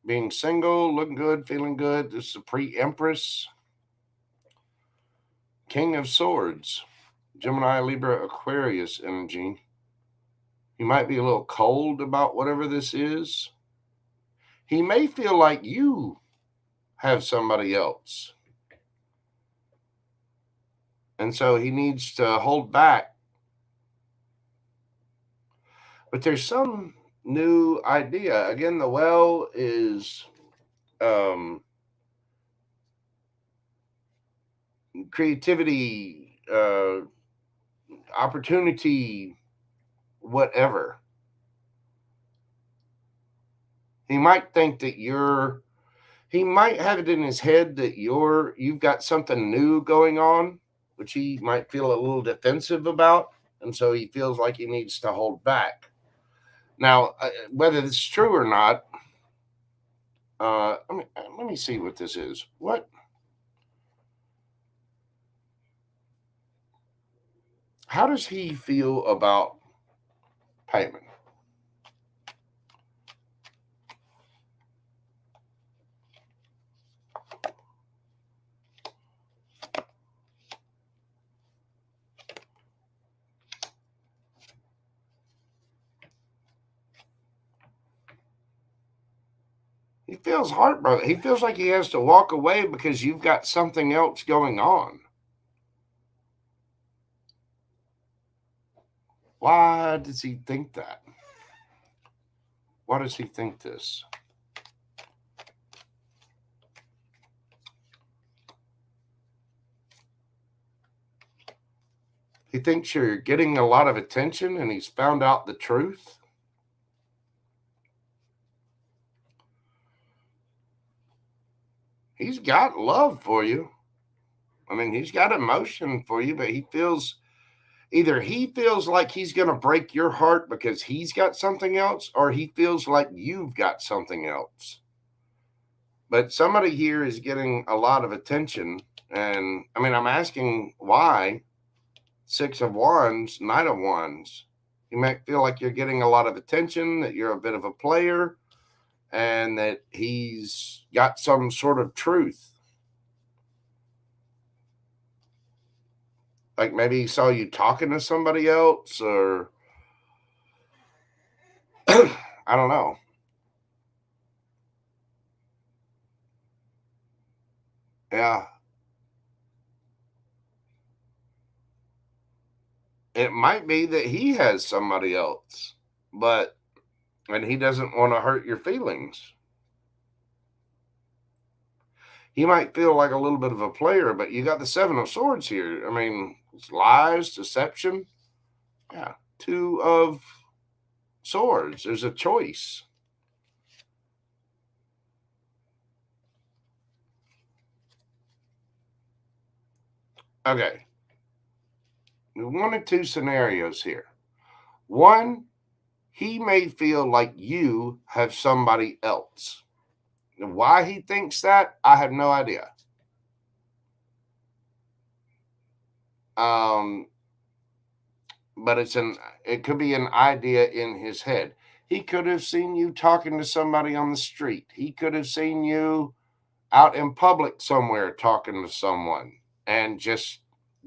being single, looking good, feeling good. This is a pre-Empress. King of Swords. Gemini, Libra, Aquarius energy. He might be a little cold about whatever this is. He may feel like you have somebody else. And so he needs to hold back. But there's some new idea. Again, the well is creativity, opportunity, whatever. He might think that he might have it in his head that you've got something new going on, which he might feel a little defensive about. And so he feels like he needs to hold back. Now, whether this is true or not, let me see what this is. What? How does he feel about payment? He feels heartbroken. He feels like he has to walk away because you've got something else going on. Why does he think that? Why does he think this? He thinks you're getting a lot of attention and he's found out the truth. He's got love for you. I mean, he's got emotion for you, but he feels like he's going to break your heart because he's got something else, or he feels like you've got something else. But somebody here is getting a lot of attention. And I mean, I'm asking why. 6 of Wands, Knight of Wands. You might feel like you're getting a lot of attention, that you're a bit of a player, and that he's got some sort of truth. Like maybe he saw you talking to somebody else, or I don't know. Yeah. It might be that he has somebody else, and he doesn't want to hurt your feelings. He might feel like a little bit of a player, but you got the 7 of Swords here. I mean, it's lies, deception. Yeah. 2 of Swords. There's a choice. Okay. 1 of 2 scenarios here. One, he may feel like you have somebody else. Why he thinks that, I have no idea. But it could be an idea in his head. He could have seen you talking to somebody on the street. He could have seen you out in public somewhere talking to someone and just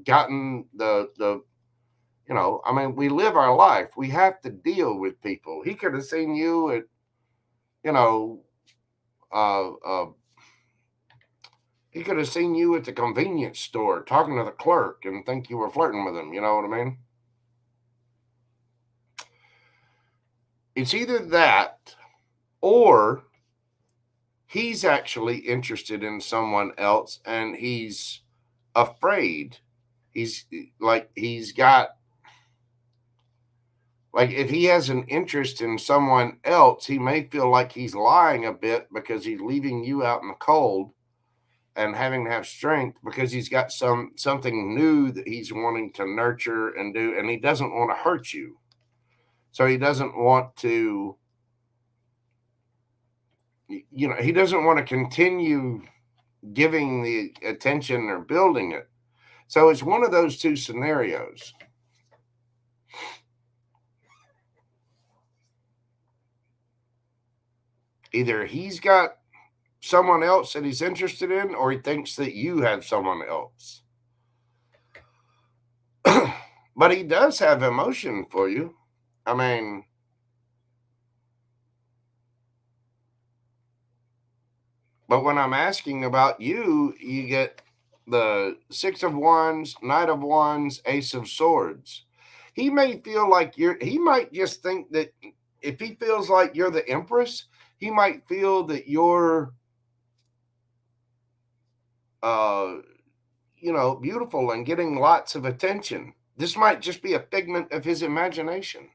gotten I mean, we live our life. We have to deal with people. He could have seen you at, you know, he could have seen you at the convenience store talking to the clerk and think you were flirting with him. You know what I mean? It's either that or he's actually interested in someone else and he's afraid. He's got, like, if he has an interest in someone else, he may feel like he's lying a bit because he's leaving you out in the cold and having to have strength because he's got something new that he's wanting to nurture and do, and he doesn't want to hurt you. So he doesn't want to, he doesn't want to continue giving the attention or building it. So it's one of those 2 scenarios. Either he's got someone else that he's interested in, or he thinks that you have someone else. But he does have emotion for you. I mean, but when I'm asking about you, you get the Six of Wands, Knight of Wands, Ace of Swords. He may feel like he might just think that if he feels like you're the Empress, he might feel that you're, uh, beautiful and getting lots of attention. This might just be a figment of his imagination.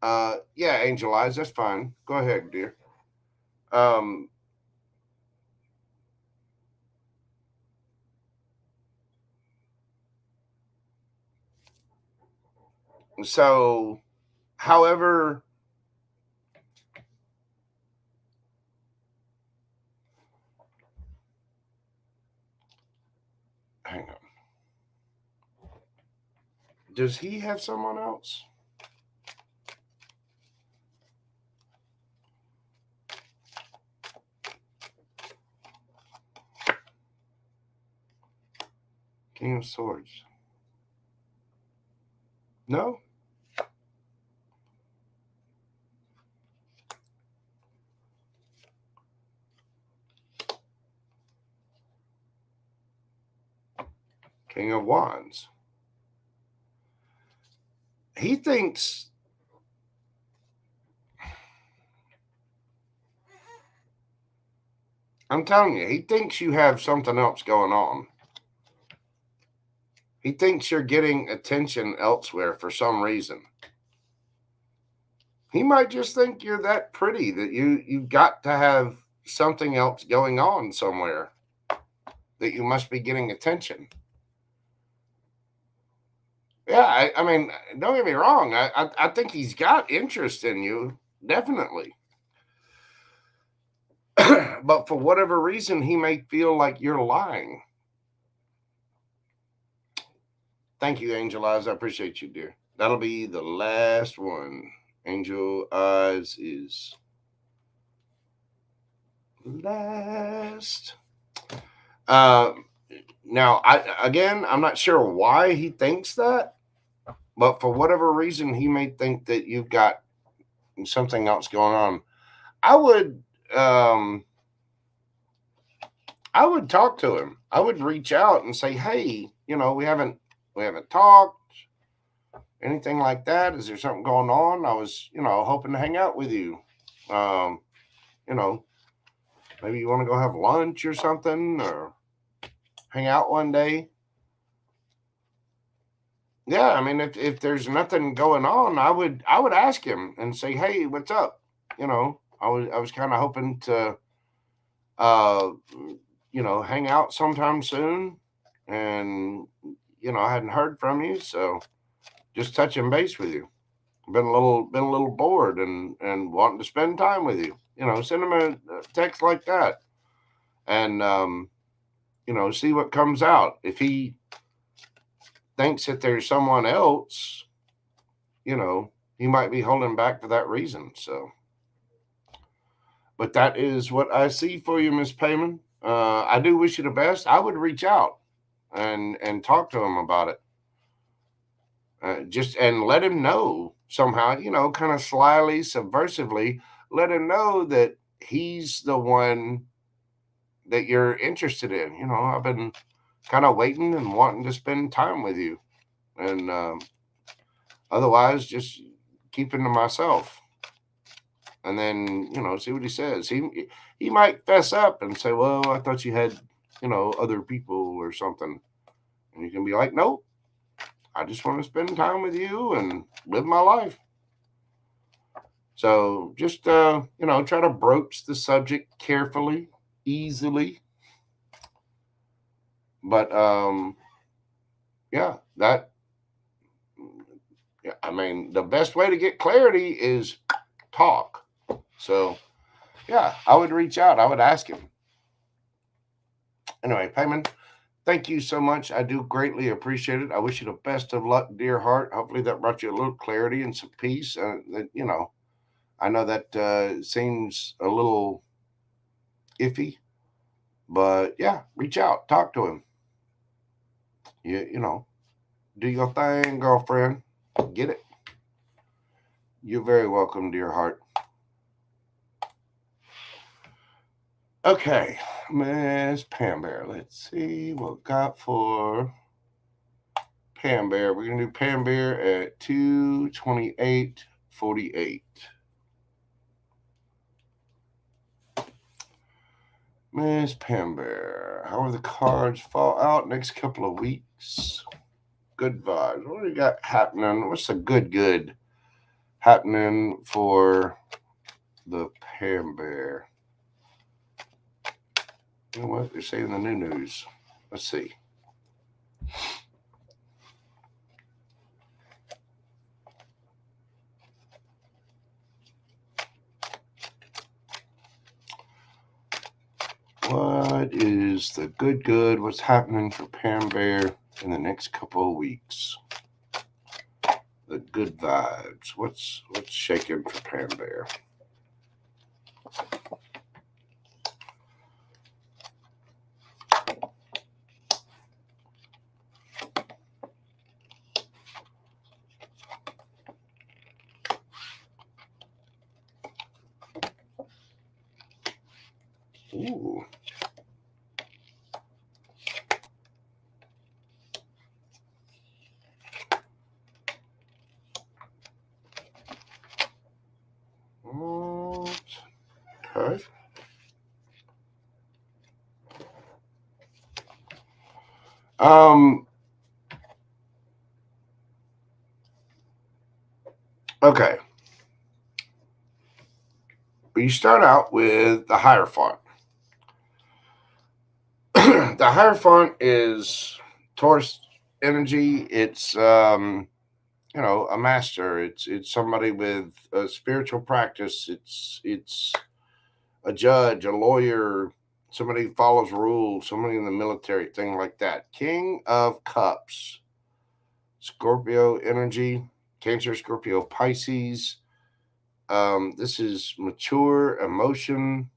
Yeah, Angel Eyes, that's fine. Go ahead, dear. Um, so, however, hang on. Does he have someone else? King of Swords. No? King of Wands. He thinks, I'm telling you, he thinks you have something else going on. He thinks you're getting attention elsewhere for some reason. He might just think you're that pretty that you've got to have something else going on somewhere, that you must be getting attention. Yeah, I mean, don't get me wrong. I think he's got interest in you, definitely. But for whatever reason, he may feel like you're lying. Thank you, Angel Eyes. I appreciate you, dear. That'll be the last one. Angel Eyes is last. Now, I'm not sure why he thinks that, but for whatever reason, he may think that you've got something else going on. I would, um, I would talk to him. I would reach out and say, "Hey, we haven't talked, anything like that. Is there something going on? I was, hoping to hang out with you. Um, you know, maybe you want to go have lunch or something, or hang out one day." Yeah, I mean, if there's nothing going on, I would ask him and say, "Hey, what's up?" I was kind of hoping to, uh, hang out sometime soon, and I hadn't heard from you, so just touching base with you. Been a little bored and wanting to spend time with you. Send him a text like that, and see what comes out. If he thinks that there's someone else, he might be holding back for that reason. So, but that is what I see for you, Miss Payman. I do wish you the best. I would reach out and talk to him about it. Just and let him know somehow, kind of slyly, subversively, let him know that he's the one that you're interested in. I've been kind of waiting and wanting to spend time with you, and otherwise, just keeping to myself. And then see what he says. He might fess up and say, "Well, I thought you had other people or something," and you can be like, "Nope, I just want to spend time with you and live my life." So just try to broach the subject carefully, easily. But yeah, I mean, the best way to get clarity is talk. So yeah, I would reach out. I would ask him. Anyway, Payman, thank you so much. I do greatly appreciate it. I wish you the best of luck, dear heart. Hopefully that brought you a little clarity and some peace. I know that seems a little iffy, but yeah, reach out, talk to him. You know, do your thing, girlfriend. Get it. You're very welcome, dear heart. Okay, Miss Pam Bear. Let's see what we got for Pam Bear. We're going to do Pam Bear at 228.48. Miss Pam Bear, how will the cards fall out next couple of weeks? Good vibes. What do we got happening? What's the good happening for the Pam Bear? You know what? They're saying the new news. Let's see. What is the good? What's happening for Pam Bear in the next couple of weeks? The good vibes. What's shaking for Pam Bear? Ooh. Okay. Okay. You start out with the Hierophant. The Hierophant is Taurus energy. It's a master. It's somebody with a spiritual practice. It's a judge, a lawyer, somebody who follows rules, somebody in the military, thing like that. King of Cups, Scorpio energy, Cancer, Scorpio, Pisces. This is mature emotion.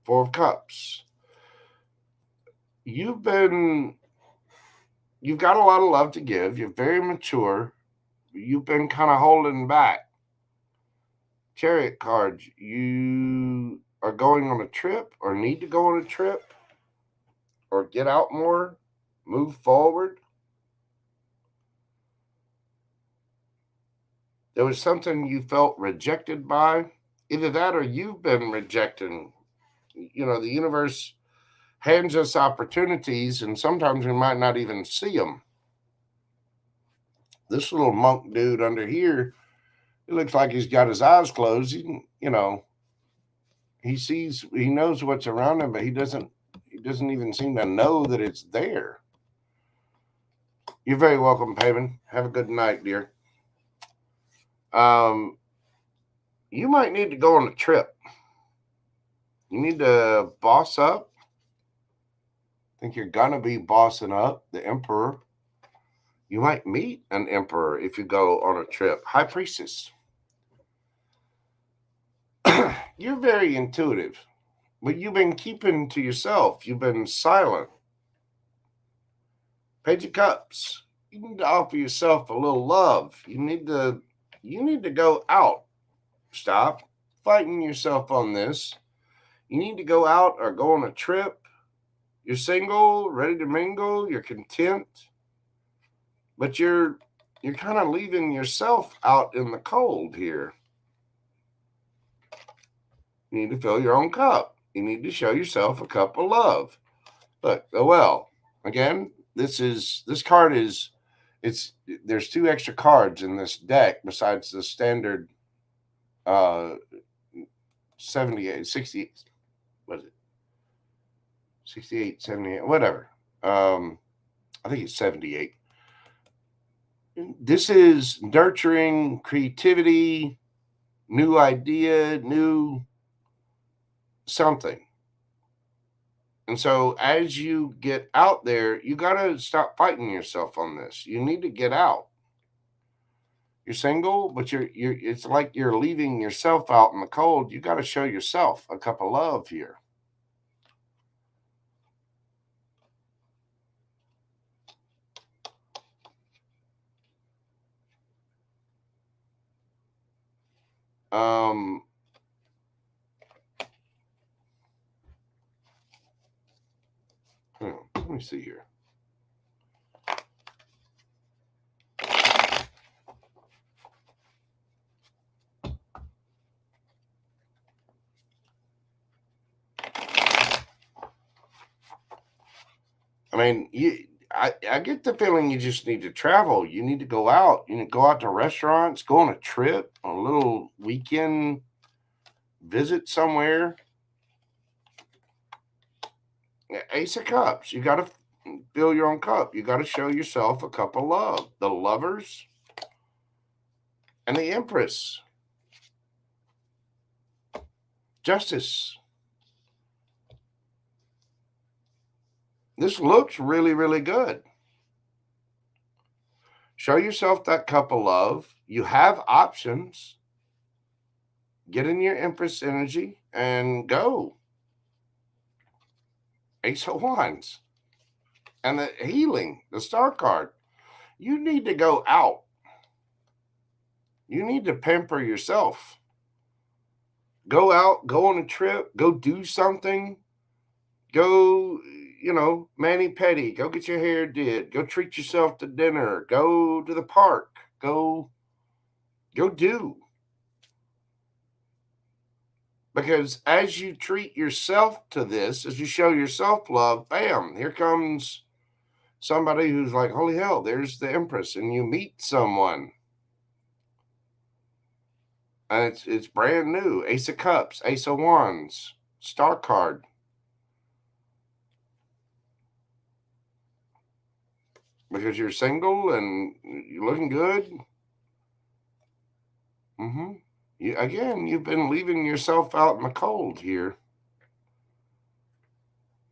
Four of Cups. You've got a lot of love to give. You're very mature. You've been kind of holding back. Chariot cards. You are going on a trip or need to go on a trip or get out more, move forward. There was something you felt rejected by. Either that or you've been rejecting. The universe hands us opportunities, and sometimes we might not even see them. This little monk dude under here, it looks like he's got his eyes closed. He knows what's around him, but he doesn't even seem to know that it's there. You're very welcome, Paven. Have a good night, dear. You might need to go on a trip. You need to boss up. I think you're gonna be bossing up. The Emperor. You might meet an emperor if you go on a trip. High Priestess. You're very intuitive, but you've been keeping to yourself. You've been silent. Page of Cups. You need to offer yourself a little love. You need to go out. Stop fighting yourself on this. You need to go out or go on a trip. You're single, ready to mingle, you're content, but you're kind of leaving yourself out in the cold here. You need to fill your own cup. You need to show yourself a cup of love. Look, again, this card is there's two extra cards in this deck besides the standard 78, 60, what is it? 68, 78, whatever. I think it's 78. This is nurturing creativity, new idea, new something. And so as you get out there, you got to stop fighting yourself on this. You need to get out. You're single, but it's like you're leaving yourself out in the cold. You got to show yourself a cup of love here. Let me see here. I mean, I get the feeling you just need to travel. You need to go out. You need to go out to restaurants, go on a trip, on a little weekend visit somewhere. Ace of Cups. You got to fill your own cup. You got to show yourself a cup of love. The Lovers and the Empress. Justice. This looks really, really good. Show yourself that cup of love. You have options. Get in your Empress energy and go. Ace of Wands. And the healing, the star card. You need to go out. You need to pamper yourself. Go out, go on a trip, go do something. Go, mani-pedi, go get your hair did, go treat yourself to dinner, go to the park, go do. Because as you treat yourself to this, as you show yourself love, bam, here comes somebody who's like, holy hell, there's the Empress, and you meet someone. And it's brand new. Ace of Cups, Ace of Wands, Star card. Because you're single and you're looking good. You've been leaving yourself out in the cold here.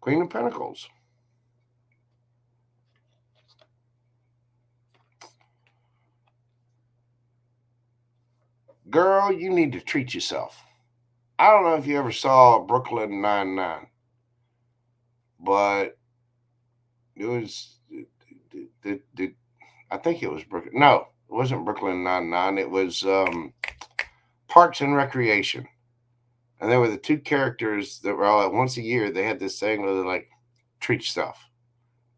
Queen of Pentacles. Girl, you need to treat yourself. I don't know if you ever saw Brooklyn Nine-Nine, but it was, I think it was Brooklyn. No, it wasn't Brooklyn Nine-Nine. It was Parks and Recreation. And there were the two characters that were all at once a year. They had this thing where they're like, treat yourself.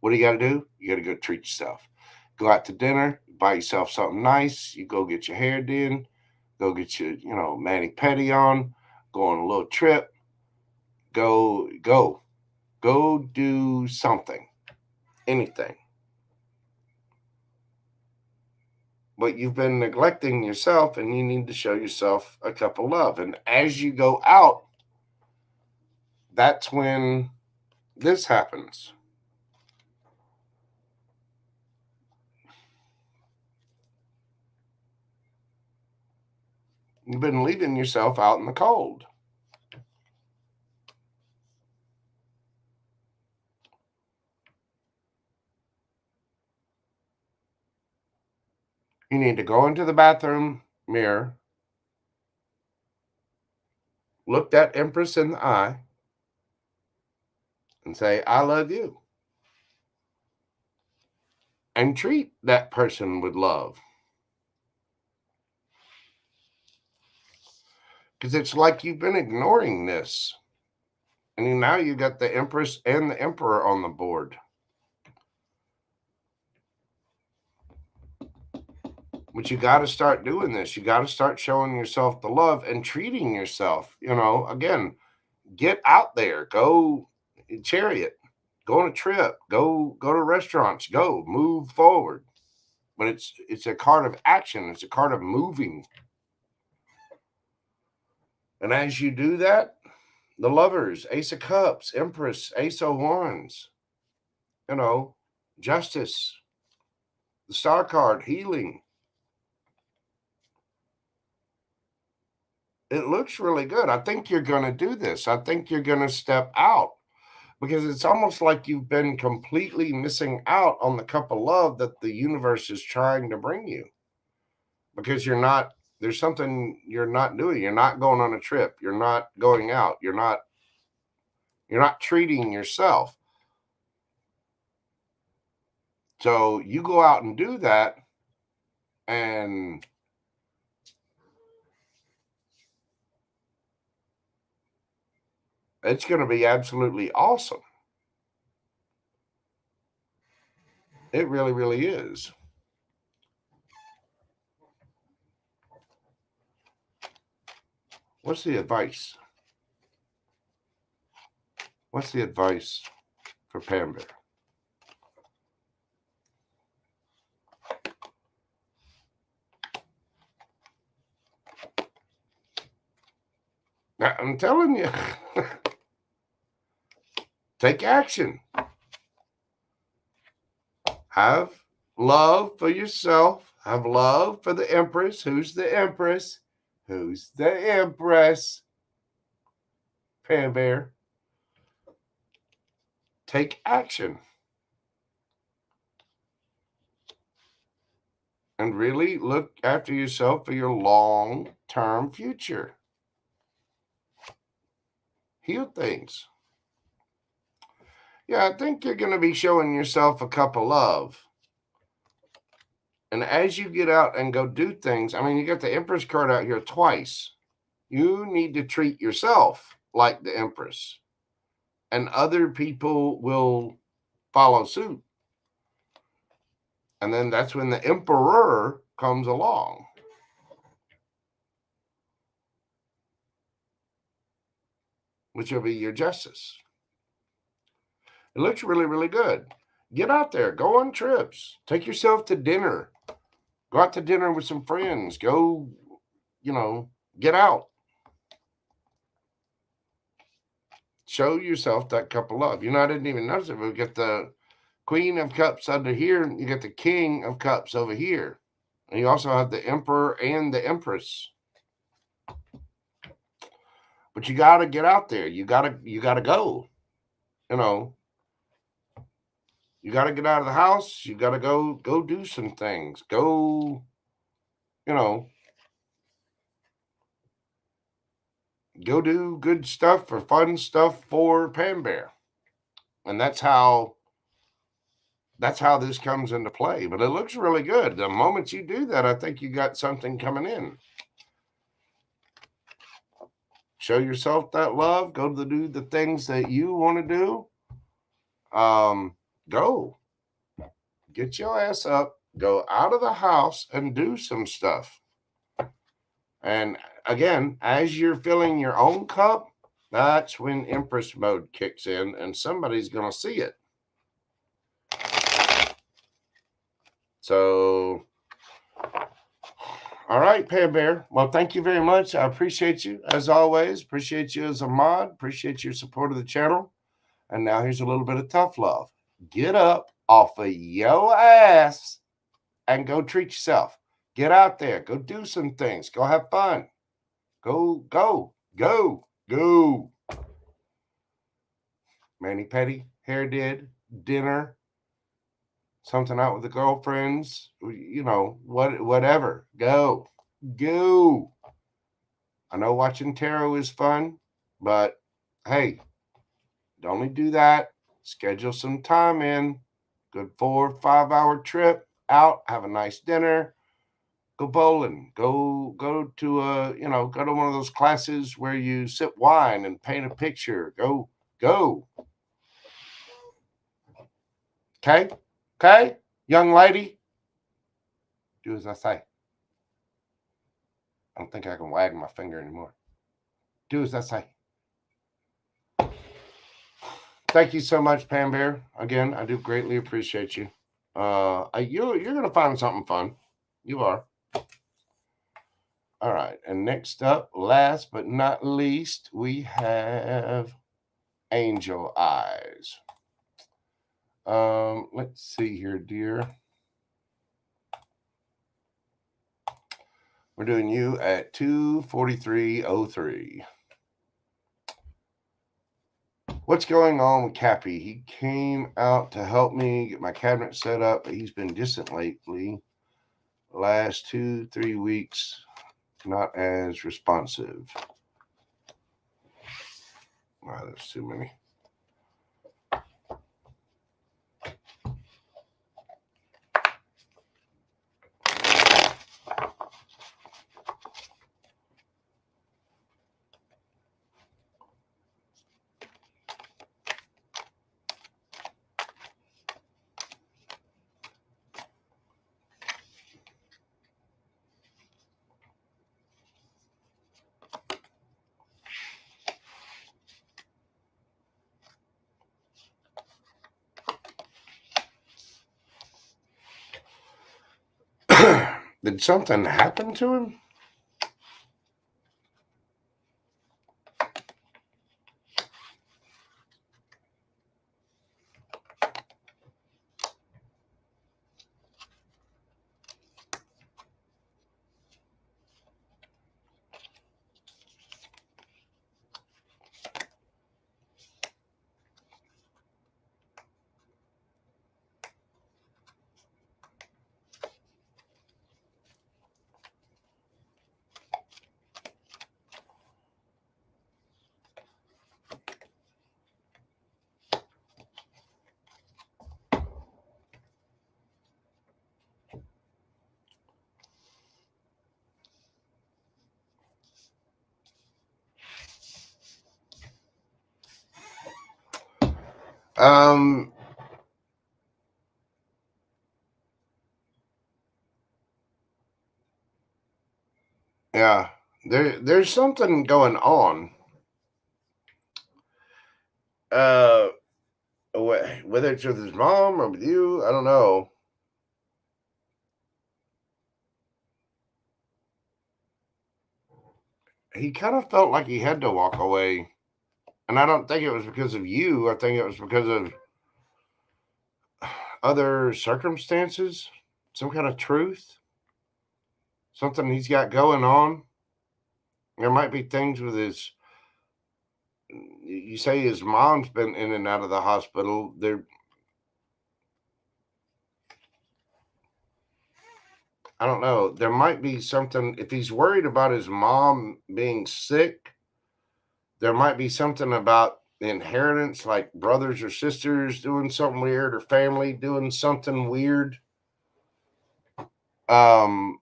What do you got to do? You got to go treat yourself. Go out to dinner, buy yourself something nice. You go get your hair done. Go get your, mani-pedi on. Go on a little trip. Go do something. Anything. But you've been neglecting yourself, and you need to show yourself a cup of love. And as you go out, that's when this happens. You've been leaving yourself out in the cold. You need to go into the bathroom mirror, look that Empress in the eye, and say, I love you. And treat that person with love. Because it's like you've been ignoring this. And now you got the Empress and the Emperor on the board. But you got to start doing this. You got to start showing yourself the love and treating yourself. Again, get out there. Go chariot. Go on a trip. Go to restaurants. Go move forward. But it's a card of action. It's a card of moving. And as you do that, the Lovers, Ace of Cups, Empress, Ace of Wands, Justice, the Star card, Healing. It looks really good. I think you're going to do this. I think you're going to step out because it's almost like you've been completely missing out on the cup of love that the universe is trying to bring you because there's something you're not doing. You're not going on a trip. You're not going out. You're not treating yourself. So you go out and do that, and It's going to be absolutely awesome. It really, really is. What's the advice? What's the advice for Pam Bear? I'm telling you, take action. Have love for yourself. Have love for the Empress. Who's the Empress? Who's the Empress? Pam Bear. Take action. And really look after yourself for your long-term future. Heal things. Yeah, I think you're going to be showing yourself a cup of love. And as you get out and go do things, I mean, you got the Empress card out here twice. You need to treat yourself like the Empress. And other people will follow suit. And then that's when the Emperor comes along. Which will be your justice. It looks really, really good. Get out there. Go on trips. Take yourself to dinner. Go out to dinner with some friends. Go, get out. Show yourself that cup of love. I didn't even notice it. We got the Queen of Cups under here. And you got the King of Cups over here. And you also have the Emperor and the Empress. But you got to get out there. You got to go. You got to get out of the house. You got to go do some things. Go, go do good stuff or fun stuff for Pam Bear. And that's how this comes into play. But it looks really good. The moment you do that, I think you got something coming in. Show yourself that love. Go to do the things that you want to do. Go. Get your ass up. Go out of the house and do some stuff. And again, as you're filling your own cup, that's when Empress mode kicks in and somebody's going to see it. So, all right, Pam Bear. Well, thank you very much. I appreciate you, as always. Appreciate you as a mod. Appreciate your support of the channel. And now here's a little bit of tough love. Get up off of your ass and go treat yourself. Get out there. Go do some things. Go have fun. Go. Mani-pedi, hair did, dinner, something out with the girlfriends, whatever. Go. I know watching tarot is fun, but hey, don't only do that. Schedule some time in. Good 4 or 5 hour trip out. Have a nice dinner. Go bowling. Go to go to one of those classes where you sip wine and paint a picture. Go. Okay, young lady. Do as I say. I don't think I can wag my finger anymore. Do as I say. Thank you so much, Pam Bear. Again, I do greatly appreciate you. You're gonna find something fun. You are. All right, and next up, last but not least, we have Angel Eyes. Let's see here, dear. We're doing you at 243.03. What's going on with Cappy? He came out to help me get my cabinet set up, but he's been distant lately. Last 2-3 weeks, not as responsive. Wow, there's too many. Did something happen to him? Yeah, there's something going on. Uh, whether it's with his mom or with you, I don't know. He kind of felt like he had to walk away, and I don't think it was because of you. I think it was because of other circumstances, some kind of truth, something he's got going on. There might be things with his. You say his mom's been in and out of the hospital. There, I don't know. There might be something if he's worried about his mom being sick. There might be something about inheritance, like brothers or sisters doing something weird, or family doing something weird. Um,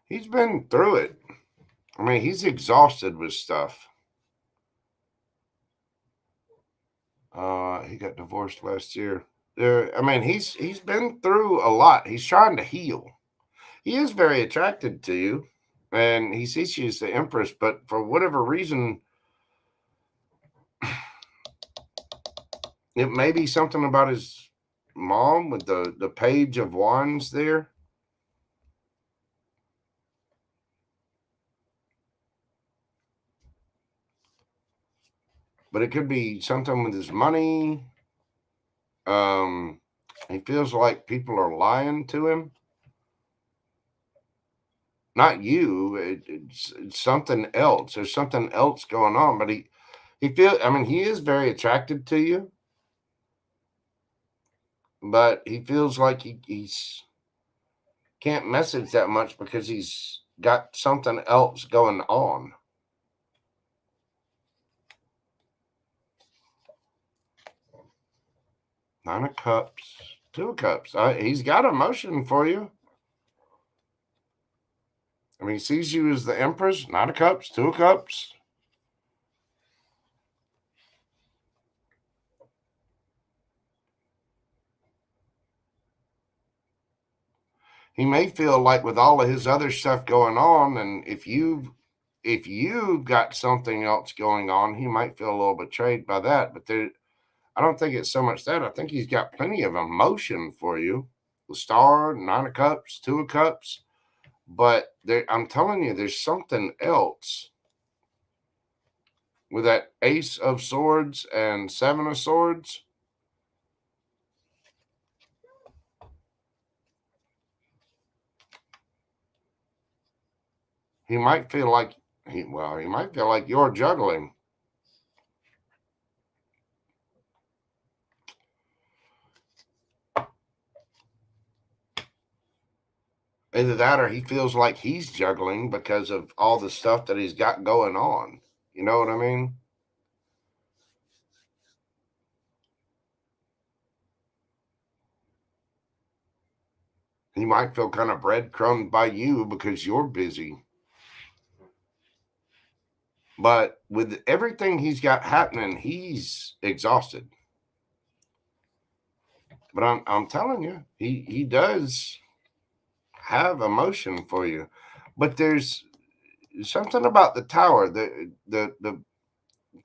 he's been through it. I mean, he's exhausted with stuff. He got divorced last year. I mean, he's been through a lot. He's trying to heal. He is very attracted to you, and he sees you as the empress. But for whatever reason, it may be something about his mom with the page of wands there. But it could be something with his money. Um, he feels like people are lying to him. Not you. It's something else. There's something else going on. But he feel. I mean, he is very attracted to you, but he feels like he's can't message that much because he's got something else going on. Nine of Cups, Two of Cups. He's got emotion for you. I mean, he sees you as the Empress. Nine of Cups, Two of Cups. He may feel like with all of his other stuff going on, and if you've got something else going on, he might feel a little betrayed by that. But I don't think it's so much that. I think he's got plenty of emotion for you. The Star, Nine of Cups, Two of Cups. But I'm telling you, there's something else with that Ace of Swords and Seven of Swords. He might feel like he might feel like you're juggling. Either that or he feels like he's juggling because of all the stuff that he's got going on. You know what I mean? He might feel kind of breadcrumbed by you because you're busy. But with everything he's got happening, he's exhausted. But I'm telling you, he does have emotion for you. But there's something about the tower. The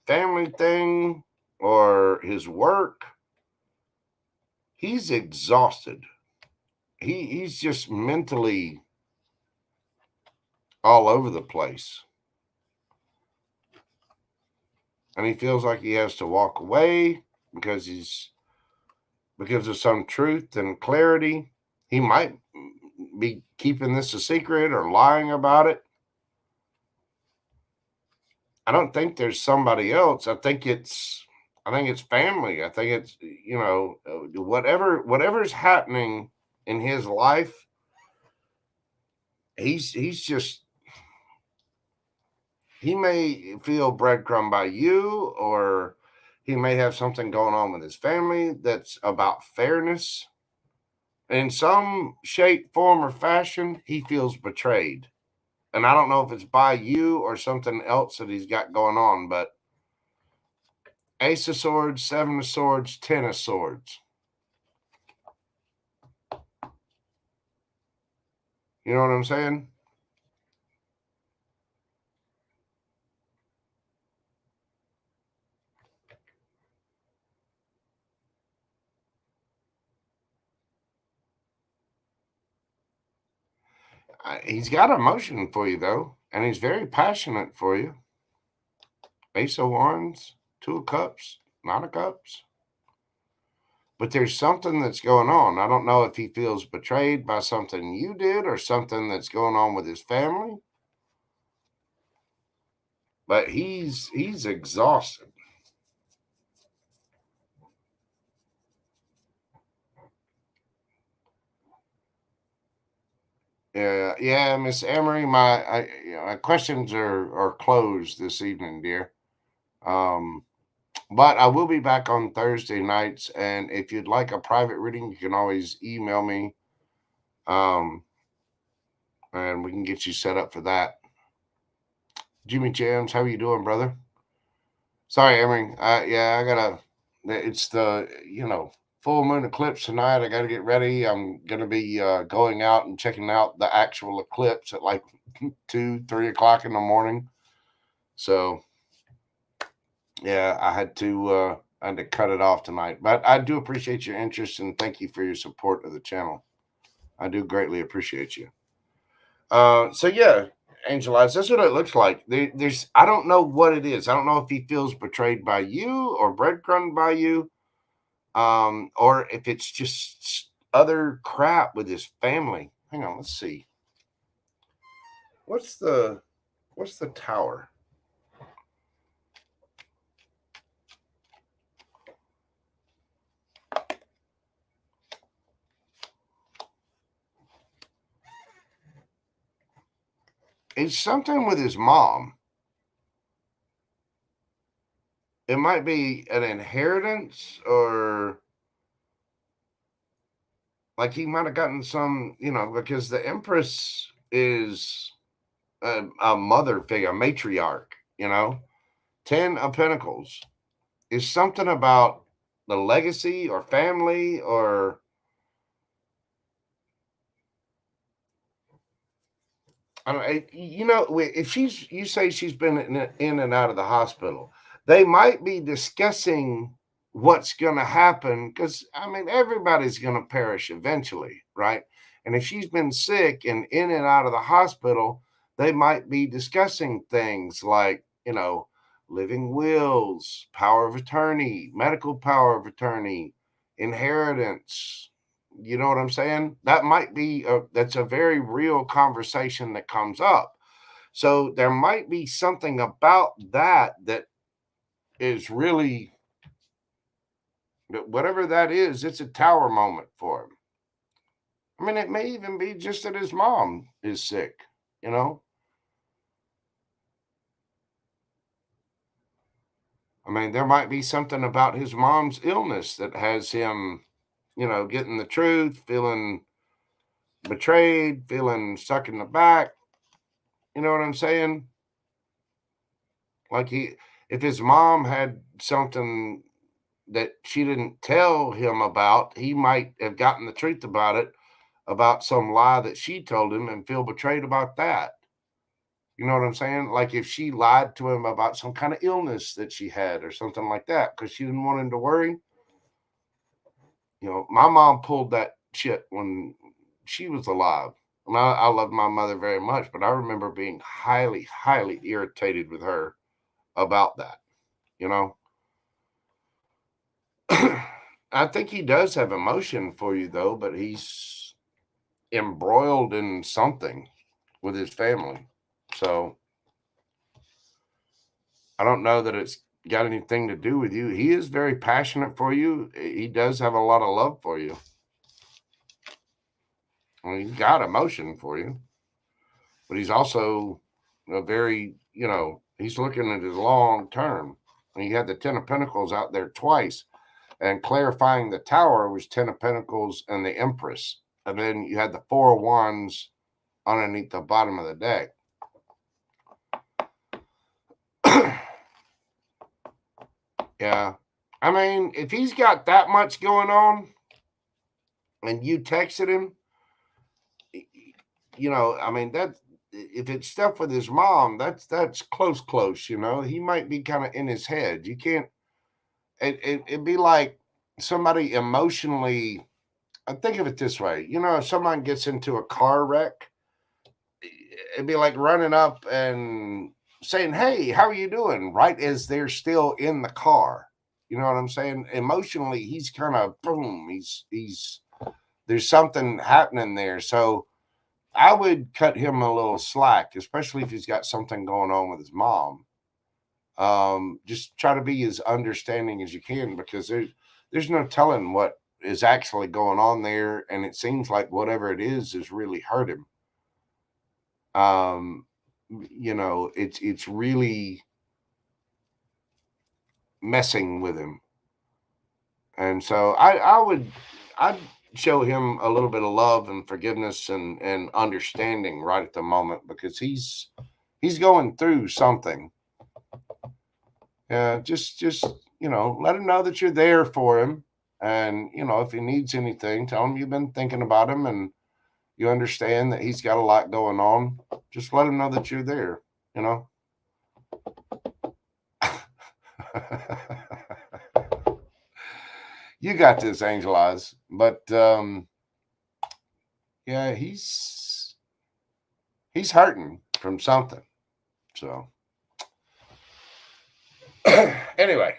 family thing or his work, he's exhausted. He's just mentally all over the place. And he feels like he has to walk away because of some truth and clarity. He might be keeping this a secret or lying about it. I don't think there's somebody else. I think it's family. I think it's whatever's happening in his life. He's just, he may feel breadcrumb by you, or he may have something going on with his family that's about fairness. In some shape, form, or fashion, he feels betrayed. And I don't know if it's by you or something else that he's got going on, but Ace of Swords, Seven of Swords, Ten of Swords. You know what I'm saying? He's got emotion for you, though, and he's very passionate for you. Ace of Wands, Two of Cups, Nine of Cups. But there's something that's going on. I don't know if he feels betrayed by something you did or something that's going on with his family. But he's exhausted. Yeah, Miss Emery, my questions are closed this evening, dear. But I will be back on Thursday nights, and if you'd like a private reading, you can always email me, um, and we can get you set up for that. Jimmy Jams, how you doing, brother? Sorry, Emery. Yeah, I gotta. It's the full moon eclipse tonight. I gotta get ready. I'm gonna be going out and checking out the actual eclipse at like 2, 3 o'clock in the morning. So yeah, I had to cut it off tonight. But I do appreciate your interest and thank you for your support of the channel. I do greatly appreciate you. So yeah, Angel Eyes, that's what it looks like. There's I don't know what it is. I don't know if he feels betrayed by you or breadcrumbed by you, or if it's just other crap with his family. Hang on, let's see. What's the tower? It's something with his mom. It might be an inheritance, or like he might have gotten some, because the Empress is a mother figure, a matriarch, 10 of Pentacles is something about the legacy or family, or I don't if you say she's been in and out of the hospital, they might be discussing what's going to happen, because I mean everybody's going to perish eventually, right? And if she's been sick and in and out of the hospital, they might be discussing things like, living wills, power of attorney, medical power of attorney, inheritance. You know what I'm saying? That might be that's a very real conversation that comes up. So there might be something about that is really, whatever that is, it's a tower moment for him. I mean, it may even be just that his mom is sick, you know? I mean, there might be something about his mom's illness that has him, getting the truth, feeling betrayed, feeling stuck in the back. You know what I'm saying? Like if his mom had something that she didn't tell him about, he might have gotten the truth about it, about some lie that she told him, and feel betrayed about that. You know what I'm saying? Like if she lied to him about some kind of illness that she had or something like that because she didn't want him to worry. You know, my mom pulled that shit when she was alive. And I love my mother very much, but I remember being highly, highly irritated with her about that, you know? I think he does have emotion for you, though, but he's embroiled in something with his family. So I don't know that it's got anything to do with you. He is very passionate for you. He does have a lot of love for you. I mean, he's got emotion for you, but he's also a very, he's looking at his long term. And he had the 10 of Pentacles out there twice, and clarifying the Tower was 10 of Pentacles and the Empress. And then you had the 4 of Wands underneath the bottom of the deck. Yeah. I mean, if he's got that much going on and you texted him, I mean, that if it's stuff with his mom, that's close. He might be kind of in his head. You can't. It'd be like somebody emotionally. I think of it this way. If someone gets into a car wreck, it'd be like running up and saying, "Hey, how are you doing?" Right as they're still in the car. You know what I'm saying? Emotionally, he's kind of boom. He's there's something happening there. So I would cut him a little slack, especially if he's got something going on with his mom. Just try to be as understanding as you can, because there's no telling what is actually going on there, and it seems like whatever it is really hurt him. It's really messing with him, and so I'd show him a little bit of love and forgiveness and understanding right at the moment, because he's going through something. Just let him know that you're there for him, and if he needs anything, tell him you've been thinking about him and you understand that he's got a lot going on. Just let him know that you're there. You got this, Angel Eyes. But yeah, he's hurting from something. So anyway,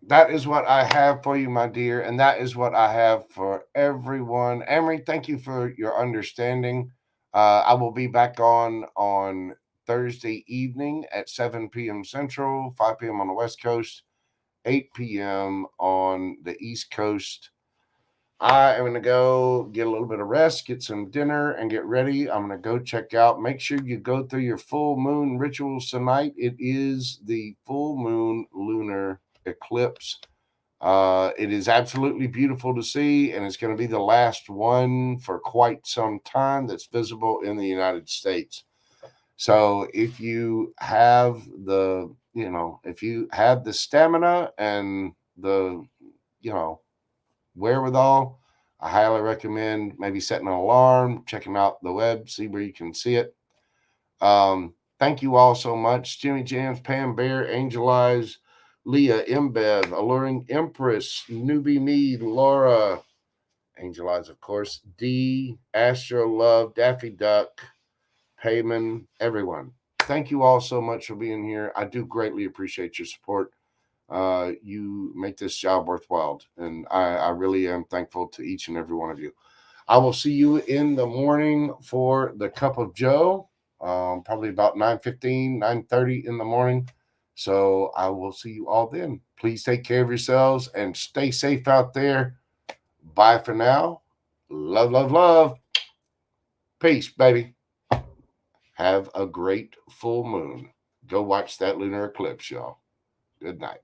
that is what I have for you, my dear, and that is what I have for everyone. Emery, thank you for your understanding. I will be back on Thursday evening at 7 p.m. Central, 5 p.m. on the West Coast, 8 p.m. on the East Coast. I am going to go get a little bit of rest, get some dinner, and get ready. I'm going to go check out. Make sure you go through your full moon rituals tonight. It is the full moon lunar eclipse. It is absolutely beautiful to see, and it's going to be the last one for quite some time that's visible in the United States. So if you have if you have the stamina and the, wherewithal, I highly recommend maybe setting an alarm, checking out the web, see where you can see it. Thank you all so much. Jimmy Jams, Pam Bear, Angel Eyes, Leah, Imbev, Alluring Empress, Newbie Mead, Laura, Angel Eyes, of course, D, Astro Love, Daffy Duck, Payman, everyone. Thank you all so much for being here. I do greatly appreciate your support. You make this job worthwhile, and I really am thankful to each and every one of you. I will see you in the morning for the Cup of Joe, probably about 9:15, 9:30 in the morning. So I will see you all then. Please take care of yourselves and stay safe out there. Bye for now. Love, love, love. Peace, baby. Have a great full moon. Go watch that lunar eclipse, y'all. Good night.